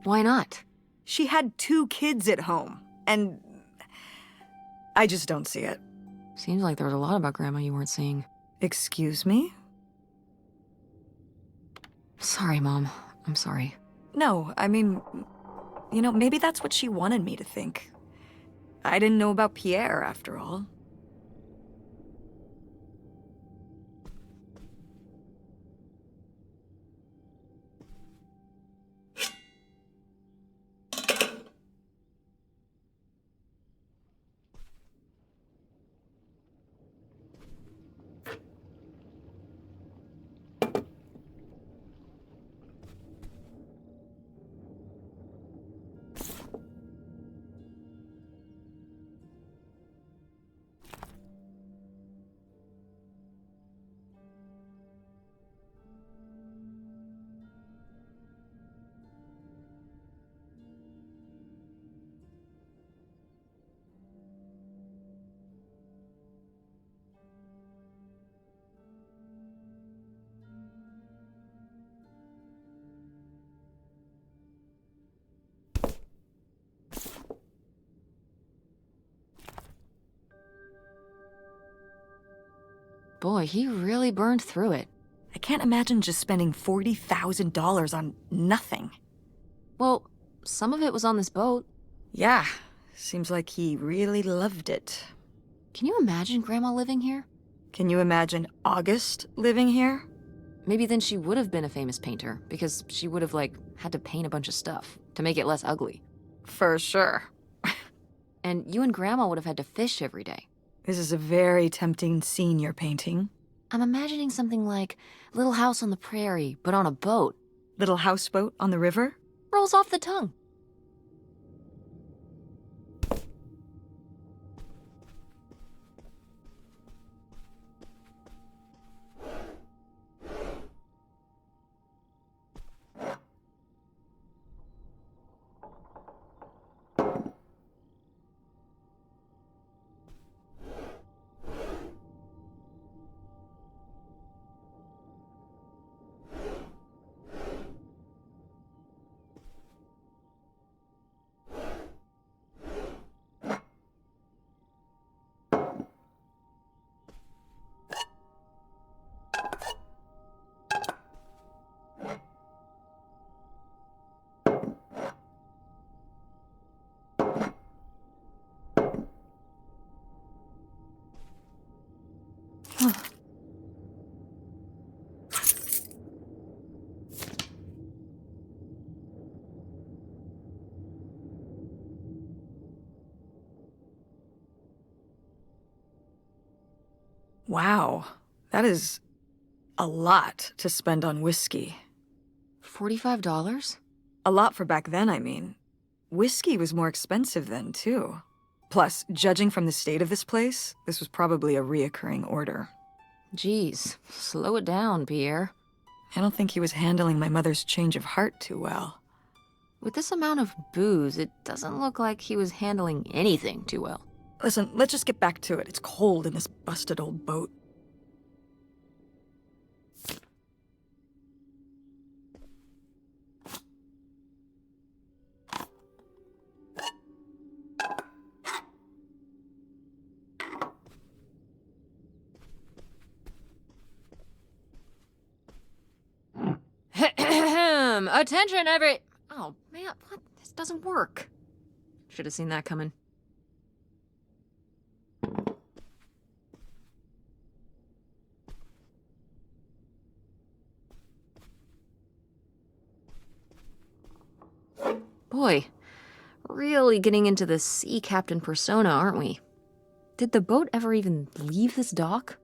Why not? She had 2 kids at home, and I just don't see it. Seems like there was a lot about Grandma you weren't seeing. Excuse me? Sorry, Mom. I'm sorry. No, I mean, you know, maybe that's what she wanted me to think. I didn't know about Pierre, after all. Boy, he really burned through it. I can't imagine just spending $40,000 on nothing. Well, some of it was on this boat. Yeah, seems like he really loved it. Can you imagine Grandma living here? Can you imagine August living here? Maybe then she would have been a famous painter, because she would have, had to paint a bunch of stuff to make it less ugly. For sure. And you and Grandma would have had to fish every day. This is a very tempting scene you're painting. I'm imagining something like Little House on the Prairie, but on a boat. Little houseboat on the river? Rolls off the tongue. Wow, that is a lot to spend on whiskey. $45? A lot for back then, I mean. Whiskey was more expensive then, too. Plus, judging from the state of this place, this was probably a reoccurring order. Geez, slow it down, Pierre. I don't think he was handling my mother's change of heart too well. With this amount of booze, it doesn't look like he was handling anything too well. Listen, let's just get back to it. It's cold in this busted old boat. Attention, every... Oh, man, what? This doesn't work. Should have seen that coming. Boy, really getting into the sea captain persona, aren't we? Did the boat ever even leave this dock?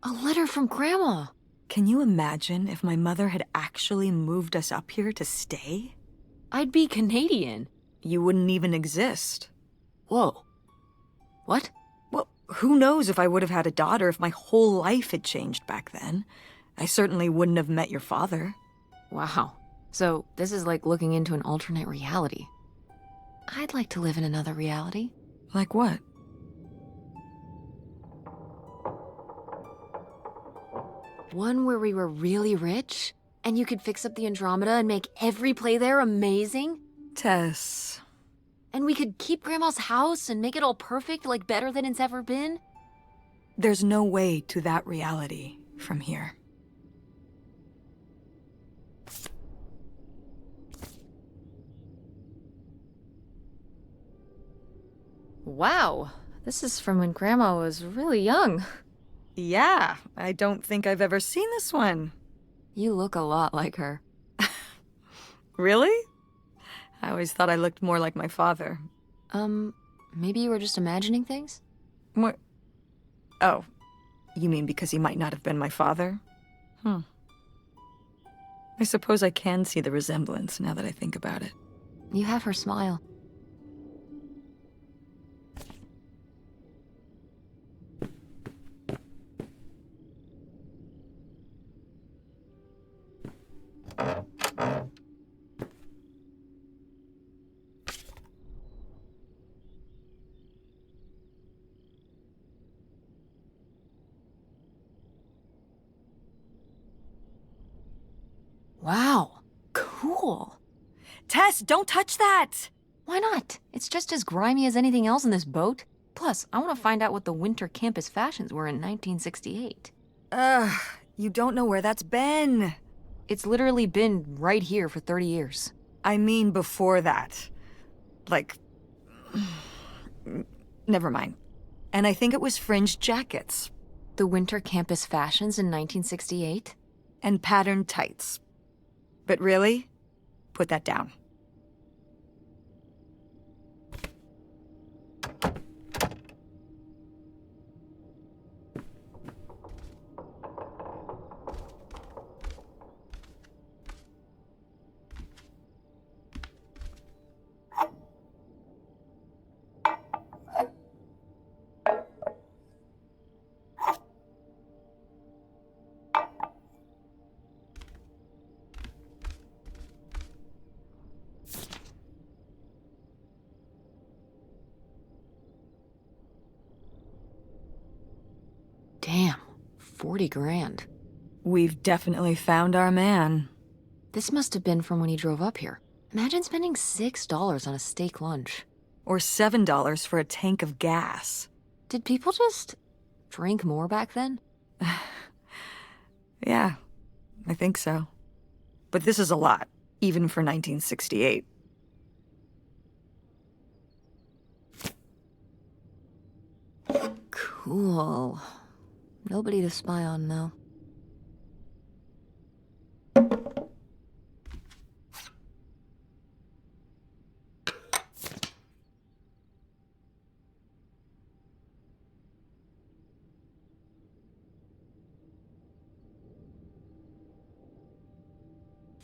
A letter from Grandma. Can you imagine if my mother had actually moved us up here to stay? I'd be Canadian. You wouldn't even exist. Whoa. What? Well, who knows if I would have had a daughter if my whole life had changed back then. I certainly wouldn't have met your father. Wow. So, this is like looking into an alternate reality. I'd like to live in another reality. Like what? One where we were really rich, and you could fix up the Andromeda and make every play there amazing? Tess. And we could keep Grandma's house and make it all perfect, like better than it's ever been? There's no way to that reality from here. Wow, this is from when Grandma was really young. Yeah, I don't think I've ever seen this one. You look a lot like her. Really? I always thought I looked more like my father. Maybe you were just imagining things? What? Oh, you mean because he might not have been my father? I suppose I can see the resemblance now that I think about it. You have her smile. Wow, cool. Tess, don't touch that! Why not? It's just as grimy as anything else in this boat. Plus, I want to find out what the winter campus fashions were in 1968. You don't know where that's been. It's literally been right here for 30 years. I mean before that. Like... Never mind. And I think it was fringed jackets. The winter campus fashions in 1968? And patterned tights. But really, put that down. 40 grand. We've definitely found our man. This must have been from when he drove up here. Imagine spending $6 on a steak lunch. Or $7 for a tank of gas. Did people just drink more back then? Yeah, I think so. But this is a lot, even for 1968. Cool. Nobody to spy on now.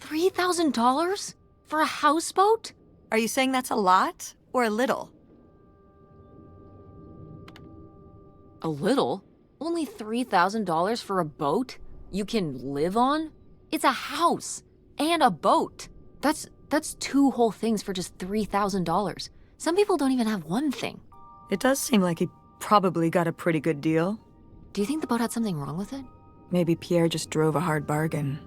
$3,000 for a houseboat? Are you saying that's a lot or a little? A little? Only $3,000 for a boat you can live on? It's a house and a boat. That's two whole things for just $3,000. Some people don't even have one thing. It does seem like he probably got a pretty good deal. Do you think the boat had something wrong with it? Maybe Pierre just drove a hard bargain.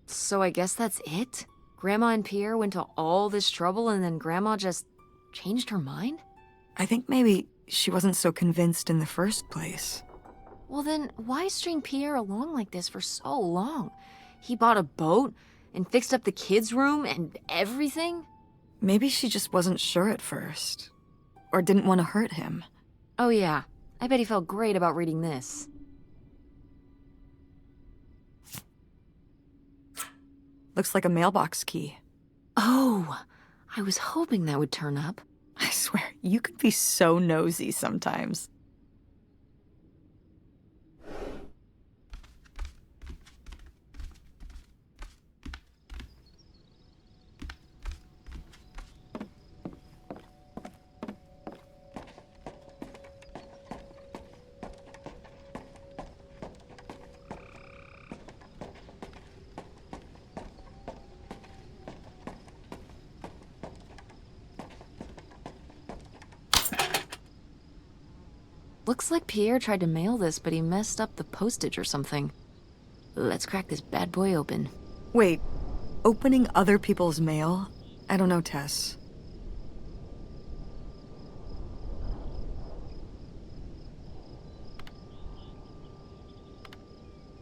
So I guess that's it? Grandma and Pierre went to all this trouble and then Grandma just changed her mind? I think maybe she wasn't so convinced in the first place. Well then, why string Pierre along like this for so long? He bought a boat and fixed up the kids' room and everything? Maybe she just wasn't sure at first. Or didn't want to hurt him. Oh yeah, I bet he felt great about reading this. Looks like a mailbox key. Oh, I was hoping that would turn up. I swear, you could be so nosy sometimes. Looks like Pierre tried to mail this, but he messed up the postage or something. Let's crack this bad boy open. Wait, opening other people's mail? I don't know, Tess.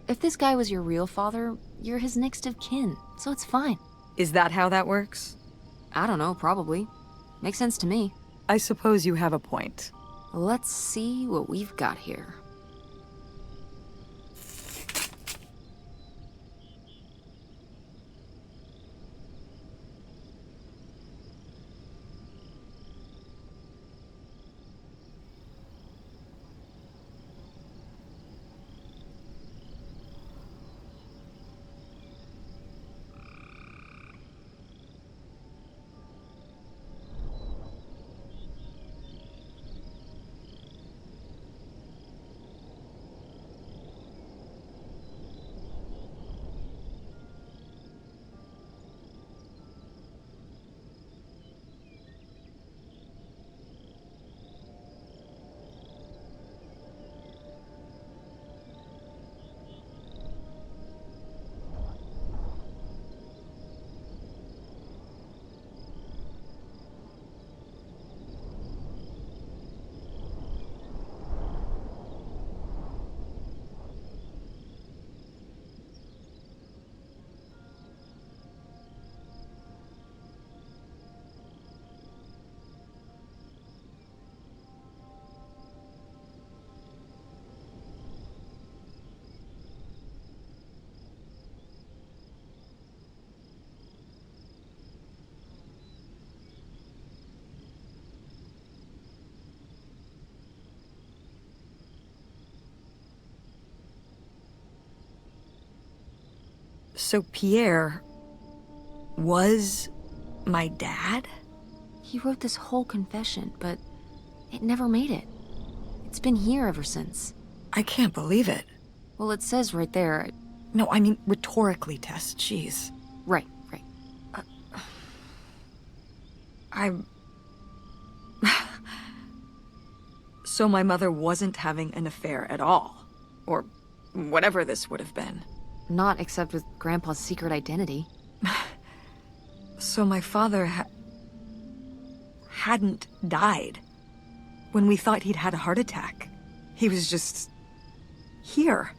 If this guy was your real father, you're his next of kin, so it's fine. Is that how that works? I don't know, probably. Makes sense to me. I suppose you have a point. Let's see what we've got here. So Pierre was my dad? He wrote this whole confession, but it never made it. It's been here ever since. I can't believe it. Well, it says right there. No, I mean rhetorically, Tess. Jeez. Right. I'm... So my mother wasn't having an affair at all. Or whatever this would have been. Not except with Grandpa's secret identity. So my father hadn't died. When we thought he'd had a heart attack. He was just... here.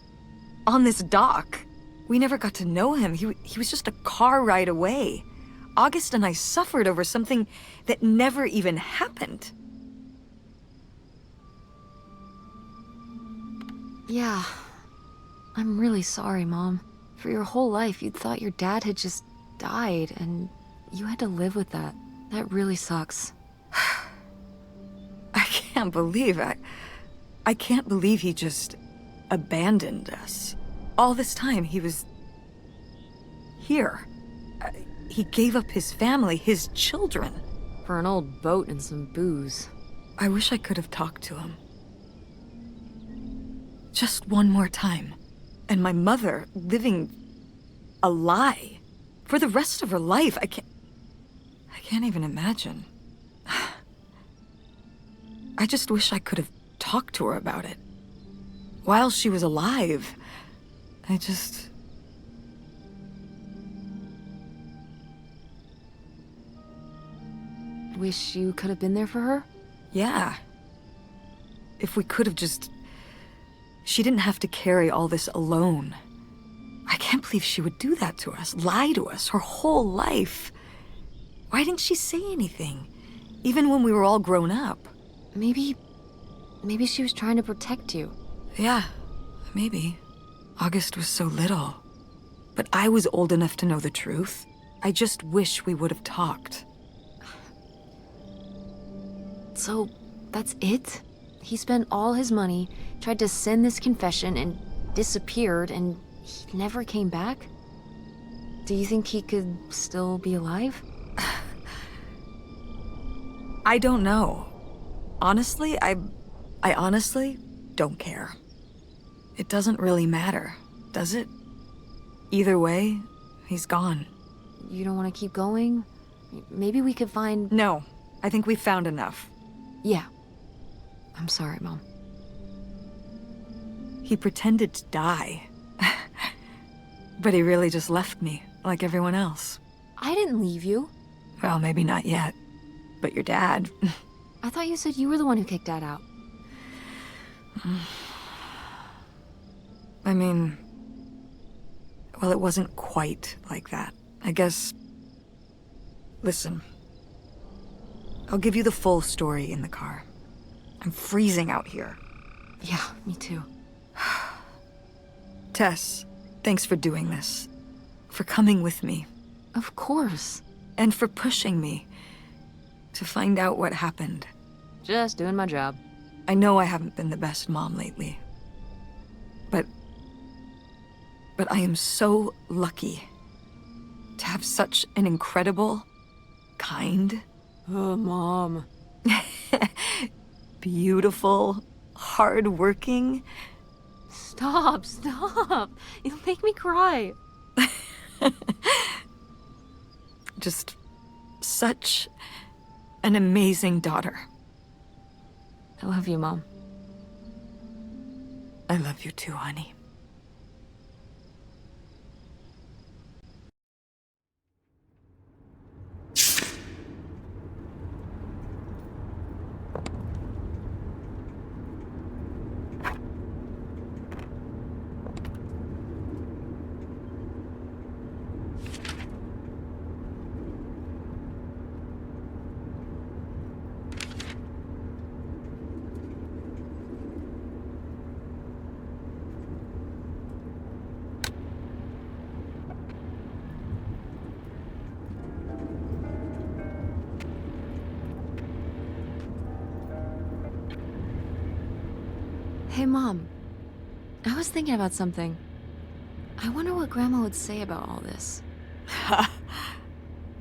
On this dock. We never got to know him. He was just a car ride away. August and I suffered over something that never even happened. Yeah. I'm really sorry, Mom. For your whole life, you'd thought your dad had just died, and you had to live with that. That really sucks. I can't believe I can't believe he just abandoned us. All this time, he was... here. He gave up his family, his children. For an old boat and some booze. I wish I could have talked to him. Just one more time. And my mother living a lie. For the rest of her life, I can't even imagine. I just wish I could have talked to her about it. While she was alive, I just... Wish you could have been there for her? Yeah. If we could have just... She didn't have to carry all this alone. I can't believe she would do that to us, lie to us, her whole life. Why didn't she say anything? Even when we were all grown up. Maybe she was trying to protect you. Yeah, maybe. August was so little. But I was old enough to know the truth. I just wish we would have talked. So, that's it? He spent all his money, tried to send this confession, and disappeared, and he never came back? Do you think he could still be alive? I don't know. Honestly, I honestly don't care. It doesn't really matter, does it? Either way, he's gone. You don't want to keep going? Maybe we could find... No, I think we've found enough. Yeah. I'm sorry, Mom. He pretended to die. But he really just left me, like everyone else. I didn't leave you. Well, maybe not yet. But your dad... I thought you said you were the one who kicked Dad out. I mean... Well, it wasn't quite like that. I guess... Listen. I'll give you the full story in the car. I'm freezing out here. Yeah, me too. Tess, thanks for doing this. For coming with me. Of course. And for pushing me to find out what happened. Just doing my job. I know I haven't been the best mom lately. But I am so lucky to have such an incredible, kind... Oh, Mom. beautiful, hard-working... Stop. You'll make me cry. Just such an amazing daughter. I love you, Mom. I love you too, honey. Hey, Mom. I was thinking about something. I wonder what Grandma would say about all this.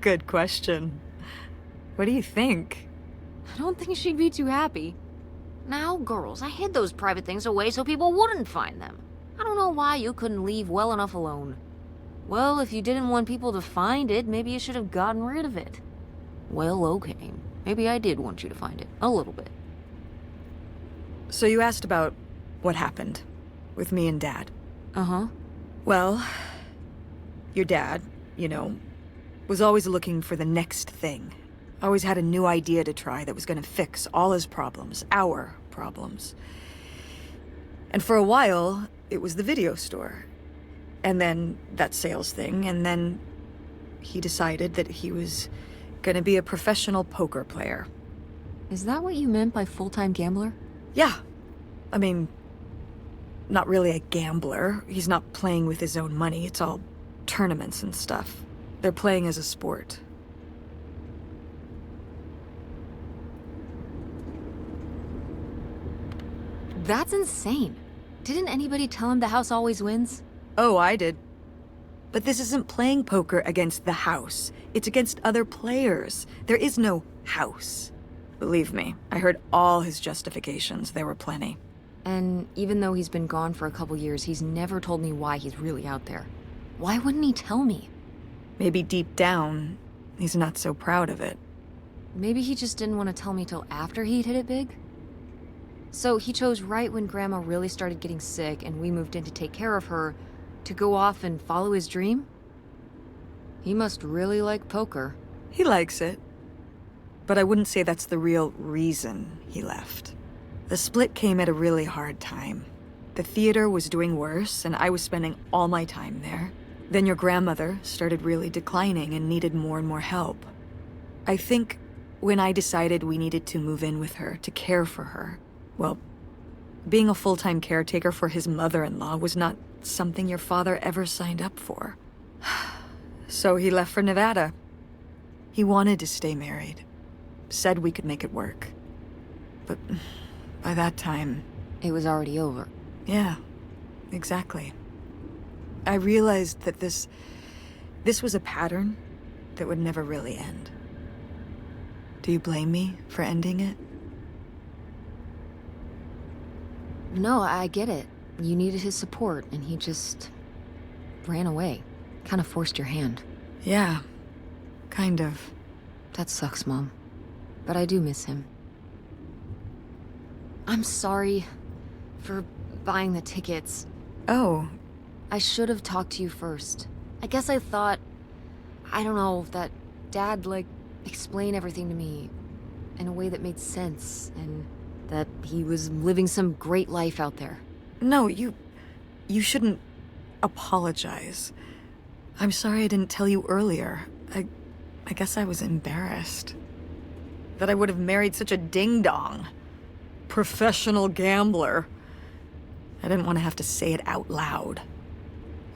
Good question. What do you think? I don't think she'd be too happy. Now, girls, I hid those private things away so people wouldn't find them. I don't know why you couldn't leave well enough alone. Well, if you didn't want people to find it, maybe you should have gotten rid of it. Well, okay. Maybe I did want you to find it. A little bit. So you asked about what happened with me and Dad. Uh-huh. Well, your dad, was always looking for the next thing. Always had a new idea to try that was gonna fix all his problems, our problems. And for a while, it was the video store. And then that sales thing, and then he decided that he was gonna be a professional poker player. Is that what you meant by full-time gambler? Yeah. I mean, not really a gambler. He's not playing with his own money. It's all tournaments and stuff. They're playing as a sport. That's insane. Didn't anybody tell him the house always wins? Oh, I did. But this isn't playing poker against the house. It's against other players. There is no house. Believe me, I heard all his justifications. There were plenty. And even though he's been gone for a couple years, he's never told me why he's really out there. Why wouldn't he tell me? Maybe deep down, he's not so proud of it. Maybe he just didn't want to tell me till after he'd hit it big? So he chose right when Grandma really started getting sick and we moved in to take care of her to go off and follow his dream? He must really like poker. He likes it. But I wouldn't say that's the real reason he left. The split came at a really hard time. The theater was doing worse, and I was spending all my time there. Then your grandmother started really declining and needed more and more help. I think when I decided we needed to move in with her to care for her, well, being a full-time caretaker for his mother-in-law was not something your father ever signed up for. So he left for Nevada. He wanted to stay married. Said we could make it work. But by that time... It was already over. Yeah, exactly. I realized that this was a pattern that would never really end. Do you blame me for ending it? No, I get it. You needed his support, and he just ran away. Kind of forced your hand. Yeah, kind of. That sucks, Mom. But I do miss him. I'm sorry for buying the tickets. Oh, I should have talked to you first. I guess I thought, I don't know, that Dad, explain everything to me in a way that made sense, and that he was living some great life out there. no, you shouldn't apologize. I'm sorry I didn't tell you earlier. I guess I was embarrassed. That I would have married such a ding-dong. Professional gambler. I didn't want to have to say it out loud.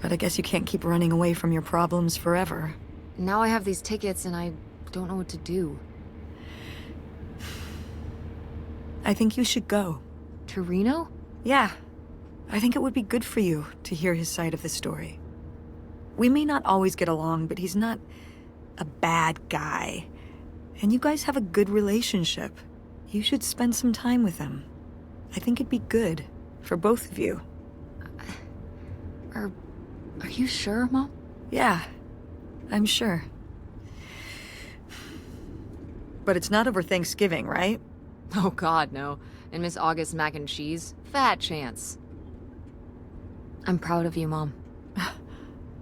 But I guess you can't keep running away from your problems forever. Now I have these tickets and I don't know what to do. I think you should go. To Reno? Yeah. I think it would be good for you to hear his side of the story. We may not always get along, but he's not a bad guy. And you guys have a good relationship. You should spend some time with him. I think it'd be good for both of you. Are you sure, Mom? Yeah, I'm sure. But it's not over Thanksgiving, right? Oh God, no. And Miss August mac and cheese? Fat chance. I'm proud of you, Mom.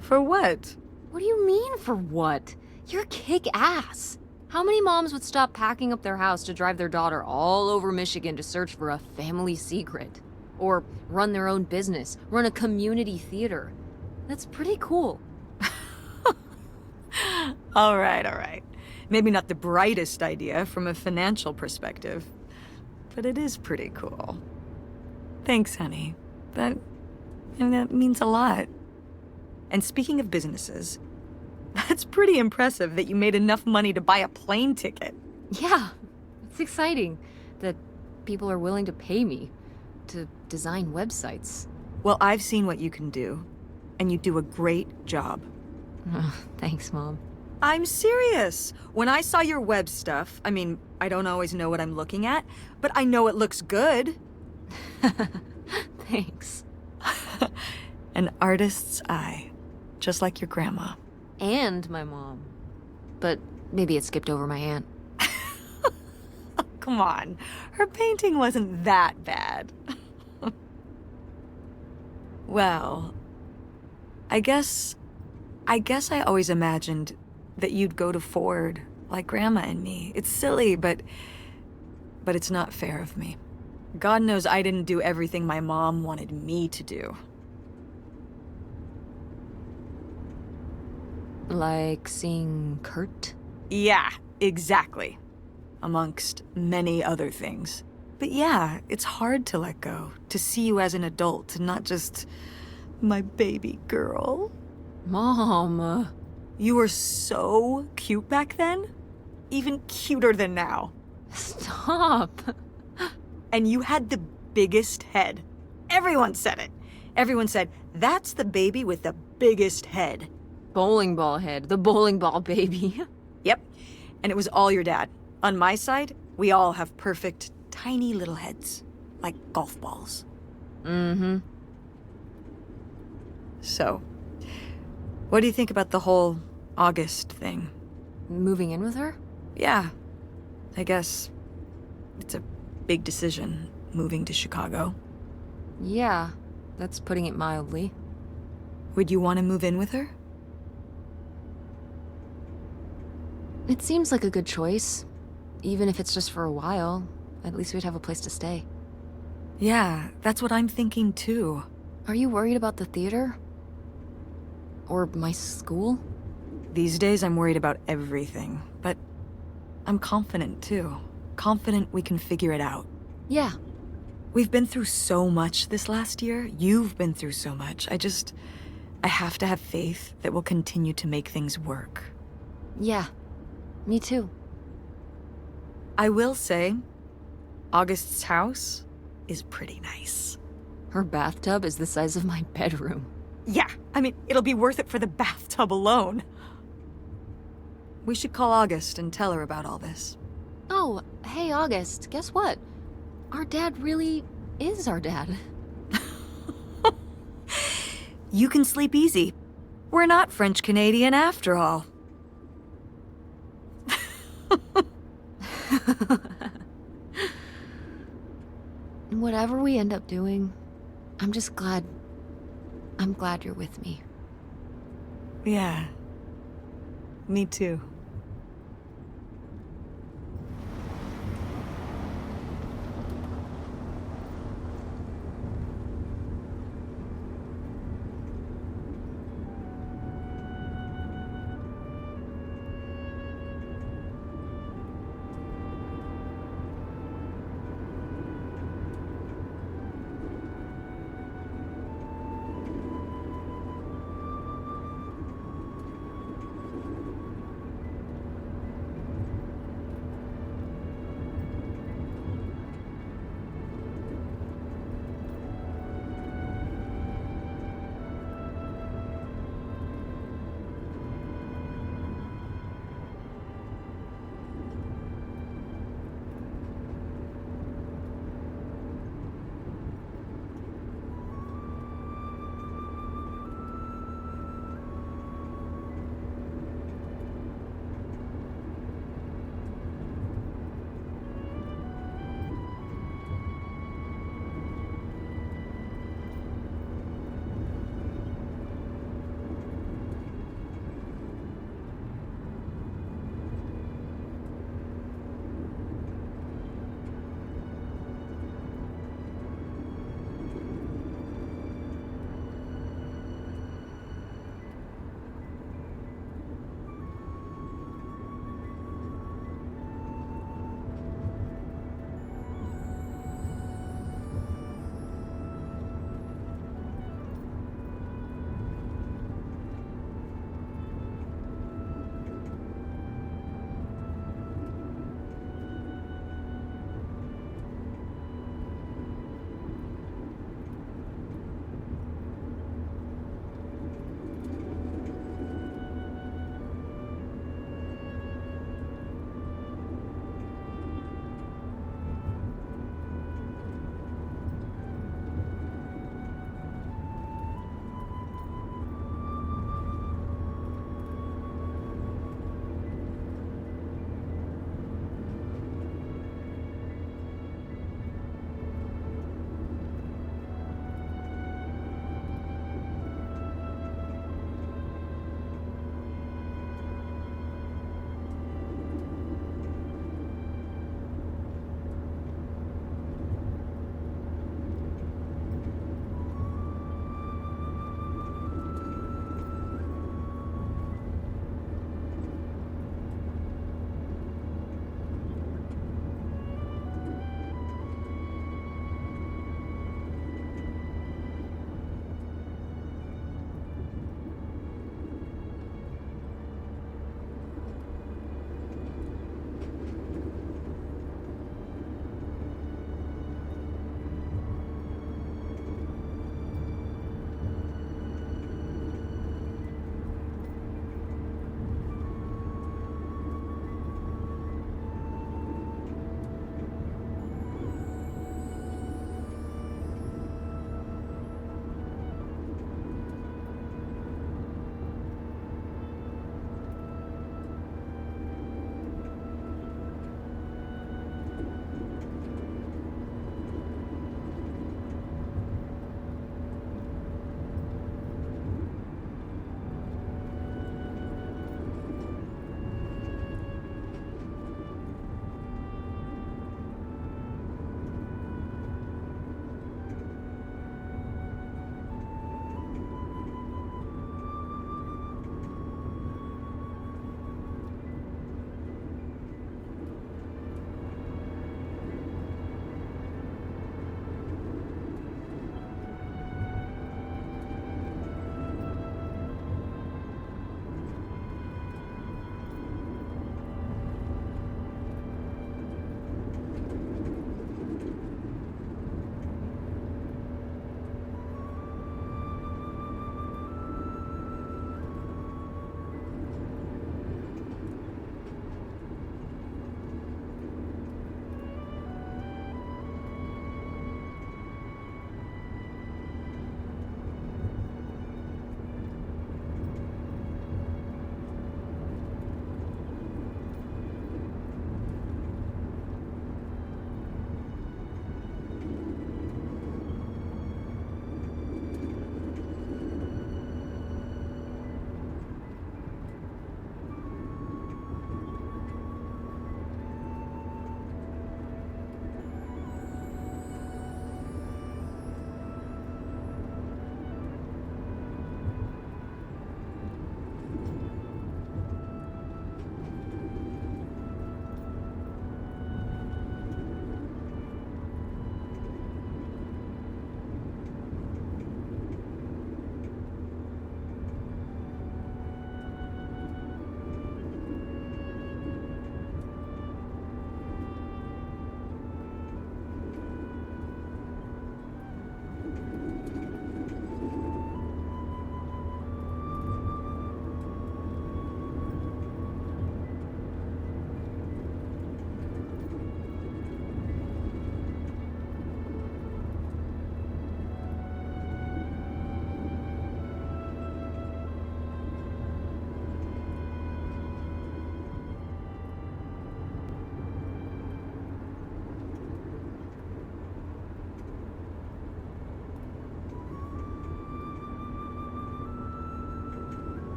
For what? What do you mean, for what? You're kick-ass. How many moms would stop packing up their house to drive their daughter all over Michigan to search for a family secret? Or run their own business, run a community theater? That's pretty cool. All right. Maybe not the brightest idea from a financial perspective, but it is pretty cool. Thanks, honey. That means a lot. And speaking of businesses, that's pretty impressive that you made enough money to buy a plane ticket. Yeah, it's exciting that people are willing to pay me to design websites. Well, I've seen what you can do. and you do a great job. Oh, thanks, Mom. I'm serious. When I saw your web stuff, I mean, I don't always know what I'm looking at, but I know it looks good. Thanks. An artist's eye, just like your grandma. And my mom. But maybe it skipped over my aunt. Come on, her painting wasn't that bad. Well, I guess I always imagined that you'd go to Ford like Grandma and me. It's silly, but it's not fair of me. God knows I didn't do everything my mom wanted me to do. Like seeing Kurt? Yeah, exactly. Amongst many other things. But yeah, it's hard to let go, to see you as an adult, and not just my baby girl. Mom. You were so cute back then. Even cuter than now. Stop. And you had the biggest head. Everyone said it. Everyone said, that's the baby with the biggest head. Bowling ball head. The bowling ball baby. Yep. And it was all your dad. On my side, we all have perfect, tiny little heads. Like golf balls. Mm-hmm. So, what do you think about the whole August thing? Moving in with her? Yeah. I guess it's a big decision, moving to Chicago. Yeah, that's putting it mildly. Would you want to move in with her? It seems like a good choice. Even if it's just for a while, at least we'd have a place to stay. Yeah, that's what I'm thinking too. Are you worried about the theater? Or my school? These days I'm worried about everything, but I'm confident too. Confident we can figure it out. Yeah. We've been through so much this last year. You've been through so much. I have to have faith that we'll continue to make things work. Yeah. Me too. I will say, August's house is pretty nice. Her bathtub is the size of my bedroom. Yeah, I mean, it'll be worth it for the bathtub alone. We should call August and tell her about all this. Oh, hey August, guess what? Our dad really is our dad. You can sleep easy. We're not French-Canadian after all. Whatever we end up doing, I'm glad you're with me. Yeah. Me too.